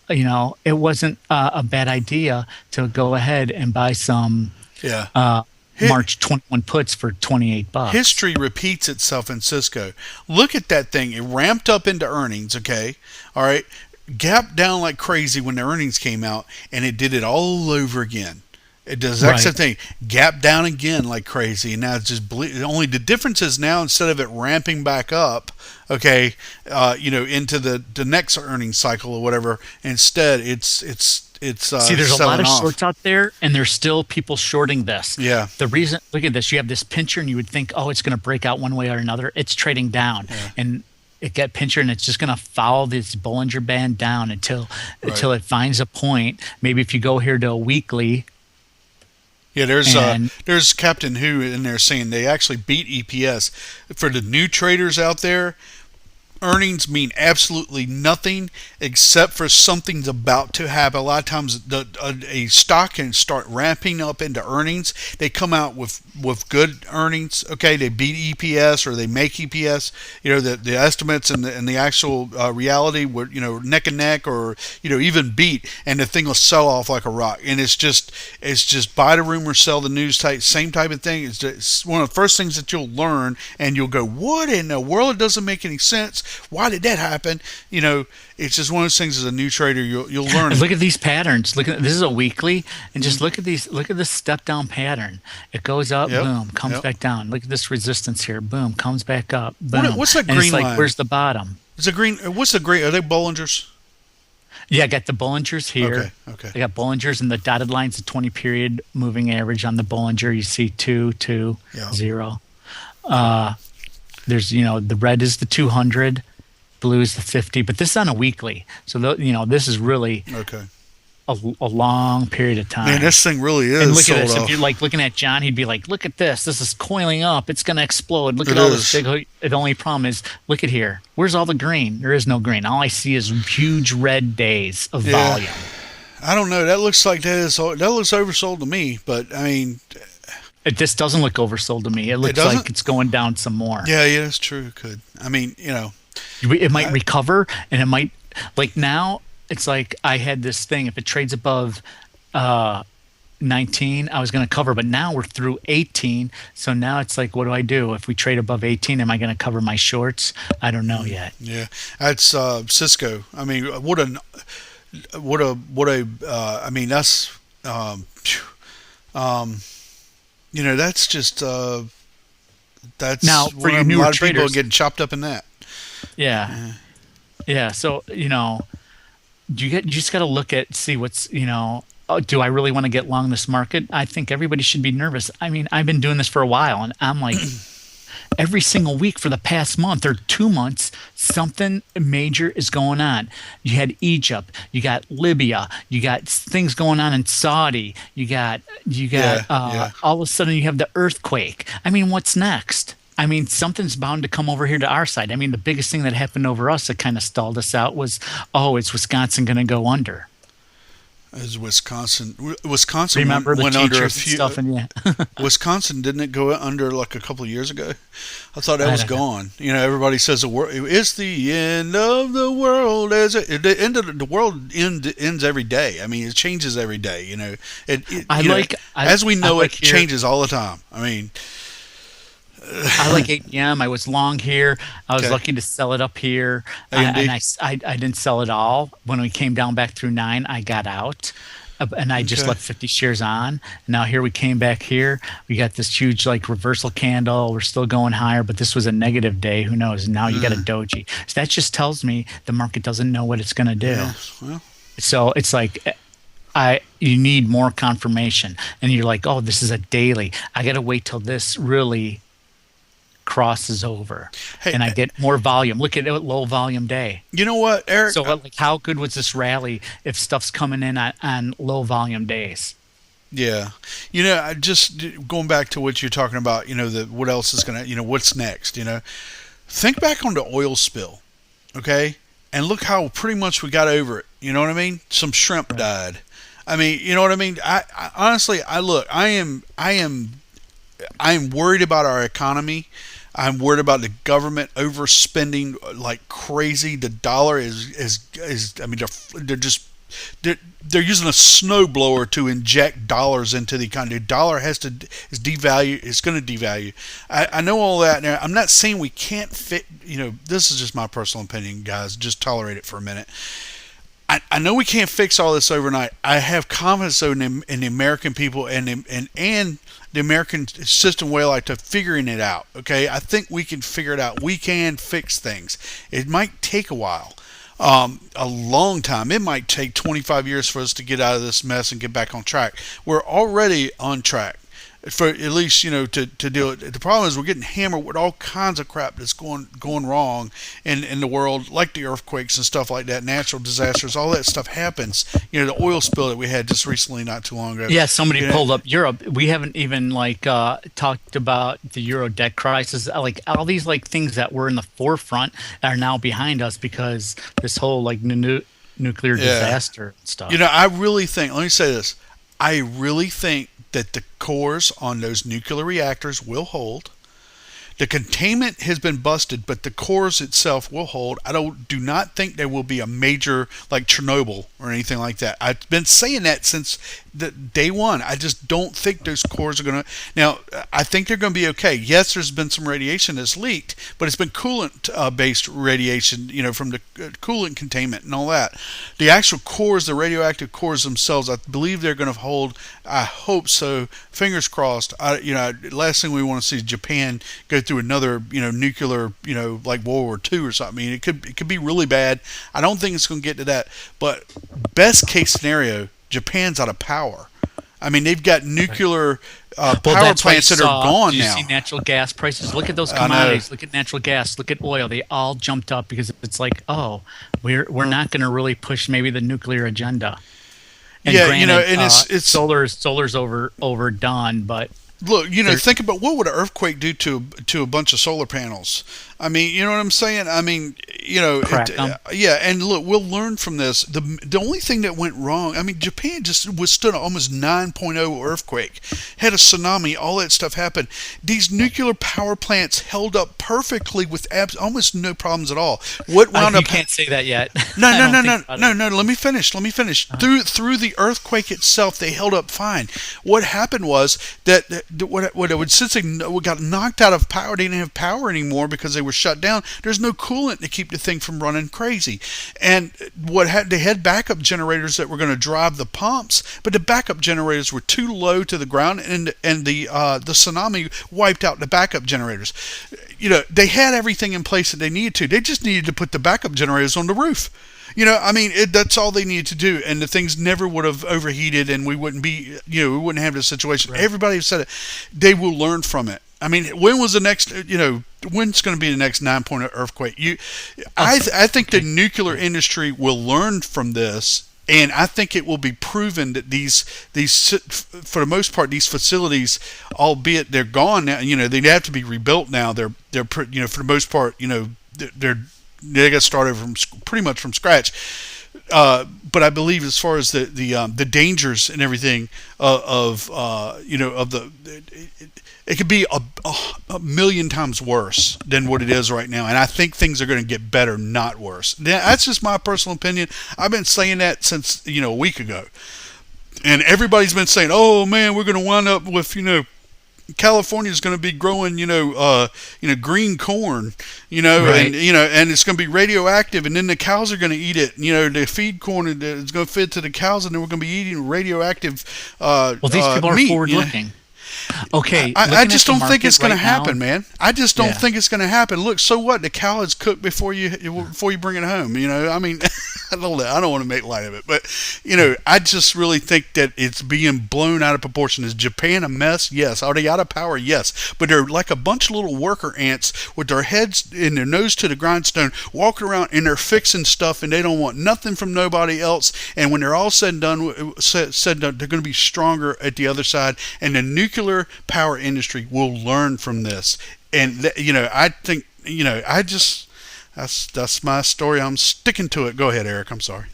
Speaker 4: it wasn't a bad idea to go ahead and buy some. March 21 puts for $28.
Speaker 1: History repeats itself in Cisco. Look at that thing. It ramped up into earnings. Okay, all right. Gap down like crazy when the earnings came out, and it did it all over again. It does the exact same thing. Gap down again like crazy, and now it's just only the difference is now instead of it ramping back up, into the next earnings cycle or whatever, instead it's
Speaker 4: see, there's a lot of shorts out there, and there's still people shorting this.
Speaker 1: Yeah.
Speaker 4: The reason, look at this. You have this pincher, and you would think, oh, it's going to break out one way or another. It's trading down, and it got pincher, and it's just going to follow this Bollinger Band down until it finds a point. Maybe if you go here to a weekly.
Speaker 1: Yeah, there's Captain Who in there saying they actually beat EPS. For the new traders out there, earnings mean absolutely nothing except for something's about to happen. A lot of times a stock can start ramping up into earnings. They come out with good earnings. Okay, they beat EPS or they make EPS. The estimates and the actual reality were neck and neck, or even beat, and the thing will sell off like a rock. And it's just buy the rumor, sell the news type, same type of thing. It's one of the first things that you'll learn, and you'll go, what in the world? It doesn't make any sense. Why did that happen? It's just one of those things. As a new trader, you'll learn.
Speaker 4: Look at these patterns. This is a weekly, and just look at these. Look at this step down pattern. It goes up, boom, comes back down. Look at this resistance here, boom, comes back up, boom.
Speaker 1: What's that
Speaker 4: and
Speaker 1: green
Speaker 4: it's like,
Speaker 1: line?
Speaker 4: where's the bottom?
Speaker 1: It's a green. What's the green? Are they Bollingers?
Speaker 4: Yeah, I got the Bollingers here.
Speaker 1: Okay.
Speaker 4: I got Bollingers, and the dotted line's the 20-period moving average on the Bollinger. You see 2, 2, 0. There's the red is the 200. Blue is the 50, but this is on a weekly, so this is really a long period of time.
Speaker 1: Man, this thing really is.
Speaker 4: And look at this.
Speaker 1: off.
Speaker 4: If you're looking at John, he'd be like, "Look at this. This is coiling up. It's going to explode. Look at all this big." The only problem is, look at here. Where's all the green? There is no green. All I see is huge red days of volume.
Speaker 1: I don't know. That looks like that looks oversold to me, but I mean.
Speaker 4: This doesn't look oversold to me. It looks like it's going down some more.
Speaker 1: Yeah, that's true. It could. I mean,
Speaker 4: It might recover, and it might, like now, it's like I had this thing. If it trades above 19, I was going to cover, but now we're through 18. So now it's like, what do I do? If we trade above 18, am I going to cover my shorts? I don't know yet.
Speaker 1: Yeah, that's Cisco. I mean, I mean, that's, that's just, that's
Speaker 4: now for your newer
Speaker 1: a lot of
Speaker 4: traders,
Speaker 1: people are getting chopped up in that.
Speaker 4: Yeah. So you just got to look at see what's do I really want to get long this market? I think everybody should be nervous. I mean, I've been doing this for a while, and I'm like, every single week for the past month or 2 months, something major is going on. You had Egypt, you got Libya, you got things going on in Saudi, you got all of a sudden you have the earthquake. I mean, what's next? I mean, something's bound to come over here to our side. I mean, the biggest thing that happened over us that kind of stalled us out was, is Wisconsin going to go under?
Speaker 1: As Wisconsin
Speaker 4: remember
Speaker 1: went
Speaker 4: the
Speaker 1: under a
Speaker 4: teachers
Speaker 1: few.
Speaker 4: And stuff, and
Speaker 1: Wisconsin, didn't it go under like a couple of years ago? I thought that was gone. Everybody says it's the end of the world. The end of the world ends every day. I mean, it changes every day. As we know, it changes all the time. I mean.
Speaker 4: I like 8 p.m. I was long here. I was lucky to sell it up here, and I didn't sell it all. When we came down back through 9, I got out, and I just left 50 shares on. Now here we came back here. We got this huge reversal candle. We're still going higher, but this was a negative day. Who knows? Now you got a doji. So that just tells me the market doesn't know what it's going to do.
Speaker 1: Yeah, well. So
Speaker 4: it's like. You need more confirmation, and you're like, this is a daily. I got to wait till this really crosses over, and I get more volume. Look at it, low volume day.
Speaker 1: You know what, Eric?
Speaker 4: So, how good was this rally if stuff's coming in on low volume days?
Speaker 1: Yeah, I just going back to what you're talking about. What else is gonna, what's next? Think back on the oil spill, okay, and look how pretty much we got over it. You know what I mean? Some shrimp died. I mean, you know what I mean? I honestly, I am worried about our economy. I'm worried about the government overspending like crazy. The dollar is I mean, they're using a snowblower to inject dollars into the economy. The dollar is devalue. It's going to devalue. I know all that. Now, I'm not saying we can't fit. This is just my personal opinion, guys. Just tolerate it for a minute. I know we can't fix all this overnight. I have confidence in the American people and the American system way like to figuring it out. Okay, I think we can figure it out. We can fix things. It might take a while, a long time. It might take 25 years for us to get out of this mess and get back on track. We're already on track. for at least to do it. The problem is we're getting hammered with all kinds of crap that's going wrong in the world, like the earthquakes and stuff like that, natural disasters, all that stuff happens. The oil spill that we had just recently, not too long ago.
Speaker 4: Yeah, somebody pulled up Europe. We haven't even talked about the Euro debt crisis. Like all these things that were in the forefront are now behind us because this whole nuclear disaster stuff.
Speaker 1: I really think. Let me say this. I really think that the cores on those nuclear reactors will hold. The containment has been busted, but the cores itself will hold. I do not think there will be a major like Chernobyl or anything like that. I've been saying that since the day one. I just don't think those cores are going to. Now, I think they're going to be okay. Yes, there's been some radiation that's leaked, but it's been coolant-based radiation, from the coolant containment and all that. The actual cores, the radioactive cores themselves, I believe they're going to hold. I hope so. Fingers crossed. Last thing we want to see is Japan go through another, nuclear, like World War II or something. I mean, it could be really bad. I don't think it's going to get to that. But best case scenario, Japan's out of power. I mean, they've got nuclear power plants that are gone now.
Speaker 4: You see natural gas prices. Look at those commodities. Look at natural gas. Look at oil. They all jumped up because it's like, we're not going to really push maybe the nuclear agenda. And granted,
Speaker 1: and it's
Speaker 4: solar's overdone, but
Speaker 1: look, think about what would an earthquake do to a bunch of solar panels. I mean, you know what I'm saying? I mean, and look, we'll learn from this. The only thing that went wrong, I mean, Japan just withstood an almost 9.0 earthquake, had a tsunami, all that stuff happened. These nuclear power plants held up perfectly with almost no problems at all. What wound up?
Speaker 4: You can't say that yet.
Speaker 1: No. Let me finish. Through the earthquake itself, they held up fine. What happened was that since they got knocked out of power, they didn't have power anymore because they were shut down. There's no coolant to keep the thing from running crazy. And they had backup generators that were going to drive the pumps, but the backup generators were too low to the ground, and the tsunami wiped out the backup generators. They had everything in place that they needed to. They just needed to put the backup generators on the roof. That's all they needed to do, and the things never would have overheated, and we wouldn't be, we wouldn't have this situation. Right. Everybody said it. They will learn from it. I mean, when's going to be the next 9.0 earthquake? I think the nuclear industry will learn from this, and I think it will be proven that these for the most part, these facilities, albeit they're gone now, they have to be rebuilt now. They're for the most part, they got started pretty much from scratch. But I believe as far as the dangers and everything it could be a million times worse than what it is right now. And I think things are going to get better, not worse. That's just my personal opinion. I've been saying that since, a week ago. And everybody's been saying, oh man, we're going to wind up with, California is going to be growing, green corn, right. And it's going to be radioactive, and then the cows are going to eat it. The feed corn is going to feed to the cows, and then we're going to be eating radioactive.
Speaker 4: These people are
Speaker 1: meat,
Speaker 4: forward-looking. Okay,
Speaker 1: I just don't think it's going to happen, man. I just don't think it's going to happen. Look, so what? The cow is cooked before you bring it home. I mean, I don't want to make light of it, but I just really think that it's being blown out of proportion. Is Japan a mess? Yes. Are they out of power? Yes. But they're like a bunch of little worker ants with their heads and their nose to the grindstone, walking around and they're fixing stuff, and they don't want nothing from nobody else. And when they're all said and done, they're going to be stronger at the other side. And the nuclear power industry will learn from this. And I think that's my story. I'm sticking to it. Go ahead, Eric. I'm sorry.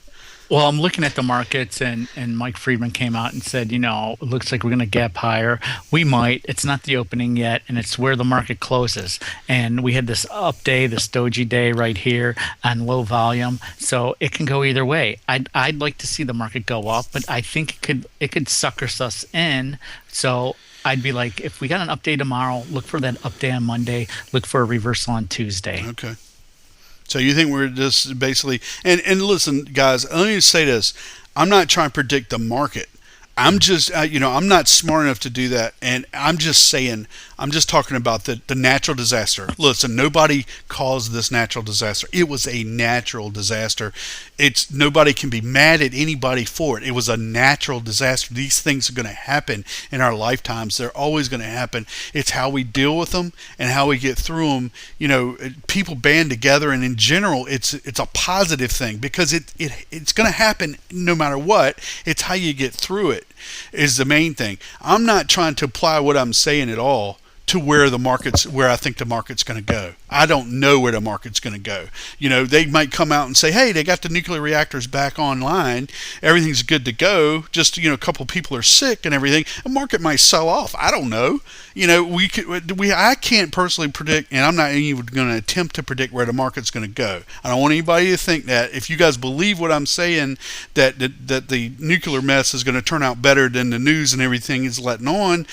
Speaker 4: Well, I'm looking at the markets, and Mike Friedman came out and said, it looks like we're going to gap higher. We might. It's not the opening yet, and it's where the market closes. And we had this up day, this doji day right here on low volume, so it can go either way. I'd like to see the market go up, but I think it could sucker us in. So I'd be like, if we got an update tomorrow, look for that update on Monday. Look for a reversal on Tuesday.
Speaker 1: Okay. So you think we're just basically, and listen, guys, let me say this. I'm not trying to predict the market. I'm just, I'm not smart enough to do that. And I'm just saying, I'm just talking about the natural disaster. Listen, nobody caused this natural disaster. It was a natural disaster. Nobody can be mad at anybody for it. It was a natural disaster. These things are going to happen in our lifetimes. They're always going to happen. It's how we deal with them and how we get through them. People band together, and in general, it's a positive thing because it's going to happen no matter what. It's how you get through it is the main thing. I'm not trying to apply what I'm saying at all to where I think the market's going to go. I don't know where the market's going to go. They might come out and say, hey, they got the nuclear reactors back online. Everything's good to go. Just, a couple of people are sick and everything. The market might sell off. I don't know. I can't personally predict, and I'm not even going to attempt to predict where the market's going to go. I don't want anybody to think that if you guys believe what I'm saying, that the nuclear mess is going to turn out better than the news and everything is letting on,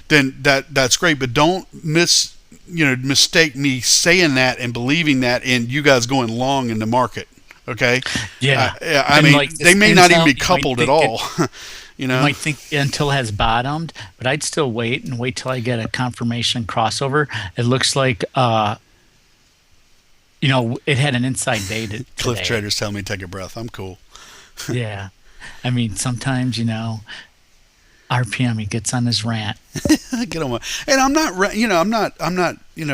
Speaker 1: then that's great. But don't mistake me saying that and believing that and you guys going long in the market. Okay.
Speaker 4: Yeah.
Speaker 1: I mean, they may not even be coupled at all. You
Speaker 4: might think until it has bottomed, but I'd still wait till I get a confirmation crossover. It looks like, it had an inside day today.
Speaker 1: Cliff Traders tell me to take a breath. I'm cool.
Speaker 4: Yeah. I mean, sometimes, RPM, he gets on his rant.
Speaker 1: Get on and I'm not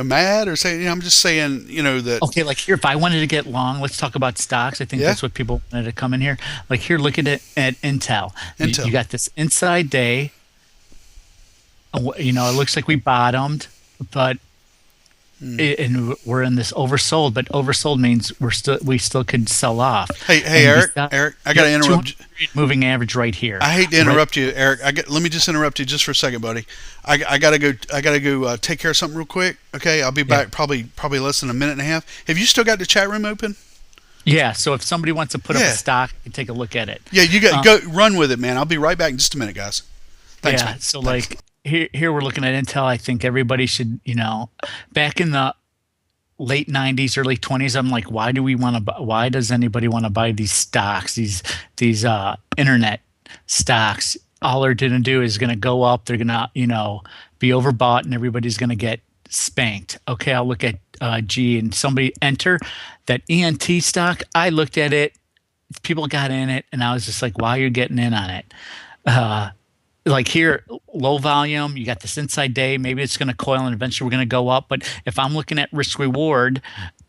Speaker 1: mad or saying, I'm just saying, that.
Speaker 4: Okay, like here, if I wanted to get long, let's talk about stocks. I think that's what people wanted to come in here. Like here, look at it at Intel. You got this inside day. It looks like we bottomed, but and we're in this oversold. But oversold means we still could sell off.
Speaker 1: Hey, Eric, I got to interrupt.
Speaker 4: Moving average right here.
Speaker 1: I hate to interrupt you, Eric. Let me just interrupt you just for a second, buddy. I gotta go take care of something real quick. Okay, I'll be back probably less than a minute and a half. Have you still got the chat room open?
Speaker 4: Yeah. So if somebody wants to put up a stock, you can take a look at it.
Speaker 1: Yeah, you got go run with it, man. I'll be right back in just a minute, guys. Thanks.
Speaker 4: Yeah. So like here we're looking at Intel. I think everybody should back in the late 90s, early 20s, I'm like, why does anybody want to buy these stocks, these internet stocks? All they're going to do is going to go up. They're going to, be overbought and everybody's going to get spanked. Okay, I'll look at G and somebody enter that ENT stock. I looked at it. People got in it and I was just like, why are you getting in on it? Like here, low volume, you got this inside day, maybe it's going to coil and eventually we're going to go up. But if I'm looking at risk reward,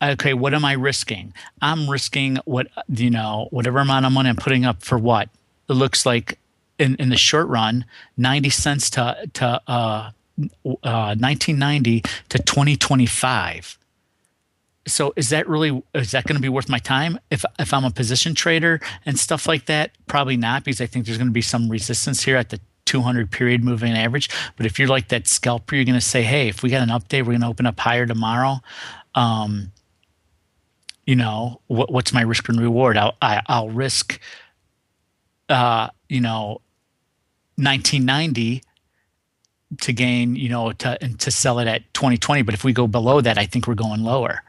Speaker 4: okay, what am I risking? I'm risking whatever amount of money I'm putting up for what? It looks like in the short run, 90 cents to 1990 to 2025. So is that going to be worth my time? If I'm a position trader and stuff like that, probably not, because I think there's going to be some resistance here at the 200 period moving average. But if you're like that scalper, you're going to say, hey, if we got an update, we're going to open up higher tomorrow. What's my risk and reward? I'll risk, 1990 to gain, to sell it at 2020. But if we go below that, I think we're going lower.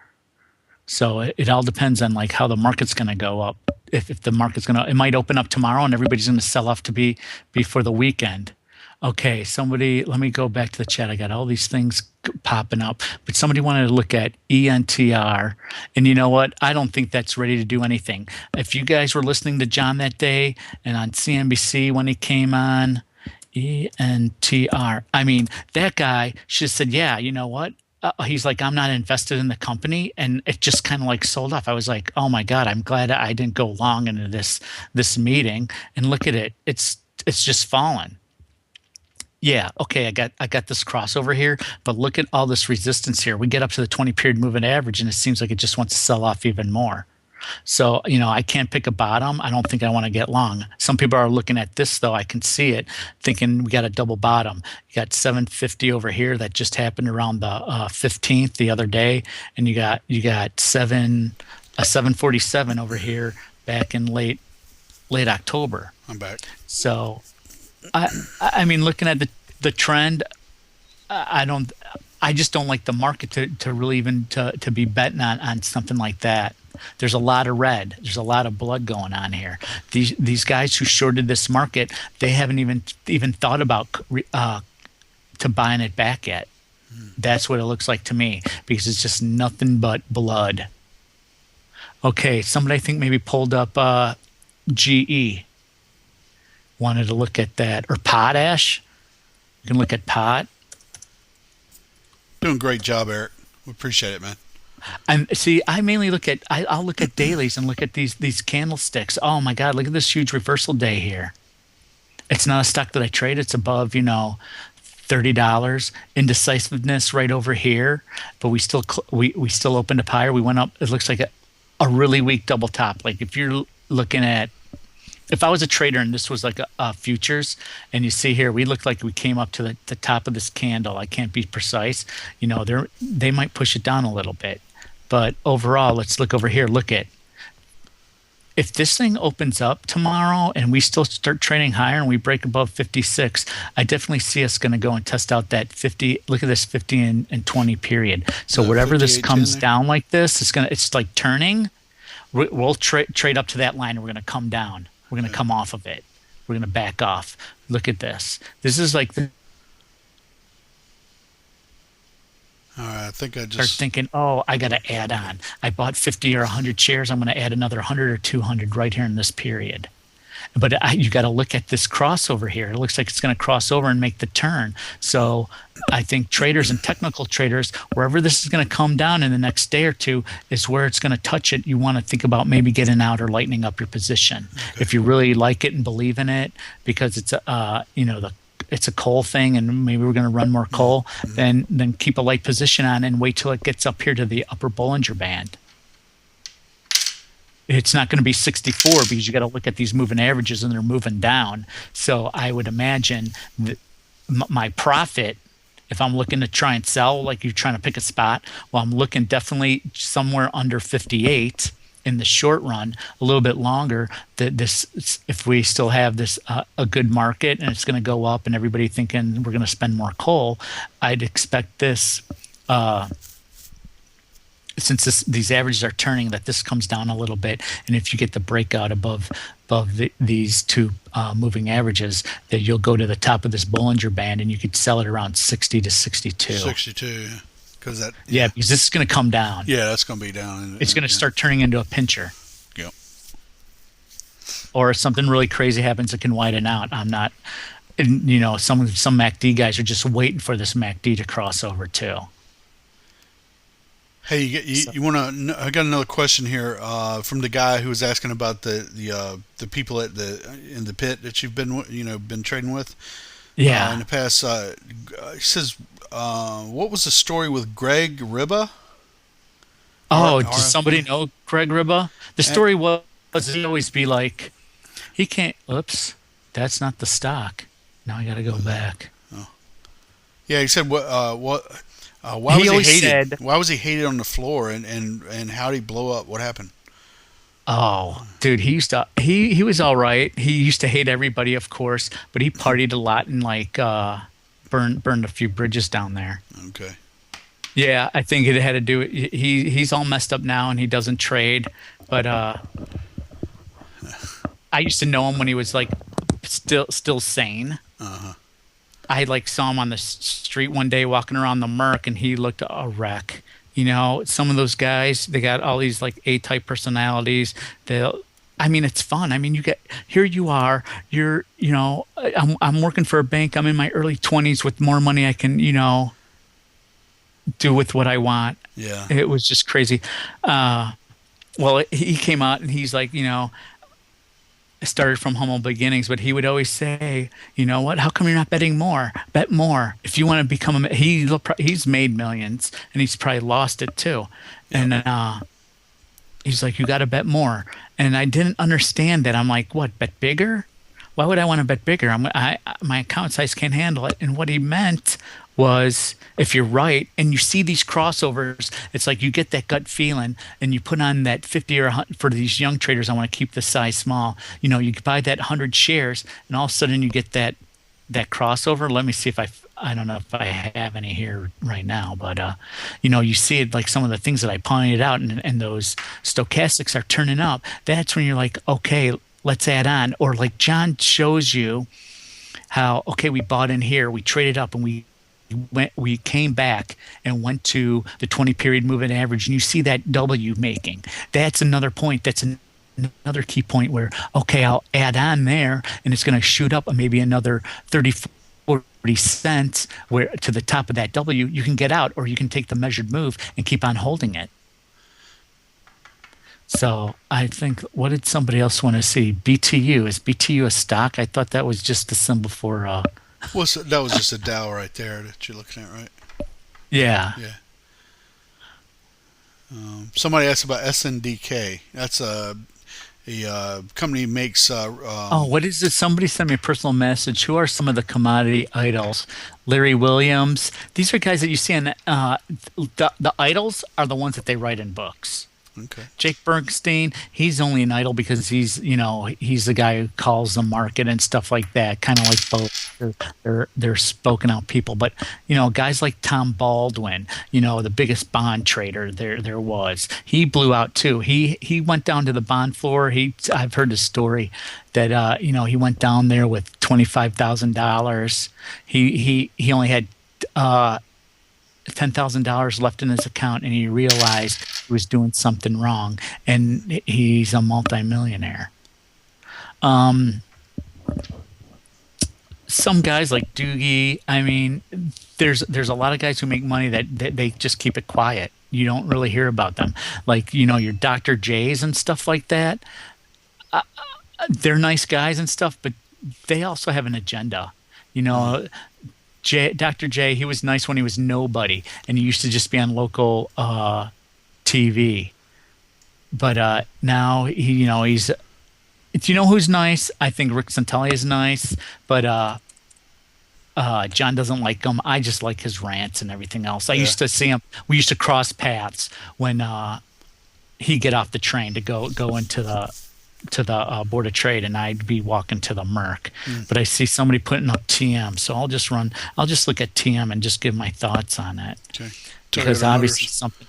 Speaker 4: So it all depends on like how the market's going to go up. If the market's it might open up tomorrow and everybody's going to sell off to be for the weekend. Okay, let me go back to the chat. I got all these things popping up, but somebody wanted to look at ENTR, and you know what? I don't think that's ready to do anything. If you guys were listening to John that day and on CNBC when he came on, ENTR, I mean, that guy should have said, yeah, you know what? He's like, I'm not invested in the company, and it just kind of like sold off. I was like, oh my God, I'm glad I didn't go long into this meeting. And look at it, it's just fallen. Yeah, okay, I got this crossover here, but look at all this resistance here. We get up to the 20 period moving average, and it seems like it just wants to sell off even more. So, I can't pick a bottom. I don't think I want to get long. Some people are looking at this, though. I can see it, thinking we got a double bottom. You got 750 over here that just happened around the 15th the other day, and you got 747 over here back in late October.
Speaker 1: I'm back.
Speaker 4: So, I mean, looking at the trend, I just don't like the market to really even to be betting on something like that. There's a lot of red. There's a lot of blood going on here. These guys who shorted this market, they haven't even thought about to buying it back yet. That's what it looks like to me, because it's just nothing but blood. Okay, somebody I think maybe pulled up GE. Wanted to look at that, or potash. You can look at pot.
Speaker 1: Doing a great job, Eric. We appreciate it, man.
Speaker 4: And see, I mainly look at I'll look at dailies and look at these candlesticks. Oh my God, look at this huge reversal day here. It's not a stock that I trade. It's above, $30. Indecisiveness right over here, but we still opened up higher. We went up. It looks like a really weak double top. Like if you're looking at, if I was a trader and this was like a futures, and you see here, we look like we came up to the top of this candle. I can't be precise. They might push it down a little bit. But overall, let's look over here. Look at, if this thing opens up tomorrow and we still start trading higher and we break above 56, I definitely see us going to go and test out that 50. Look at this 50 and 20 period. So whatever this comes down like this, it's like turning. We'll trade up to that line and we're going to come down. We're going to come off of it. We're going to back off. Look at this. This is like
Speaker 1: All right, I think I just
Speaker 4: start thinking, oh, I got to add on. I bought 50 or 100 shares. I'm going to add another 100 or 200 right here in this period. But you got to look at this crossover here. It looks like it's going to cross over and make the turn. So I think traders and technical traders, wherever this is going to come down in the next day or two is where it's going to touch it. You want to think about maybe getting out or lightening up your position. Okay. If you really like it and believe in it, because it's it's a coal thing and maybe we're going to run more coal, then keep a light position on and wait till it gets up here to the upper Bollinger Band. It's not going to be 64 because you got to look at these moving averages and they're moving down. So I would imagine that my profit, if I'm looking to try and sell, like you're trying to pick a spot, well, I'm looking definitely somewhere under 58 in the short run, a little bit longer. If we still have this a good market and it's going to go up and everybody thinking we're going to spend more coal, I'd expect this. Since these averages are turning, that this comes down a little bit, and if you get the breakout above these two moving averages, that you'll go to the top of this Bollinger Band, and you could sell it around 60 to 62.
Speaker 1: 62, because that
Speaker 4: because this is going to come down.
Speaker 1: Yeah, that's going to be down.
Speaker 4: It's going to start turning into a pincher.
Speaker 1: Yep.
Speaker 4: Or if something really crazy happens, it can widen out. I'm not, some MACD guys are just waiting for this MACD to cross over too.
Speaker 1: Hey, you want to? I got another question here from the guy who was asking about the people in the pit that you've been trading with.
Speaker 4: Yeah.
Speaker 1: In the past, he says, what was the story with Greg Ribba?
Speaker 4: Oh, does somebody know Greg Ribba? The story was he'd always be like, he can't. Oops, that's not the stock. Now I got to go back.
Speaker 1: Oh. Yeah, he said what. Why was he hated? Why was he hated on the floor, and how did he blow up? What happened?
Speaker 4: Oh, dude, he was all right. He used to hate everybody, of course, but he partied a lot and burned a few bridges down there.
Speaker 1: Okay.
Speaker 4: Yeah, I think it had to do. He's all messed up now and he doesn't trade. But I used to know him when he was still sane. Uh-huh. I saw him on the street one day walking around the Merc, and he looked a wreck. Some of those guys, they got all these A-type personalities. It's fun. Here you are. I'm working for a bank. I'm in my early 20s with more money I can, do with what I want.
Speaker 1: Yeah.
Speaker 4: It was just crazy. He came out and he's like, started from humble beginnings, but he would always say, you know what, how come you're not betting more? Bet more. If you want to become he's made millions and he's probably lost it too. Yep. And he's like, you got to bet more. And I didn't understand that. I'm like, what, bet bigger? Why would I want to bet bigger? My account size can't handle it. And what he meant was, if you're right and you see these crossovers, it's like you get that gut feeling and you put on that 50 or 100 for these young traders. I want to keep the size small. You buy that 100 shares and all of a sudden you get that crossover. Let me see if I don't know if I have any here right now, but you see it like some of the things that I pointed out, and those stochastics are turning up. That's when you're like, okay, let's add on. Or like John shows you how, okay, we bought in here, we traded up, and we came back and went to the 20 period moving average, and you see that W making. That's another point. That's another key point where, okay, I'll add on there, and it's going to shoot up maybe another 30, 40 cents where to the top of that W. You can get out, or you can take the measured move and keep on holding it. So I think, what did somebody else want to see? BTU. Is BTU a stock? I thought that was just a symbol for...
Speaker 1: that was just a Dow right there that you're looking at, right?
Speaker 4: Yeah.
Speaker 1: Yeah. Somebody asked about SNDK. That's a company makes...
Speaker 4: what is it? Somebody sent me a personal message. Who are some of the commodity idols? Larry Williams. These are guys that you see in... the idols are the ones that they write in books.
Speaker 1: Okay.
Speaker 4: Jake Bernstein, he's only an idol because he's the guy who calls the market and stuff like that, kind of like both. They're spoken out people. But guys like Tom Baldwin, the biggest bond trader there was, he blew out too. He went down to the bond floor. I've heard the story that he went down there with $25,000. He only had $10,000 left in his account, and he realized he was doing something wrong, and he's a multimillionaire. Some guys like Doogie, I mean, there's a lot of guys who make money that they just keep it quiet. You don't really hear about them, like your Dr. J's and stuff like that. They're nice guys and stuff, but they also have an agenda. Dr. J, he was nice when he was nobody, and he used to just be on local TV. But now he's. Do you know who's nice? I think Rick Santelli is nice, but John doesn't like him. I just like his rants and everything else. I used to see him. We used to cross paths when he'd get off the train to go into the Board of Trade, and I'd be walking to the Merc. But I see somebody putting up TM, so I'll just look at TM and just give my thoughts on it.
Speaker 1: Okay.
Speaker 4: Because
Speaker 1: Toyota
Speaker 4: obviously
Speaker 1: Motors.
Speaker 4: something.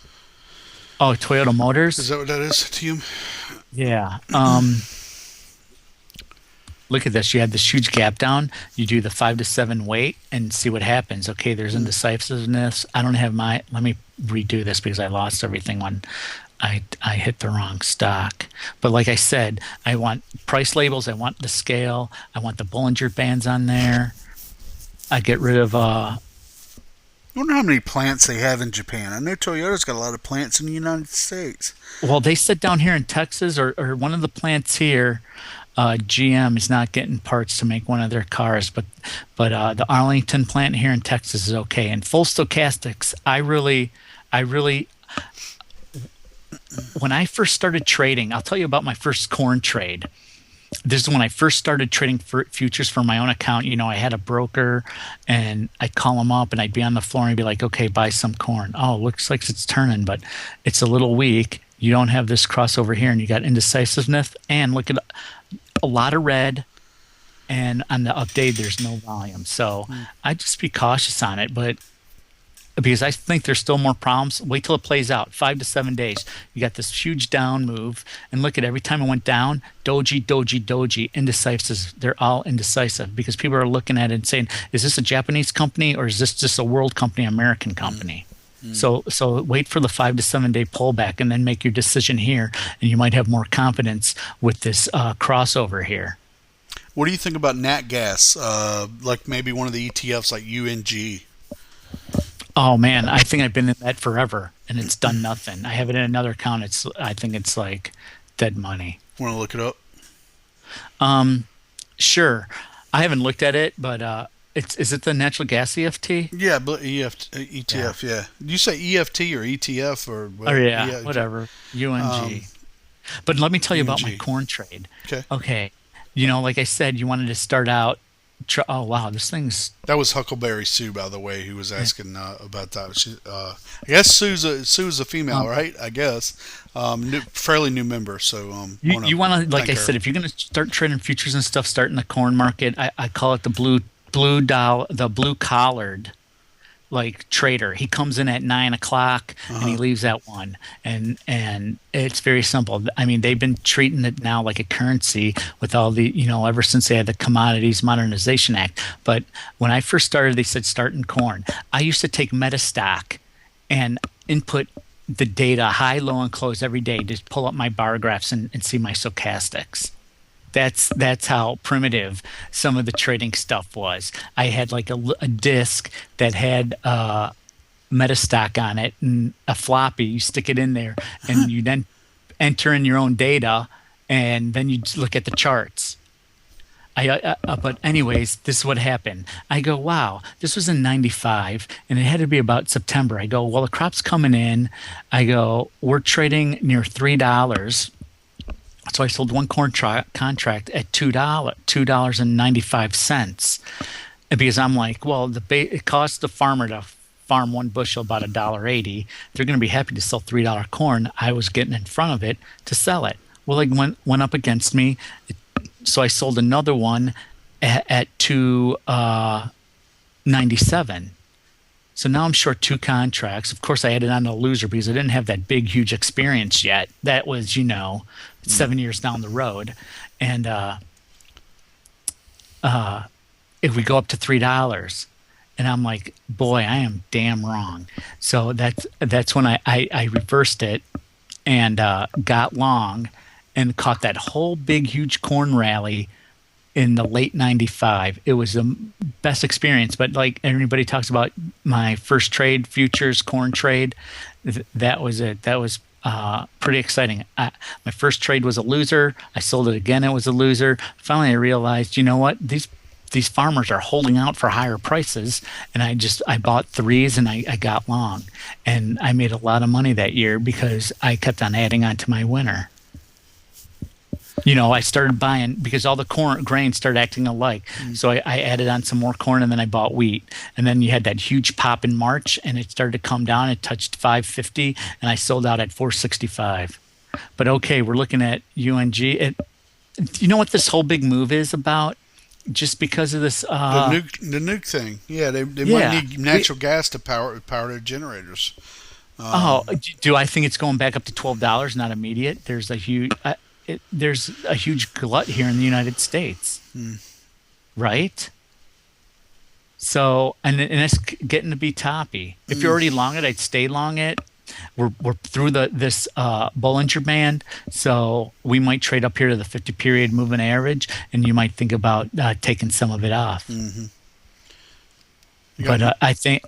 Speaker 4: Oh, Toyota Motors.
Speaker 1: Is that what that is? TM.
Speaker 4: Yeah. Look at this. You had this huge gap down. You do the 5 to 7 wait and see what happens. Okay, there's indecisiveness. I don't have let me redo this because I lost everything when I hit the wrong stock. But like I said, I want price labels. I want the scale. I want the Bollinger Bands on there. I get rid of...
Speaker 1: I wonder how many plants they have in Japan. I know Toyota's got a lot of plants in the United States.
Speaker 4: Well, they said down here in Texas, or one of the plants here, GM is not getting parts to make one of their cars, but the Arlington plant here in Texas is okay. And full stochastics, I really, when I first started trading, I'll tell you about my first corn trade. This is when I first started trading futures for my own account. I had a broker, and I'd call him up, and I'd be on the floor and be like, okay, buy some corn. Oh, looks like it's turning, but it's a little weak. You don't have this crossover here, and you got indecisiveness, and look at a lot of red, and on the update, there's no volume. So I'd just be cautious on it, but because I think there's still more problems. Wait till it plays out. 5 to 7 days. You got this huge down move, and look at every time it went down, doji, indecisive. They're all indecisive because people are looking at it and saying, is this a Japanese company or is this just a world company, American company? So wait for the 5 to 7 day pullback and then make your decision here, and you might have more confidence with this crossover here.
Speaker 1: What do you think about nat gas? Like maybe one of the ETFs like UNG.
Speaker 4: Oh man, I think I've been in that forever, and it's done nothing. I have it in another account. I think it's like dead money.
Speaker 1: Want to look it up?
Speaker 4: Sure. I haven't looked at it, but is it the natural gas EFT?
Speaker 1: Yeah, but ETF. Yeah. You say EFT or ETF or?
Speaker 4: What? Oh yeah, whatever. UNG. But let me tell you about my corn trade. Okay. Like I said, you wanted to start out. Oh wow, this thing's...
Speaker 1: That was Huckleberry Sue, by the way, who was asking about that. She, I guess Sue's a female, right? I guess fairly new member. So
Speaker 4: you want to, like I said, if you're going to start trading futures and stuff, start in the corn market. I call it the blue blue collared like trader. He comes in at 9 o'clock and he leaves at 1, and it's very simple. I mean, they've been treating it now like a currency with all the, ever since they had the Commodities Modernization Act. But when I first started, they said start in corn. I used to take Metastock and input the data high, low, and close every day, just pull up my bar graphs and see my stochastics. That's how primitive some of the trading stuff was. I had like a disk that had Metastock on it and a floppy. You stick it in there, and you then enter in your own data, and then you look at the charts. But anyways, this is what happened. I go, wow, this was in 95, and it had to be about September. I go, well, the crop's coming in. I go, we're trading near $3. So I sold one corn contract at $2.95, because I'm like, well, it costs the farmer to farm one bushel about $1.80. They're going to be happy to sell $3 corn. I was getting in front of it to sell it. Well, it went up against me, so I sold another one at $2.97. So now I'm short 2 contracts. Of course, I added on a loser because I didn't have that big, huge experience yet. That was, 7 years down the road. And if we go up to $3, and I'm like, boy, I am damn wrong. So that's when I reversed it and got long and caught that whole big, huge corn rally in the late 95. It was the best experience. But like everybody talks about my first trade, futures corn trade, that was it. That was pretty exciting. My first trade was a loser. I sold it again. It was a loser. Finally, I realized, you know what? These farmers are holding out for higher prices, and I bought 3s and I got long, and I made a lot of money that year because I kept on adding on to my winner. I started buying because all the grains started acting alike. So I added on some more corn, and then I bought wheat. And then you had that huge pop in March, and it started to come down. It touched 550, and I sold out at 465. But okay, we're looking at UNG. You know what this whole big move is about? Just because of this...
Speaker 1: the nuke thing. Yeah, they might need natural gas to power their generators.
Speaker 4: Do I think it's going back up to $12? Not immediate. There's a huge... there's a huge glut here in the United States, right? So, and it's getting to be toppy. If you're already long it, I'd stay long it. We're through this Bollinger Band, so we might trade up here to the 50-period moving average, and you might think about taking some of it off. Mm-hmm. But I think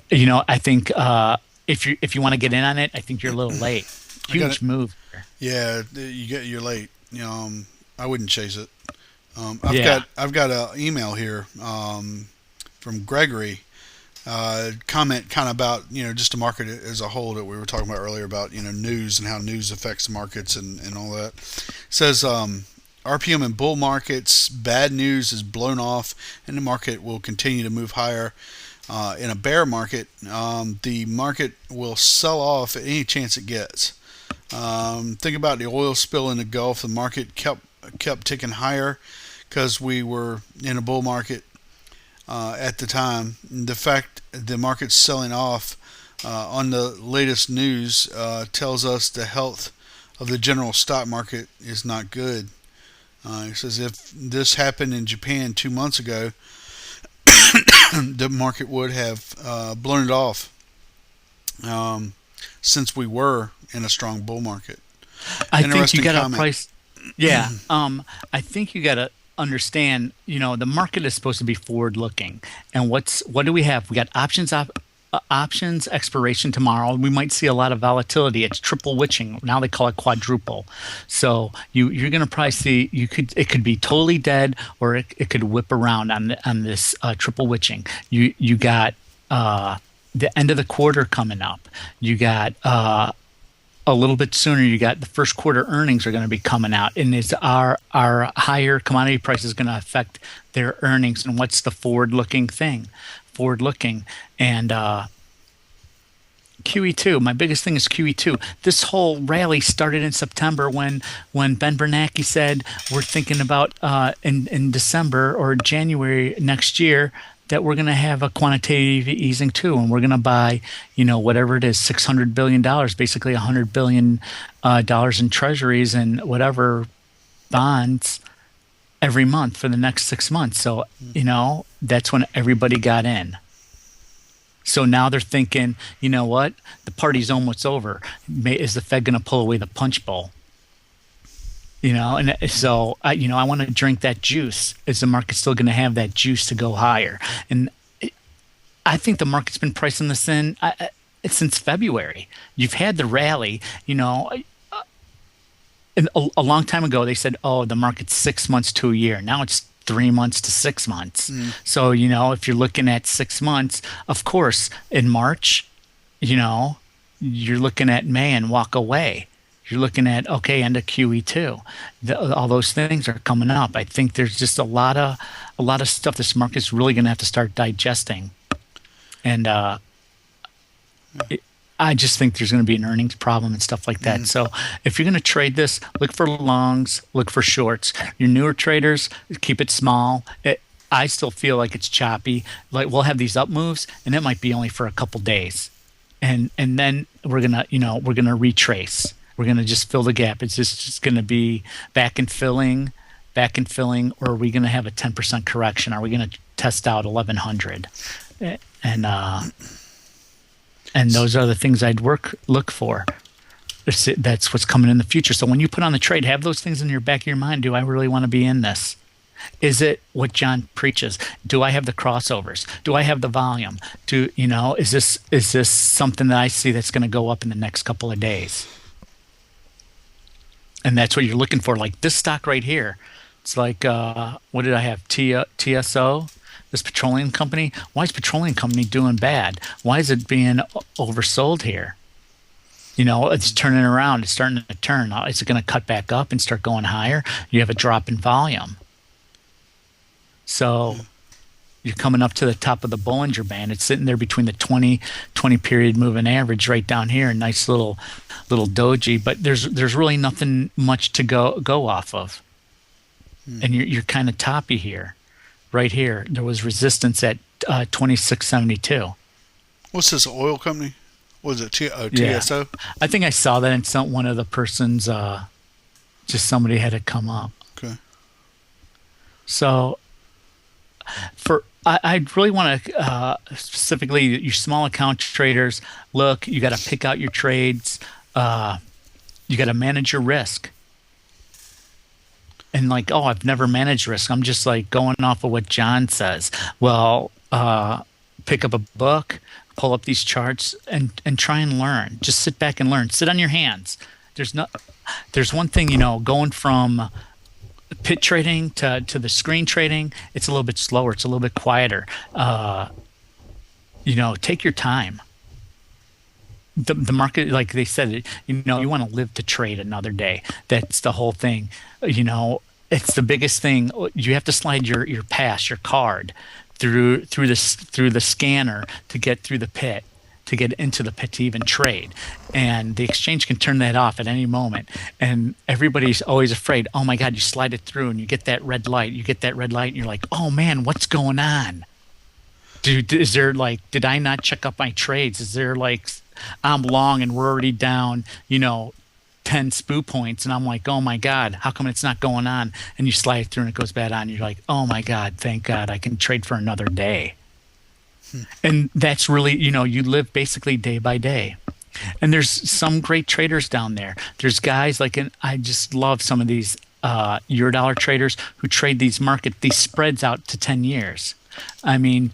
Speaker 4: if you want to get in on it, I think you're a little late. Huge move.
Speaker 1: Yeah, you're late. I wouldn't chase it. I've got an email here from Gregory, comment kind of about just the market as a whole that we were talking about earlier about news and how news affects the markets and all that. It says RPM in bull markets, bad news is blown off and the market will continue to move higher. In a bear market, the market will sell off at any chance it gets. Think about the oil spill in the Gulf. The market kept ticking higher because we were in a bull market at the time. The fact the market's selling off on the latest news tells us the health of the general stock market is not good. He says if this happened in Japan 2 months ago, the market would have blown it off. Since we were in a strong bull market.
Speaker 4: I think you got to price. Yeah. I think you got to understand, the market is supposed to be forward looking. And what do we have? We got options expiration tomorrow. We might see a lot of volatility. It's triple witching. Now they call it quadruple. So you're going to probably see, it could be totally dead, or it could whip around on this triple witching. You got the end of the quarter coming up. You got a little bit sooner. You got the first quarter earnings are going to be coming out, and it's our higher commodity prices going to affect their earnings. And what's the forward-looking thing? Forward-looking and QE2. My biggest thing is QE2. This whole rally started in September when Ben Bernanke said we're thinking about in December or January next year that we're going to have a quantitative easing too, and we're going to buy, whatever it is, $600 billion, basically $100 billion in treasuries and whatever bonds every month for the next 6 months. So, that's when everybody got in. So now they're thinking, you know what? The party's almost over. Is the Fed going to pull away the punch bowl? And so I want to drink that juice. Is the market still going to have that juice to go higher? And I think the market's been pricing this in since February. You've had the rally, and a long time ago, they said, oh, the market's 6 months to a year. Now it's 3 months to 6 months. So, if you're looking at 6 months, of course, in March, you're looking at May and walk away. You're looking at, okay, end of QE2. All those things are coming up. I think there's just a lot of stuff this market's really going to have to start digesting. And I just think there's going to be an earnings problem and stuff like that. So if you're going to trade this, look for longs, look for shorts. Your newer traders, keep it small. I still feel like it's choppy. Like we'll have these up moves, and it might be only for a couple days, and then we're gonna retrace. We're gonna just fill the gap. It's just going to be back and filling, or are we going to have a 10% correction? Are we going to test out 1100? And those are the things I'd look for. That's what's coming in the future. So when you put on the trade, have those things in your back of your mind. Do I really want to be in this? Is it what John preaches? Do I have the crossovers? Do I have the volume? Is this something that I see that's going to go up in the next couple of days? And that's what you're looking for. Like this stock right here. It's like, what did I have? TSO? This petroleum company. Why is petroleum company doing bad? Why is it being oversold here? It's turning around. It's starting to turn. Is it going to cut back up and start going higher? You have a drop in volume. So you're coming up to the top of the Bollinger Band. It's sitting there between the 20 period moving average right down here. A nice little doji, but there's really nothing much to go off of. And you're kind of toppy here. Right here, there was resistance at 2672.
Speaker 1: What's this oil company? Was it TSO?
Speaker 4: Yeah. I think I saw that in one of the persons. Just somebody had it come up.
Speaker 1: Okay.
Speaker 4: So, I really want to specifically your small account traders. Look, you got to pick out your trades. You got to manage your risk. And I've never managed risk. I'm just going off of what John says. Well, pick up a book, pull up these charts, and try and learn. Just sit back and learn. Sit on your hands. There's one thing, going from pit trading to the screen trading, it's a little bit slower. It's a little bit quieter. Take your time. The market, like they said, you want to live to trade another day. That's the whole thing. It's the biggest thing. You have to slide your pass, your card, through the scanner to get through the pit, to get into the pit to even trade. And the exchange can turn that off at any moment. And everybody's always afraid. Oh my God! You slide it through and you get that red light. And you're like, oh man, what's going on? Dude, is there did I not check up my trades? Is there I'm long and we're already down, 10 SPU points, and I'm like, oh my God, how come it's not going on? And you slide through and it goes bad on. You're like, oh my God, thank God I can trade for another day. And that's really, you live basically day by day. And there's some great traders down there. There's guys I just love some of these Eurodollar traders who trade these spreads out to 10 years. I mean,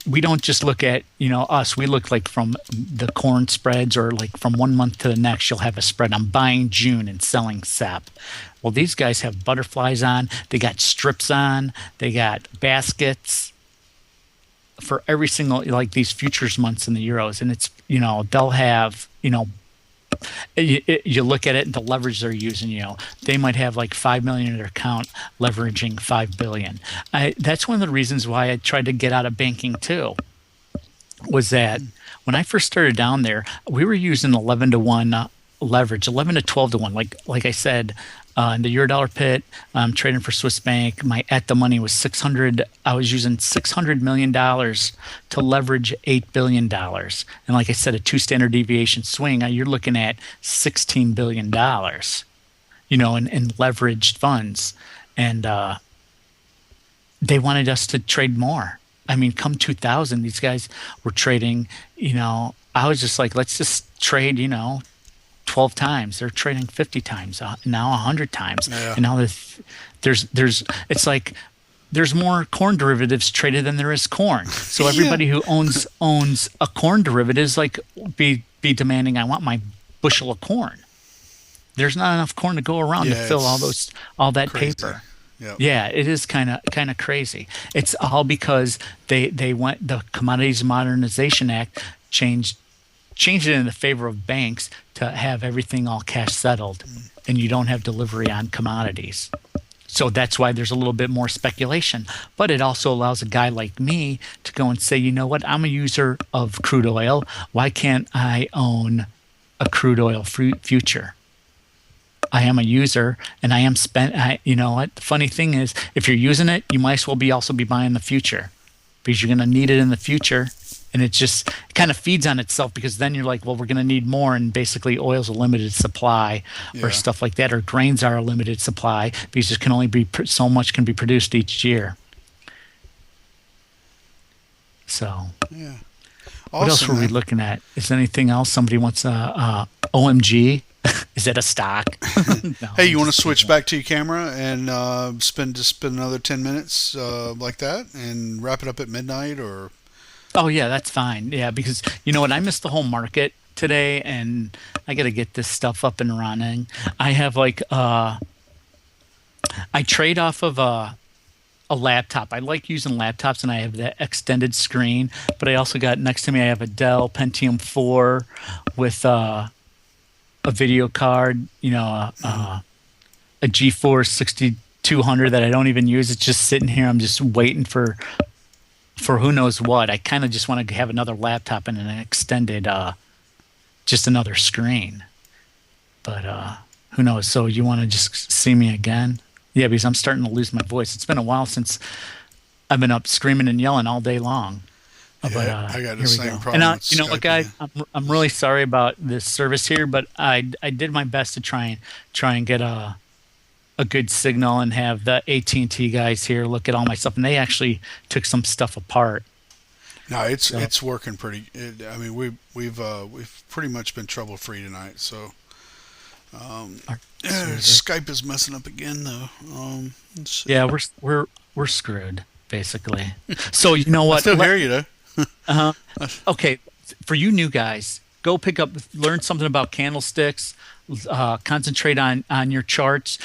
Speaker 4: we don't just look at us. We look from the corn spreads, or from 1 month to the next. You'll have a spread. I'm buying June and selling SEP. Well, these guys have butterflies on. They got strips on. They got baskets for every single these futures months in the euros, and it's they'll have you look at it and the leverage they're using, they might have 5 million in their account leveraging 5 billion. That's one of the reasons why I tried to get out of banking too, was that when I first started down there, we were using 11 to 1 leverage, 11 to 12 to 1. Like I said, in the Eurodollar pit. I'm trading for Swiss Bank. My at the money was 600. I was using $600 million to leverage $8 billion. And like I said, a 2 standard deviation swing, you're looking at $16 billion, in leveraged funds. And they wanted us to trade more. I mean, come 2000, these guys were trading, I was just like, let's just trade, 12 times. They're trading 50 times, now 100 times.
Speaker 1: Yeah.
Speaker 4: And now it's like there's more corn derivatives traded than there is corn. So everybody who owns a corn derivative is like be demanding, I want my bushel of corn. There's not enough corn to go around to fill all that
Speaker 1: crazy
Speaker 4: paper.
Speaker 1: Yep.
Speaker 4: Yeah, it is kind of crazy. It's all because they went, the Commodities Modernization Act changed it in the favor of banks to have everything all cash settled, and you don't have delivery on commodities. So that's why there's a little bit more speculation. But it also allows a guy like me to go and say, you know what, I'm a user of crude oil. Why can't I own a crude oil future? I am a user, and I am you know what? The funny thing is, if you're using it, you might as well also be buying the future, because you're going to need it in the future. And it kind of feeds on itself, because then you're like, well, we're going to need more. And basically oil's a limited supply or stuff like that, or grains are a limited supply, because there can only be so much can be produced each year. So
Speaker 1: Yeah. Awesome,
Speaker 4: what else were we looking at? Is there anything else? Somebody wants OMG. Is that a stock? No,
Speaker 1: Hey, you want to switch back to your camera and spend another 10 minutes like that and wrap it up at midnight? Or
Speaker 4: Oh yeah, that's fine. Yeah, because you know what, I missed the whole market today, and I got to get this stuff up and running. I have I trade off of a laptop. I like using laptops, and I have the extended screen. But I also got next to me, I have a Dell Pentium 4 with a video card, a GeForce 6200 that I don't even use. It's just sitting here. I'm just waiting for who knows what. I kind of just want to have another laptop and an extended, just another screen. But who knows? So you want to just see me again? Yeah, because I'm starting to lose my voice. It's been a while since I've been up screaming and yelling all day long. But
Speaker 1: I got the same problem.
Speaker 4: And
Speaker 1: with
Speaker 4: you know what, guys? I'm really sorry about this service here, but I did my best to try and get a good signal and have the AT&T guys here look at all my stuff, and they actually took some stuff apart.
Speaker 1: No, it's working pretty. I mean, we've pretty much been trouble free tonight. So Skype is messing up again though.
Speaker 4: Yeah, we're screwed basically. So you know what?
Speaker 1: I still hear you though.
Speaker 4: Okay, for you new guys, go learn something about candlesticks. Concentrate on your charts.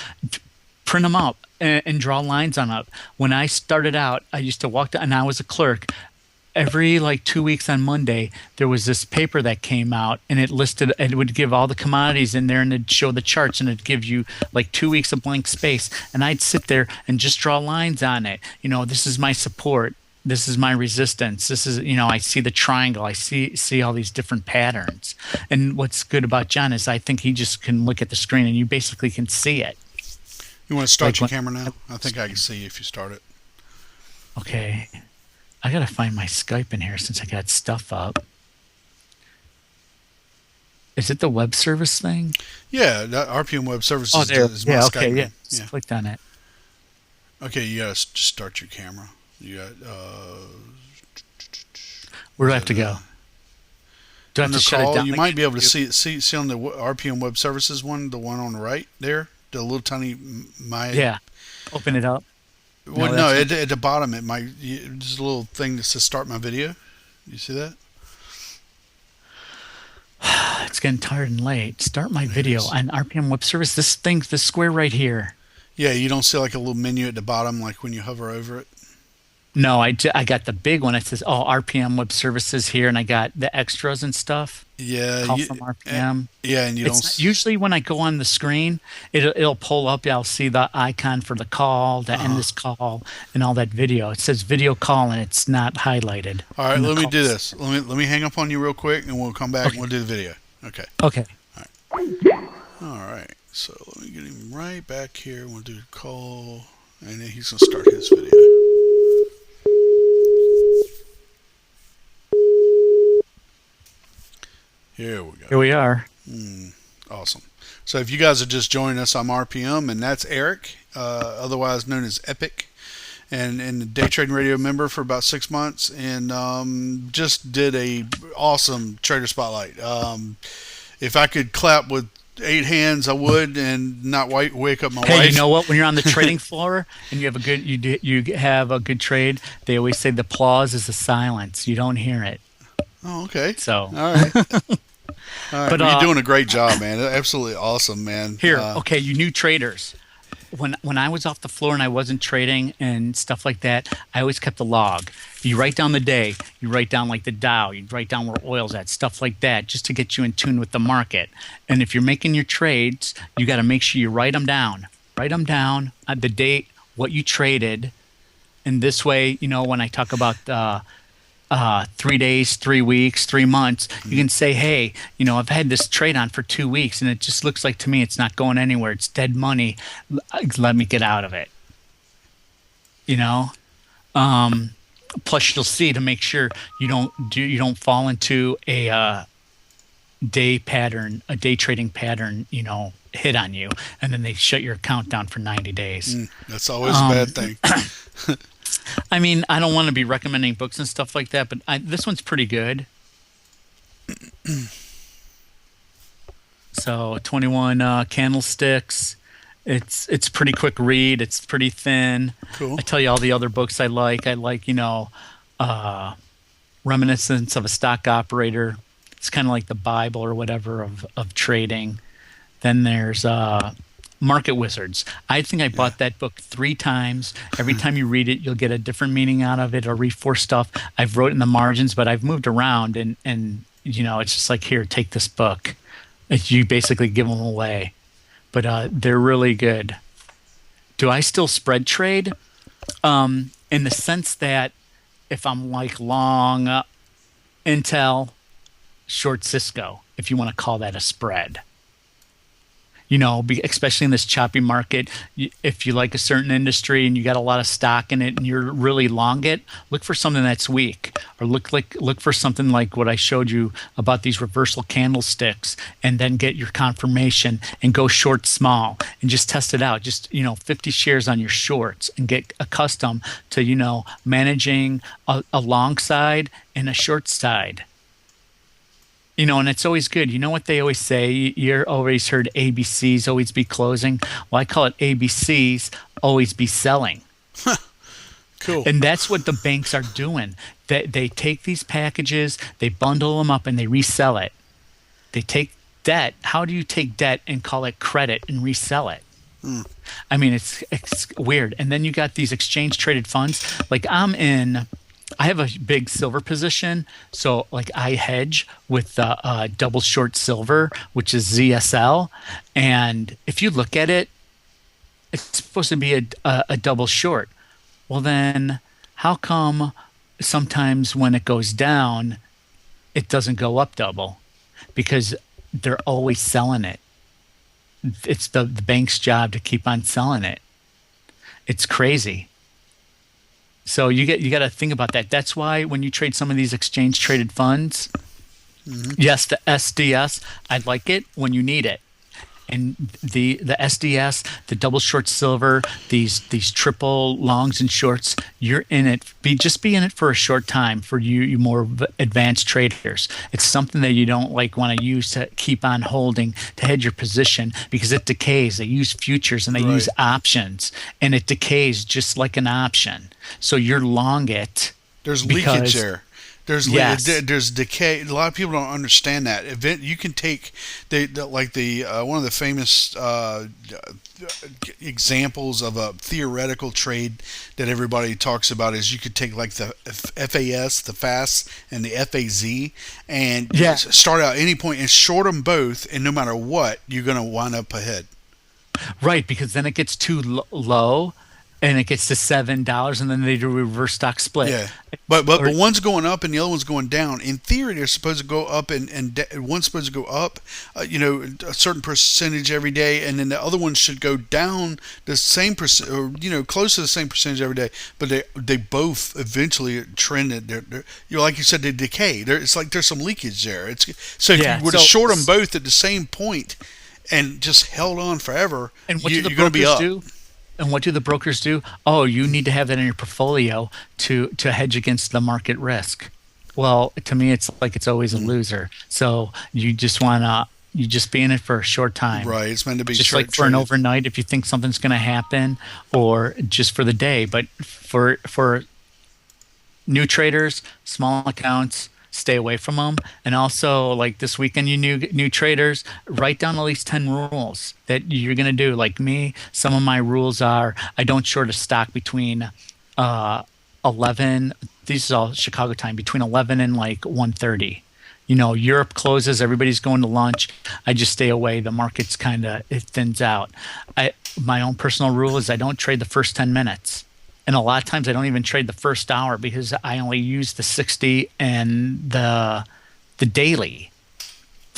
Speaker 4: Print them out and draw lines on it. When I started out, I used to walk down, and I was a clerk. Every 2 weeks on Monday, there was this paper that came out, and it would give all the commodities in there, and it'd show the charts, and it'd give you 2 weeks of blank space. And I'd sit there and just draw lines on it. This is my support. This is my resistance. This is, I see the triangle. I see all these different patterns. And what's good about John is I think he just can look at the screen and you basically can see it.
Speaker 1: You want to start your camera now? I think I can see you if you start it.
Speaker 4: Okay. I got to find my Skype in here since I got stuff up. Is it the web service thing?
Speaker 1: Yeah, that RPM Web Services is my
Speaker 4: Skype.
Speaker 1: Okay,
Speaker 4: yeah. Just clicked on it.
Speaker 1: Okay, you got to start your camera. You got
Speaker 4: where do I have to go? Do I have to shut it down?
Speaker 1: You might be able to see on the RPM Web Services one, the one on the right there, the little tiny
Speaker 4: Yeah. Open it up.
Speaker 1: Well, no, at the bottom it might. There's a little thing that says "Start my video." You see that?
Speaker 4: It's getting tired and late. Start my video on RPM Web Service. This square right here.
Speaker 1: Yeah, you don't see a little menu at the bottom, like when you hover over it.
Speaker 4: No, I got the big one. It says, RPM Web Services here, and I got the extras and stuff.
Speaker 1: Yeah.
Speaker 4: Call from RPM.
Speaker 1: And you don't...
Speaker 4: Usually when I go on the screen, it'll pull up. I'll see the icon for the call, to end this call, and all that video. It says video call, and it's not highlighted.
Speaker 1: All right, let me do this. Let me hang up on you real quick, and we'll come back and we'll do the video. Okay.
Speaker 4: Okay.
Speaker 1: All right. So let me get him right back here. We'll do a call, and then he's going to start his video. Here we go.
Speaker 4: Here we are.
Speaker 1: Awesome. So if you guys are just joining us, I'm RPM, and that's Eric, otherwise known as Epik, and the Day Trading Radio member for about 6 months, and just did a awesome Trader Spotlight. If I could clap with 8 hands, I would, and not wake up my wife.
Speaker 4: Hey, you know what? When you're on the trading floor and you have a good trade, they always say the applause is the silence. You don't hear it.
Speaker 1: Oh, okay.
Speaker 4: So,
Speaker 1: all right. All right.
Speaker 4: But,
Speaker 1: You're doing a great job, man. Absolutely awesome, man.
Speaker 4: Here, okay, you new traders. When I was off the floor and I wasn't trading and stuff like that, I always kept a log. You write down the day. You write down like the Dow. You write down where oil's at, stuff like that, just to get you in tune with the market. And if you're making your trades, you got to make sure you write them down. Write them down, the date, what you traded. And this way, when I talk about 3 days, 3 weeks, 3 months, you can say, hey, I've had this trade on for 2 weeks and it just looks like to me it's not going anywhere. It's dead money. Let me get out of it. Plus you'll see to make sure you don't fall into a day trading pattern, hit on you, and then they shut your account down for 90 days.
Speaker 1: That's always a bad thing.
Speaker 4: I mean, I don't want to be recommending books and stuff like that, but this one's pretty good. So 21 candlesticks. It's pretty quick read. It's pretty thin.
Speaker 1: Cool.
Speaker 4: I tell you all the other books I like. I like, Reminiscence of a Stock Operator. It's kind of like the Bible or whatever of trading. Then there's Market Wizards. I think I bought that book 3 times. Every time you read it, you'll get a different meaning out of it or read for stuff. I've wrote in the margins, but I've moved around and it's just like, here, take this book. You basically give them away. But they're really good. Do I still spread trade? In the sense that if I'm like long Intel, short Cisco, if you want to call that a spread. Especially in this choppy market, if you like a certain industry and you got a lot of stock in it and you're really long it, look for something that's weak, or look for something like what I showed you about these reversal candlesticks, and then get your confirmation and go short small and just test it out. Just 50 shares on your shorts and get accustomed to managing a long side and a short side. And it's always good. You know what they always say? You're always heard ABCs always be closing. Well, I call it ABCs always be selling.
Speaker 1: Cool.
Speaker 4: And that's what the banks are doing. They take these packages, they bundle them up, and they resell it. They take debt. How do you take debt and call it credit and resell it? I mean, it's weird. And then you got these exchange traded funds. Like I have a big silver position, so like I hedge with the double short silver, which is ZSL. And if you look at it, it's supposed to be a double short. Well, then how come sometimes when it goes down, it doesn't go up double? Because they're always selling it. It's the bank's job to keep on selling it. It's crazy. So you got to think about that. That's why when you trade some of these exchange traded funds, yes, the SDS, I like it when you need it. And the SDS, the double short silver, these triple longs and shorts, you're in it. Just be in it for a short time for you more advanced traders. It's something that you don't want to use to keep on holding to hedge your position because it decays. They use futures and they use options, and it decays just like an option. So you're long it.
Speaker 1: There's leakage there. There's decay. A lot of people don't understand that. You can take one of the famous examples of a theoretical trade that everybody talks about is you could take like the FAS, the FAS, and the FAZ, and start out at any point and short them both, and no matter what, you're going to wind up ahead.
Speaker 4: Right, because then it gets too low. and it gets to $7, and then they do a reverse stock split.
Speaker 1: Yeah, but one's going up and the other one's going down. In theory, they're supposed to go up, and one's supposed to go up, a certain percentage every day, and then the other one should go down the same percent, or close to the same percentage every day. But they both eventually trended. They're like you said, they decay. It's like there's some leakage there. So if you were to short them both at the same point and just held on forever,
Speaker 4: and what
Speaker 1: you're
Speaker 4: do the
Speaker 1: going to be up.
Speaker 4: brokers do? And what do the brokers do? Oh, you need to have that in your portfolio to hedge against the market risk. Well, to me, it's like it's always a loser. So you just be in it for a short time.
Speaker 1: Right. It's meant to be
Speaker 4: just like for an overnight if you think something's going to happen, or just for the day. But for new traders, small accounts, stay away from them. And also, like this weekend, you new traders, write down at least 10 rules that you're going to do. Like me, some of my rules are I don't short a stock between 11, this is all Chicago time, between 11 and like 1:30. Europe closes, everybody's going to lunch. I just stay away. The market's it thins out. My own personal rule is I don't trade the first 10 minutes. And a lot of times I don't even trade the first hour because I only use the 60 and the daily.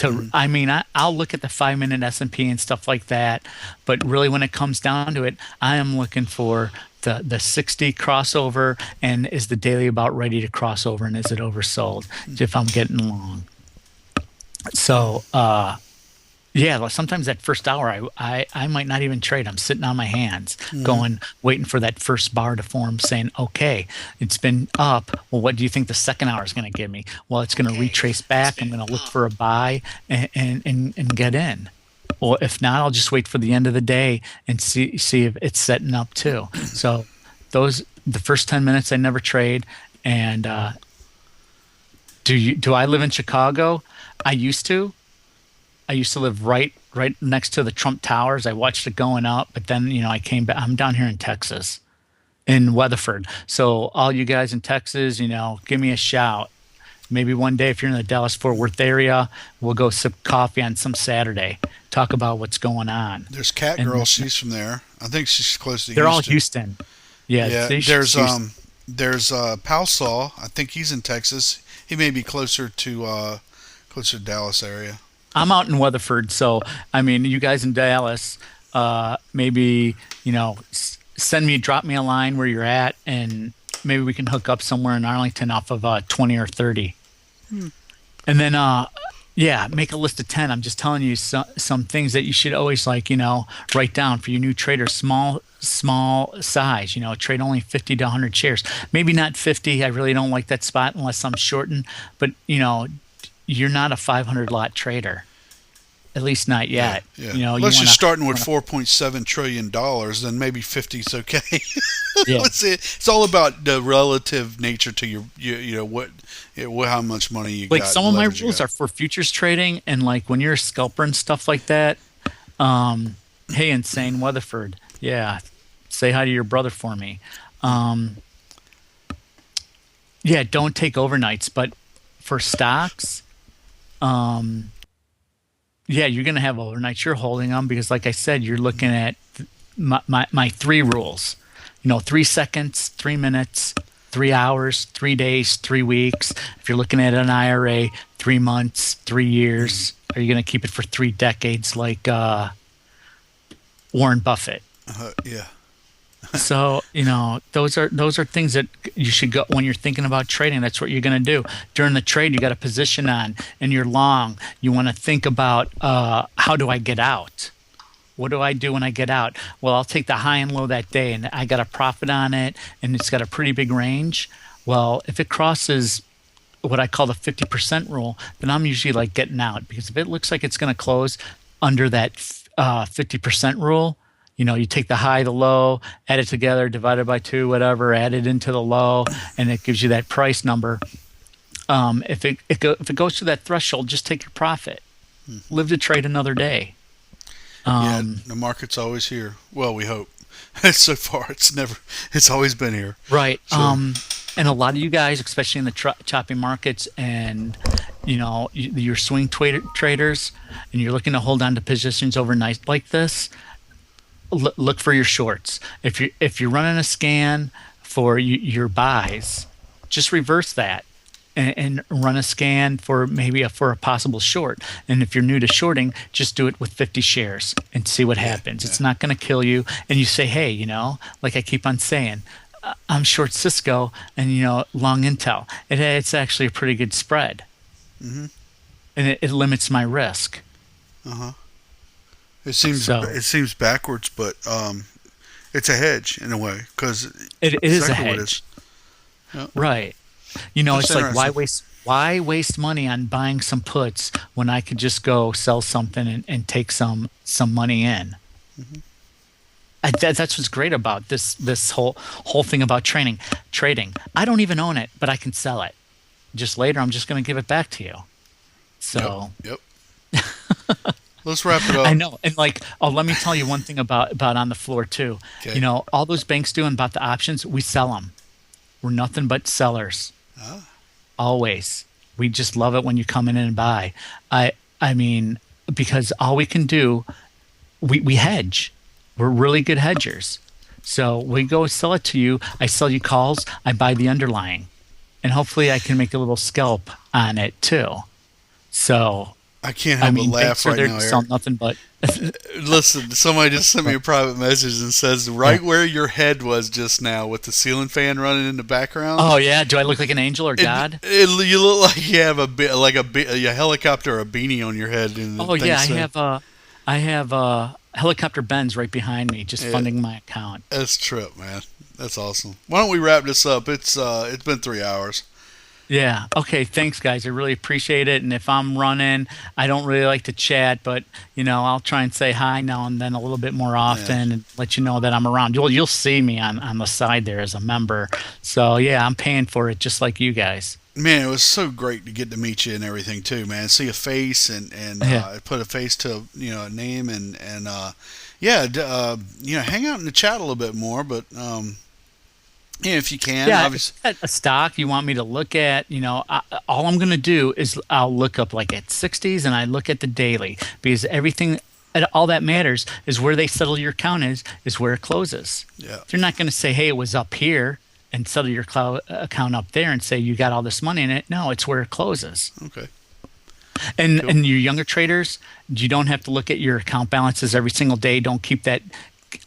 Speaker 4: I'll look at the 5-minute S&P and stuff like that. But really when it comes down to it, I am looking for the 60 crossover, and is the daily about ready to cross over, and is it oversold if I'm getting long. So, sometimes that first hour, I might not even trade. I'm sitting on my hands, waiting for that first bar to form, saying, okay, it's been up. Well, what do you think the second hour is going to give me? Well, it's going to retrace back. I'm going to look for a buy and get in. Or if not, I'll just wait for the end of the day and see if it's setting up too. So the first 10 minutes I never trade. And do I live in Chicago? I used to live right next to the Trump Towers. I watched it going up, but then, I came back. I'm down here in Texas, in Weatherford. So all you guys in Texas, give me a shout. Maybe one day if you're in the Dallas-Fort Worth area, we'll go sip coffee on some Saturday, talk about what's going on.
Speaker 1: There's Cat Girl. She's from there. I think she's close to Houston.
Speaker 4: They're all Houston. Yeah.
Speaker 1: There's Palsaw. I think he's in Texas. He may be closer to Dallas area.
Speaker 4: I'm out in Weatherford, so you guys in Dallas, maybe drop me a line where you're at, and maybe we can hook up somewhere in Arlington off of 20 or 30. And then make a list of 10. I'm just telling you some things that you should always write down for your new traders. Small size, trade only 50 to 100 shares. Maybe not 50. I really don't like that spot unless I'm shorting, but you're not a 500 lot trader. At least not yet.
Speaker 1: Yeah. Unless you're starting with $4.7 trillion, then maybe 50 is okay.
Speaker 4: Yeah.
Speaker 1: It's all about the relative nature to how much money you got.
Speaker 4: Like some of my rules are for futures trading, and like when you're a scalper and stuff like that. Hey, Insane Weatherford. Yeah. Say hi to your brother for me. Don't take overnights, but for stocks, you're going to have overnights. You're holding them because, like I said, you're looking at my 3 rules. 3 seconds, 3 minutes, 3 hours, 3 days, 3 weeks. If you're looking at an IRA, 3 months, 3 years. Are you going to keep it for 3 decades like Warren Buffett?
Speaker 1: Yeah.
Speaker 4: So, those are things that you should go when you're thinking about trading. That's what you're going to do. During the trade, you got a position on and you're long. You want to think about how do I get out? What do I do when I get out? Well, I'll take the high and low that day, and I got a profit on it, and it's got a pretty big range. Well, if it crosses what I call the 50% rule, then I'm usually like getting out, because if it looks like it's going to close under that 50% rule, you take the high, the low, add it together, divide it by 2, whatever, add it into the low, and it gives you that price number. If it goes to that threshold, just take your profit. Live to trade another day.
Speaker 1: The market's always here. Well, we hope. So far, it's always been here.
Speaker 4: Right. So. And a lot of you guys, especially in the choppy markets, and your swing traders, and you're looking to hold on to positions overnight like this, look for your shorts. If you're running a scan for your buys, just reverse that and run a scan for maybe for a possible short. And if you're new to shorting, just do it with 50 shares and see what happens. It's not going to kill you. And you say, hey, like I keep on saying, I'm short Cisco and long Intel. It's actually a pretty good spread, and it limits my risk.
Speaker 1: It seems backwards, but it's a hedge in a way because
Speaker 4: it is
Speaker 1: exactly
Speaker 4: a hedge. Right. It's like why waste money on buying some puts when I could just go sell something and take some money in. That's what's great about this whole thing about trading. I don't even own it, but I can sell it. Just later, I'm just going to give it back to you. So.
Speaker 1: Yep. Let's wrap it up.
Speaker 4: I know, and let me tell you one thing about on the floor too.
Speaker 1: Okay.
Speaker 4: All those banks doing about the options, we sell them. We're nothing but sellers. Always. We just love it when you come in and buy. I mean, because all we can do, we hedge. We're really good hedgers. So we go sell it to you. I sell you calls. I buy the underlying, and hopefully I can make a little scalp on it too. So
Speaker 1: I can't help but laugh right now, Eric.
Speaker 4: Nothing but.
Speaker 1: Listen, somebody just sent me a private message and says where your head was just now with the ceiling fan running in the background.
Speaker 4: Oh yeah, do I look like an angel or God?
Speaker 1: You look like you have a helicopter or a beanie on your head.
Speaker 4: I have helicopter Benz right behind me, just funding my account.
Speaker 1: That's a trip, man. That's awesome. Why don't we wrap this up? It's been 3 hours.
Speaker 4: Yeah. Okay. Thanks, guys. I really appreciate it. And if I'm running, I don't really like to chat, but I'll try and say hi now and then a little bit more often and let you know that I'm around. You'll see me on the side there as a member. So yeah, I'm paying for it just like you guys.
Speaker 1: Man, it was so great to get to meet you and everything too, man. See a face and put a face to a name and hang out in the chat a little bit more, but. If you can.
Speaker 4: Yeah, obviously. A stock you want me to look at, all I'm going to do is I'll look up like at 60s and I look at the daily because all that matters is where they settle your account is where it closes.
Speaker 1: Yeah.
Speaker 4: They're not going to say, hey, it was up here and settle your account up there and say you got all this money in it. No, it's where it closes.
Speaker 1: Okay.
Speaker 4: And your younger traders, you don't have to look at your account balances every single day. Don't keep that.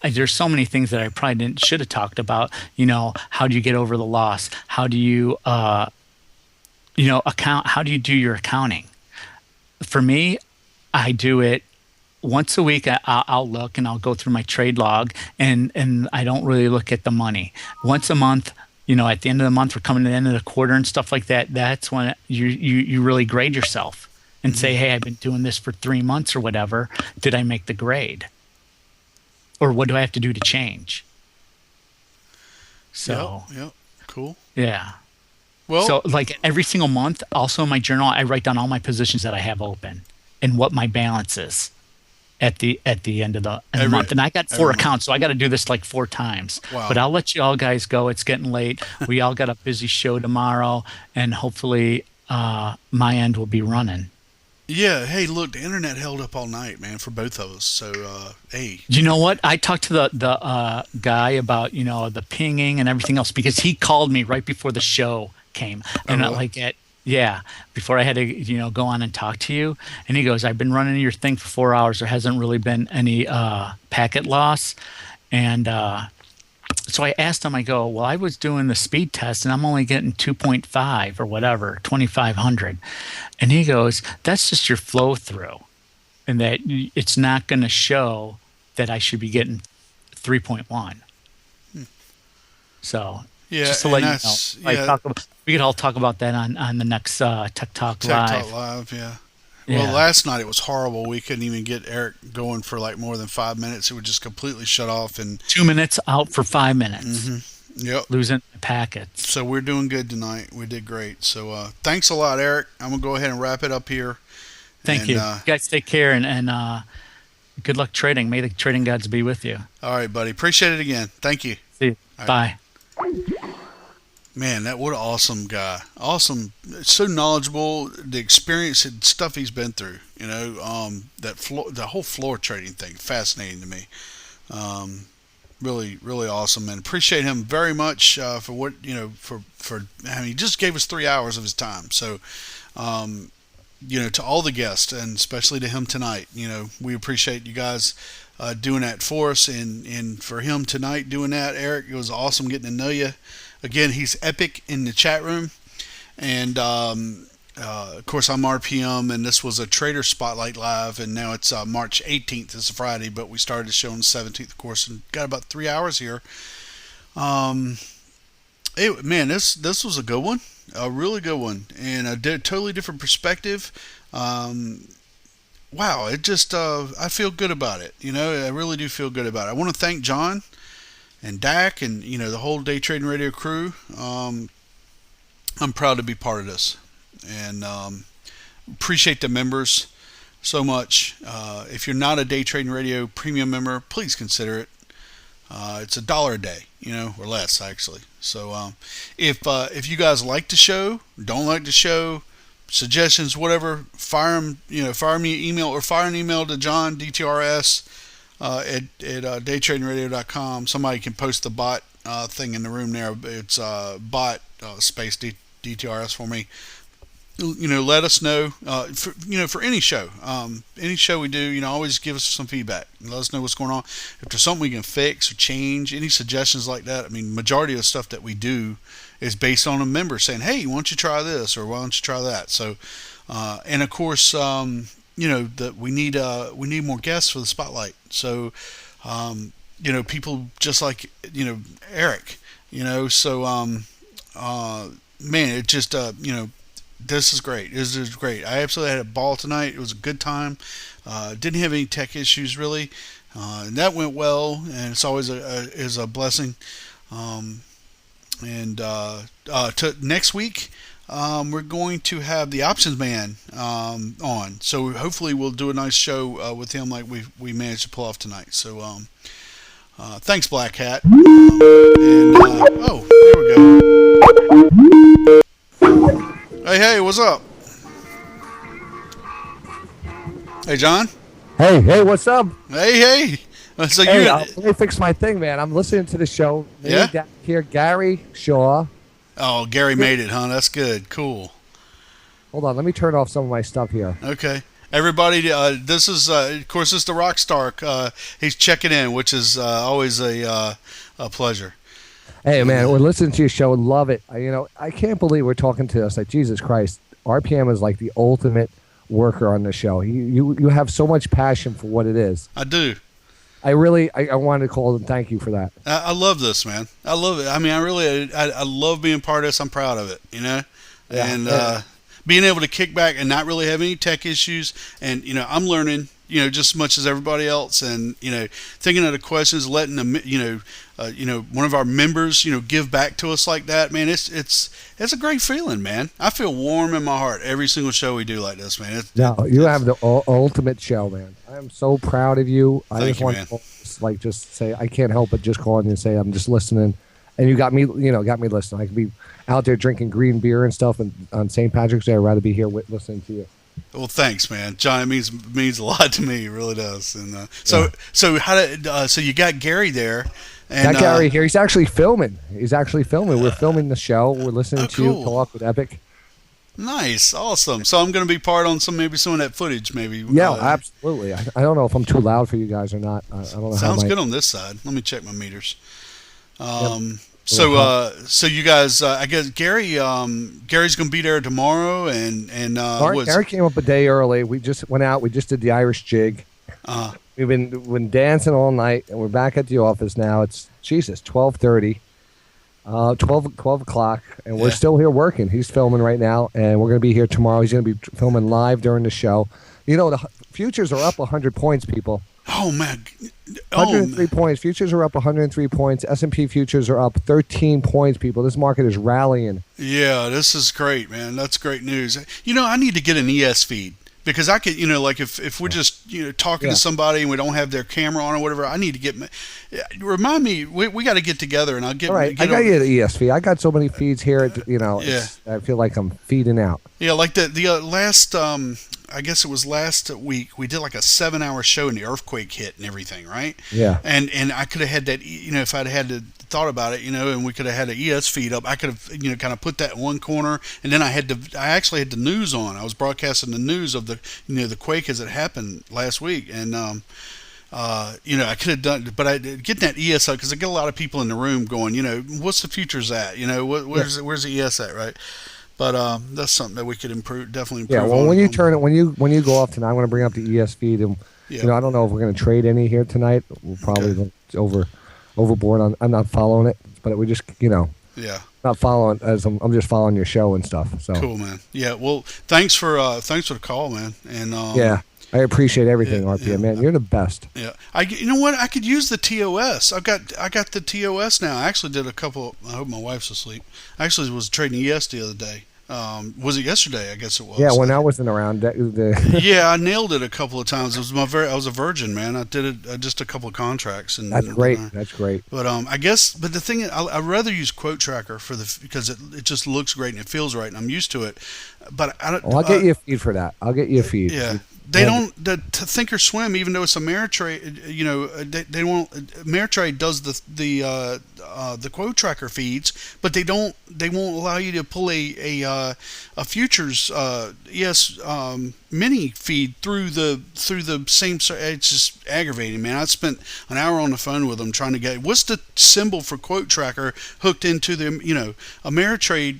Speaker 4: There's so many things that I probably should have talked about. How do you get over the loss? How do you, account? How do you do your accounting? For me, I do it once a week. I'll look and I'll go through my trade log, and I don't really look at the money. Once a month, at the end of the month, we're coming to the end of the quarter and stuff like that. That's when you really grade yourself and say, hey, I've been doing this for 3 months or whatever. Did I make the grade? Or what do I have to do to change? So,
Speaker 1: yep. Cool.
Speaker 4: Yeah.
Speaker 1: Well,
Speaker 4: so like every single month, also in my journal, I write down all my positions that I have open and what my balance is at the end of the month. And I got 4 accounts, so I got to do this like 4 times.
Speaker 1: Wow.
Speaker 4: But I'll let you all guys go. It's getting late. We all got a busy show tomorrow, and hopefully my end will be running.
Speaker 1: Yeah. Hey, look, the internet held up all night, man, for both of us. So, hey.
Speaker 4: You know what? I talked to the guy about the pinging and everything else because he called me right before the show came, and before I had to go on and talk to you. And he goes, "I've been running your thing for 4 hours. There hasn't really been any packet loss." And so I asked him. I go, "Well, I was doing the speed test, and I'm only getting 2.5 or whatever, 2,500." And he goes, "That's just your flow through, and that it's not going to show that I should be getting 3.1." So just to let you know, we could all talk about that on the next Tech Talk Live.
Speaker 1: Tech Talk Live, yeah. Well, last night it was horrible. We couldn't even get Eric going for like more than 5 minutes. It would just completely shut off. And
Speaker 4: 2 minutes out for 5 minutes.
Speaker 1: Mm-hmm. Yep.
Speaker 4: Losing packets.
Speaker 1: So we're doing good tonight. We did great. So thanks a lot, Eric. I'm going to go ahead and wrap it up here.
Speaker 4: Thank you. You guys take care and good luck trading. May the trading gods be with you.
Speaker 1: All right, buddy. Appreciate it again. Thank you.
Speaker 4: See you.
Speaker 1: All
Speaker 4: Bye.
Speaker 1: Right. Man, what an awesome guy. Awesome. So knowledgeable, the experience and stuff he's been through. The whole floor trading thing, fascinating to me. Really, really awesome, and appreciate him very much for what for. I mean, he just gave us 3 hours of his time. So, to all the guests, and especially to him tonight, we appreciate you guys doing that for us, and for him tonight doing that. Eric, it was awesome getting to know you. Again, he's Epik in the chat room, and of course, I'm RPM, and this was a Trader Spotlight Live, and now it's March 18th. It's a Friday, but we started the show on the 17th, of course, and got about 3 hours here. This was a good one, a really good one, and a totally different perspective. Wow, it just, I feel good about it. I really do feel good about it. I want to thank John and Dak and, the whole Day Trading Radio crew. I'm proud to be part of this. And appreciate the members so much. If you're not a Day Trading Radio premium member, please consider it. It's $1 a day, or less actually. So if you guys like the show, don't like the show, suggestions, whatever, fire me an email or fire an email to John DTRS at DayTradingRadio.com. Somebody can post the bot thing in the room there. It's bot space DTRS for me. Let us know, for any show we do, always give us some feedback and let us know what's going on. If there's something we can fix or change, any suggestions like that. I mean, majority of the stuff that we do is based on a member saying, hey, why don't you try this, or why don't you try that? So, and of course, that we need more guests for the spotlight. So, people just like, Eric, so, man, it just, this is great. This is great. I absolutely had a ball tonight. It was a good time. Didn't have any tech issues really, and that went well. And it's always a blessing. To next week, we're going to have the Options Man on. So hopefully we'll do a nice show with him like we managed to pull off tonight. So thanks, Black Hat. There we go. Hey, what's up? Hey, John.
Speaker 6: Hey, what's up?
Speaker 1: Hey. So
Speaker 6: let me fix my thing, man. I'm listening to the show.
Speaker 1: Yeah.
Speaker 6: Here, Gary Shaw.
Speaker 1: Oh, Gary made it, huh? That's good. Cool.
Speaker 6: Hold on, let me turn off some of my stuff here.
Speaker 1: Okay. Everybody, this is, of course, this is the Rockstar. He's checking in, which is always a pleasure.
Speaker 6: Hey, man, we're listening to your show. Love it. I can't believe we're talking to us. Like, Jesus Christ, RPM is like the ultimate worker on the show. You have so much passion for what it is.
Speaker 1: I do.
Speaker 6: I wanted to call and thank you for that.
Speaker 1: I love this, man. I love it. I mean, I love being part of this. I'm proud of it,
Speaker 6: Yeah,
Speaker 1: and being able to kick back and not really have any tech issues. And, I'm learning, just as much as everybody else, and, thinking of the questions, letting them, one of our members, give back to us like that, man. It's a great feeling, man. I feel warm in my heart every single show we do like this, man.
Speaker 6: You have the ultimate show, man. I am so proud of you. I just want to just say I can't help but just call in and say I'm just listening, and you got me listening. I could be out there drinking green beer and stuff, and on St. Patrick's Day, I'd rather be here listening to you.
Speaker 1: Well, thanks, man. John, it means a lot to me. It really does. And so you got Gary there. And,
Speaker 6: got Gary here. He's actually filming. We're filming the show. We're listening to you talk with Epik.
Speaker 1: Nice, awesome. So I'm going to be part on some of that footage, maybe.
Speaker 6: Yeah, absolutely. I don't know if I'm too loud for you guys or not. I don't know.
Speaker 1: Sounds good on this side. Let me check my meters. So you guys, I guess Gary's going to be there tomorrow, and
Speaker 6: Gary came up a day early. We just went out. We just did the Irish jig. We've been dancing all night, and we're back at the office now. It's 12:30, 12 o'clock, and we're still here working. He's filming right now, and we're going to be here tomorrow. He's going to be filming live during the show. The futures are up 100 points, people.
Speaker 1: Oh, man.
Speaker 6: 103 points. Futures are up 103 points. S&P futures are up 13 points, people. This market is rallying.
Speaker 1: Yeah, this is great, man. That's great news. I need to get an ES feed Because I could, like if we're just, talking to somebody and we don't have their camera on or whatever, I need to get, remind me, we got to get together and I'll get.
Speaker 6: All right, I got you the ESV. I got so many feeds here, I feel like I'm feeding out.
Speaker 1: Yeah, like the last, I guess it was last week, we did like a 7-hour show and the earthquake hit and everything, right?
Speaker 6: Yeah.
Speaker 1: And I could have had that, if I'd had to thought about it, and we could have had an ES feed up. I could have, kind of put that in one corner, and then I actually had the news on. I was broadcasting the news of the, the quake as it happened last week, and I could have done, but I getting that ES up because I get a lot of people in the room going, what's the futures at? Where's the ES at, right? But that's something that we could definitely improve.
Speaker 6: Yeah, well, when you turn it, when you go off tonight, I'm going to bring up the ES feed, and I don't know if we're going to trade any here tonight. We'll probably overboard. I'm not following it, but we just not following as I'm just following your show and stuff. So
Speaker 1: cool, man. Yeah, well, thanks for the call, man. And
Speaker 6: I appreciate everything, RPM, man. You're the best.
Speaker 1: Yeah, you know what? I could use the TOS. I got the TOS now. I actually did a couple. I hope my wife's asleep. I actually was trading ES the other day. Was it yesterday? I guess it was.
Speaker 6: Yeah, when I wasn't around.
Speaker 1: Yeah, I nailed it a couple of times. It was I was a virgin, man. I did it just a couple of contracts, and
Speaker 6: that's great. That's great.
Speaker 1: But I guess, but the thing, I'd rather use Quote Tracker because it just looks great and it feels right, and I'm used to it. But
Speaker 6: I'll get you a feed for that. I'll get you a feed.
Speaker 1: Yeah. They don't to Thinkorswim, even though it's Ameritrade. They won't. Ameritrade does the quote tracker feeds, but they won't allow you to pull a futures mini feed through the same. It's just aggravating, man. I spent an hour on the phone with them trying to get what's the symbol for quote tracker hooked into the Ameritrade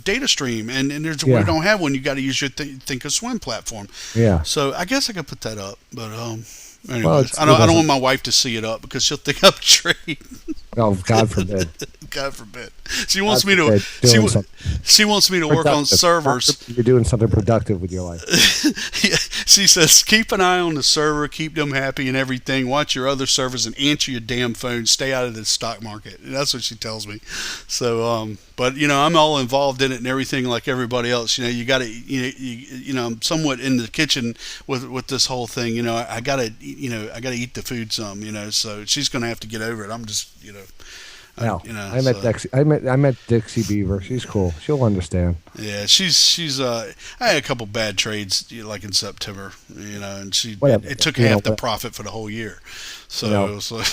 Speaker 1: data stream, and there's we don't have one. You got to use your Thinkorswim platform.
Speaker 6: Yeah.
Speaker 1: So I guess I could put that up, but anyways,
Speaker 6: well,
Speaker 1: I don't want my wife to see it up because she'll think I'm trading.
Speaker 6: Oh, God forbid.
Speaker 1: God forbid. She wants me to. She wants me to work on servers.
Speaker 6: You're doing something productive with your life.
Speaker 1: Yeah, she says, keep an eye on the server, keep them happy and everything. Watch your other servers and answer your damn phone. Stay out of the stock market. And that's what she tells me. So, but I'm all involved in it and everything like everybody else. You got to, I'm somewhat in the kitchen with this whole thing. I gotta eat the food some. So she's gonna have to get over it. I'm just,
Speaker 6: No, I met Dixie. I met Dixie Beaver. She's cool. She'll understand.
Speaker 1: Yeah, she's. I had a couple bad trades like in September, and it took half the profit for the whole year. So it was like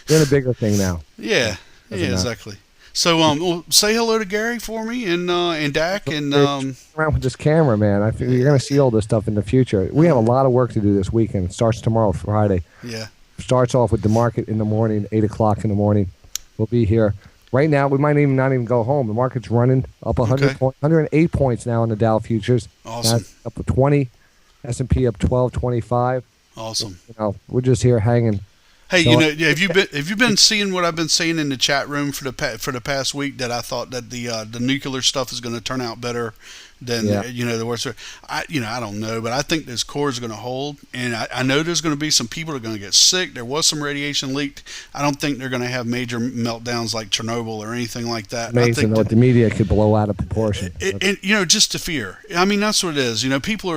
Speaker 6: you're in a bigger thing now.
Speaker 1: Yeah, exactly. So well, say hello to Gary for me and Dak and
Speaker 6: around with this camera, man. I think you're gonna see all this stuff in the future. We have a lot of work to do this weekend. It starts tomorrow, Friday.
Speaker 1: Yeah.
Speaker 6: Starts off with the market in the morning, 8 o'clock in the morning. We'll be here. Right now, we might not even go home. The market's running up 108 points now in the Dow futures.
Speaker 1: Awesome.
Speaker 6: That's up to 20. S&P up 12.25.
Speaker 1: Awesome.
Speaker 6: We're just here hanging.
Speaker 1: Hey, have you been seeing what I've been saying in the chat room for the past week? That I thought that the nuclear stuff is going to turn out better than the worst. I don't know, but I think this core is going to hold, and I know there's going to be some people that are going to get sick. There was some radiation leaked. I don't think they're going to have major meltdowns like Chernobyl or anything like that.
Speaker 6: Amazing what the media could blow out of proportion.
Speaker 1: Just the fear. I mean, that's what it is. People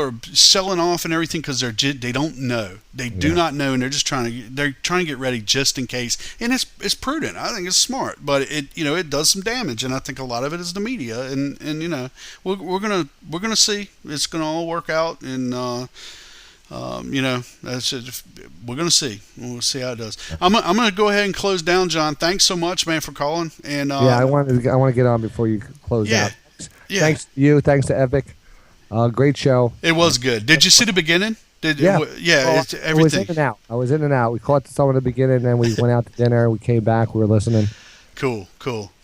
Speaker 1: are selling off and everything because they don't know. They do not know, and they're just trying to get ready just in case. And it's prudent. I think it's smart, but it does some damage, and I think a lot of it is the media, and we're gonna see. It's gonna all work out, and that's it. We're gonna see. We'll see how it does. I'm gonna go ahead and close down, John. Thanks so much, man, for calling. And
Speaker 6: I want to get on before you close out.
Speaker 1: Yeah.
Speaker 6: Thanks to you. Thanks to Epik. Great show.
Speaker 1: It was good. Did you see the beginning?
Speaker 6: Well,
Speaker 1: it's everything.
Speaker 6: I was in and out. We caught some of the beginning, and then we went out to dinner. We came back. We were listening.
Speaker 1: Cool.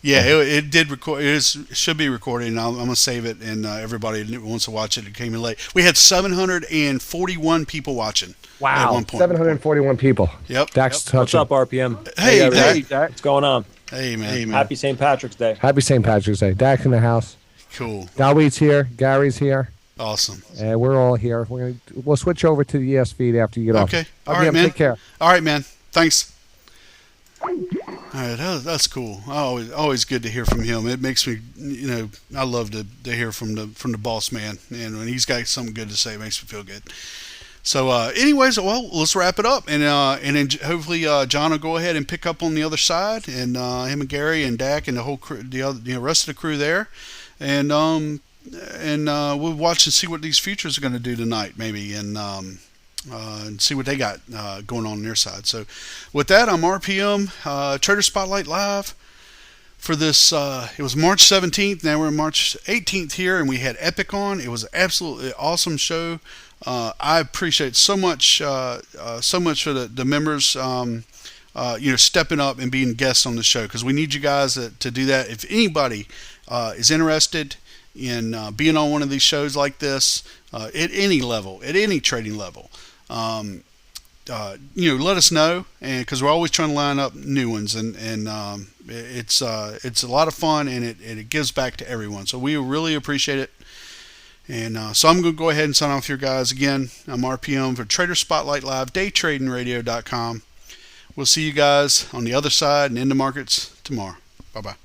Speaker 1: Yeah, it did record. It should be recorded, and I'm gonna save it. And everybody who wants to watch it, came in late. We had 741 people watching.
Speaker 6: Wow,
Speaker 1: at one point.
Speaker 6: 741 people.
Speaker 1: Yep.
Speaker 6: Dax,
Speaker 7: what's up, RPM?
Speaker 1: Hey,
Speaker 7: Dak. What's going on?
Speaker 1: Hey, man.
Speaker 7: Happy St. Patrick's Day.
Speaker 6: Happy St. Patrick's Day. Dax in the house.
Speaker 1: Cool.
Speaker 6: Dawid's here. Gary's here.
Speaker 1: Awesome.
Speaker 6: And we're all here. We'll switch over to the ES feed after you get off.
Speaker 1: Okay. All right, man.
Speaker 6: Take care.
Speaker 1: All right, man. Thanks. All right, that's cool. Always good to hear from him. It makes me, I love to hear from the boss man, and when he's got something good to say, it makes me feel good. So, anyways, well, let's wrap it up, and then hopefully John will go ahead and pick up on the other side, and him and Gary and Dak and the whole crew, rest of the crew there, and we'll watch and see what these futures are going to do tonight, maybe, and see what they got going on their side. So, with that, I'm RPM Trader Spotlight Live for this. It was March 17th. Now we're March 18th here, and we had Epik on. It was an absolutely awesome show. I appreciate so much for the members, stepping up and being guests on the show, because we need you guys to do that. If anybody is interested in being on one of these shows like this at any level, at any trading level, let us know, and because we're always trying to line up new ones, and it's a lot of fun, and it gives back to everyone. So we really appreciate it. And so I'm going to go ahead and sign off here, guys. Again, I'm RPM for Trader Spotlight Live, DayTradingRadio.com. We'll see you guys on the other side and in the markets tomorrow. Bye-bye.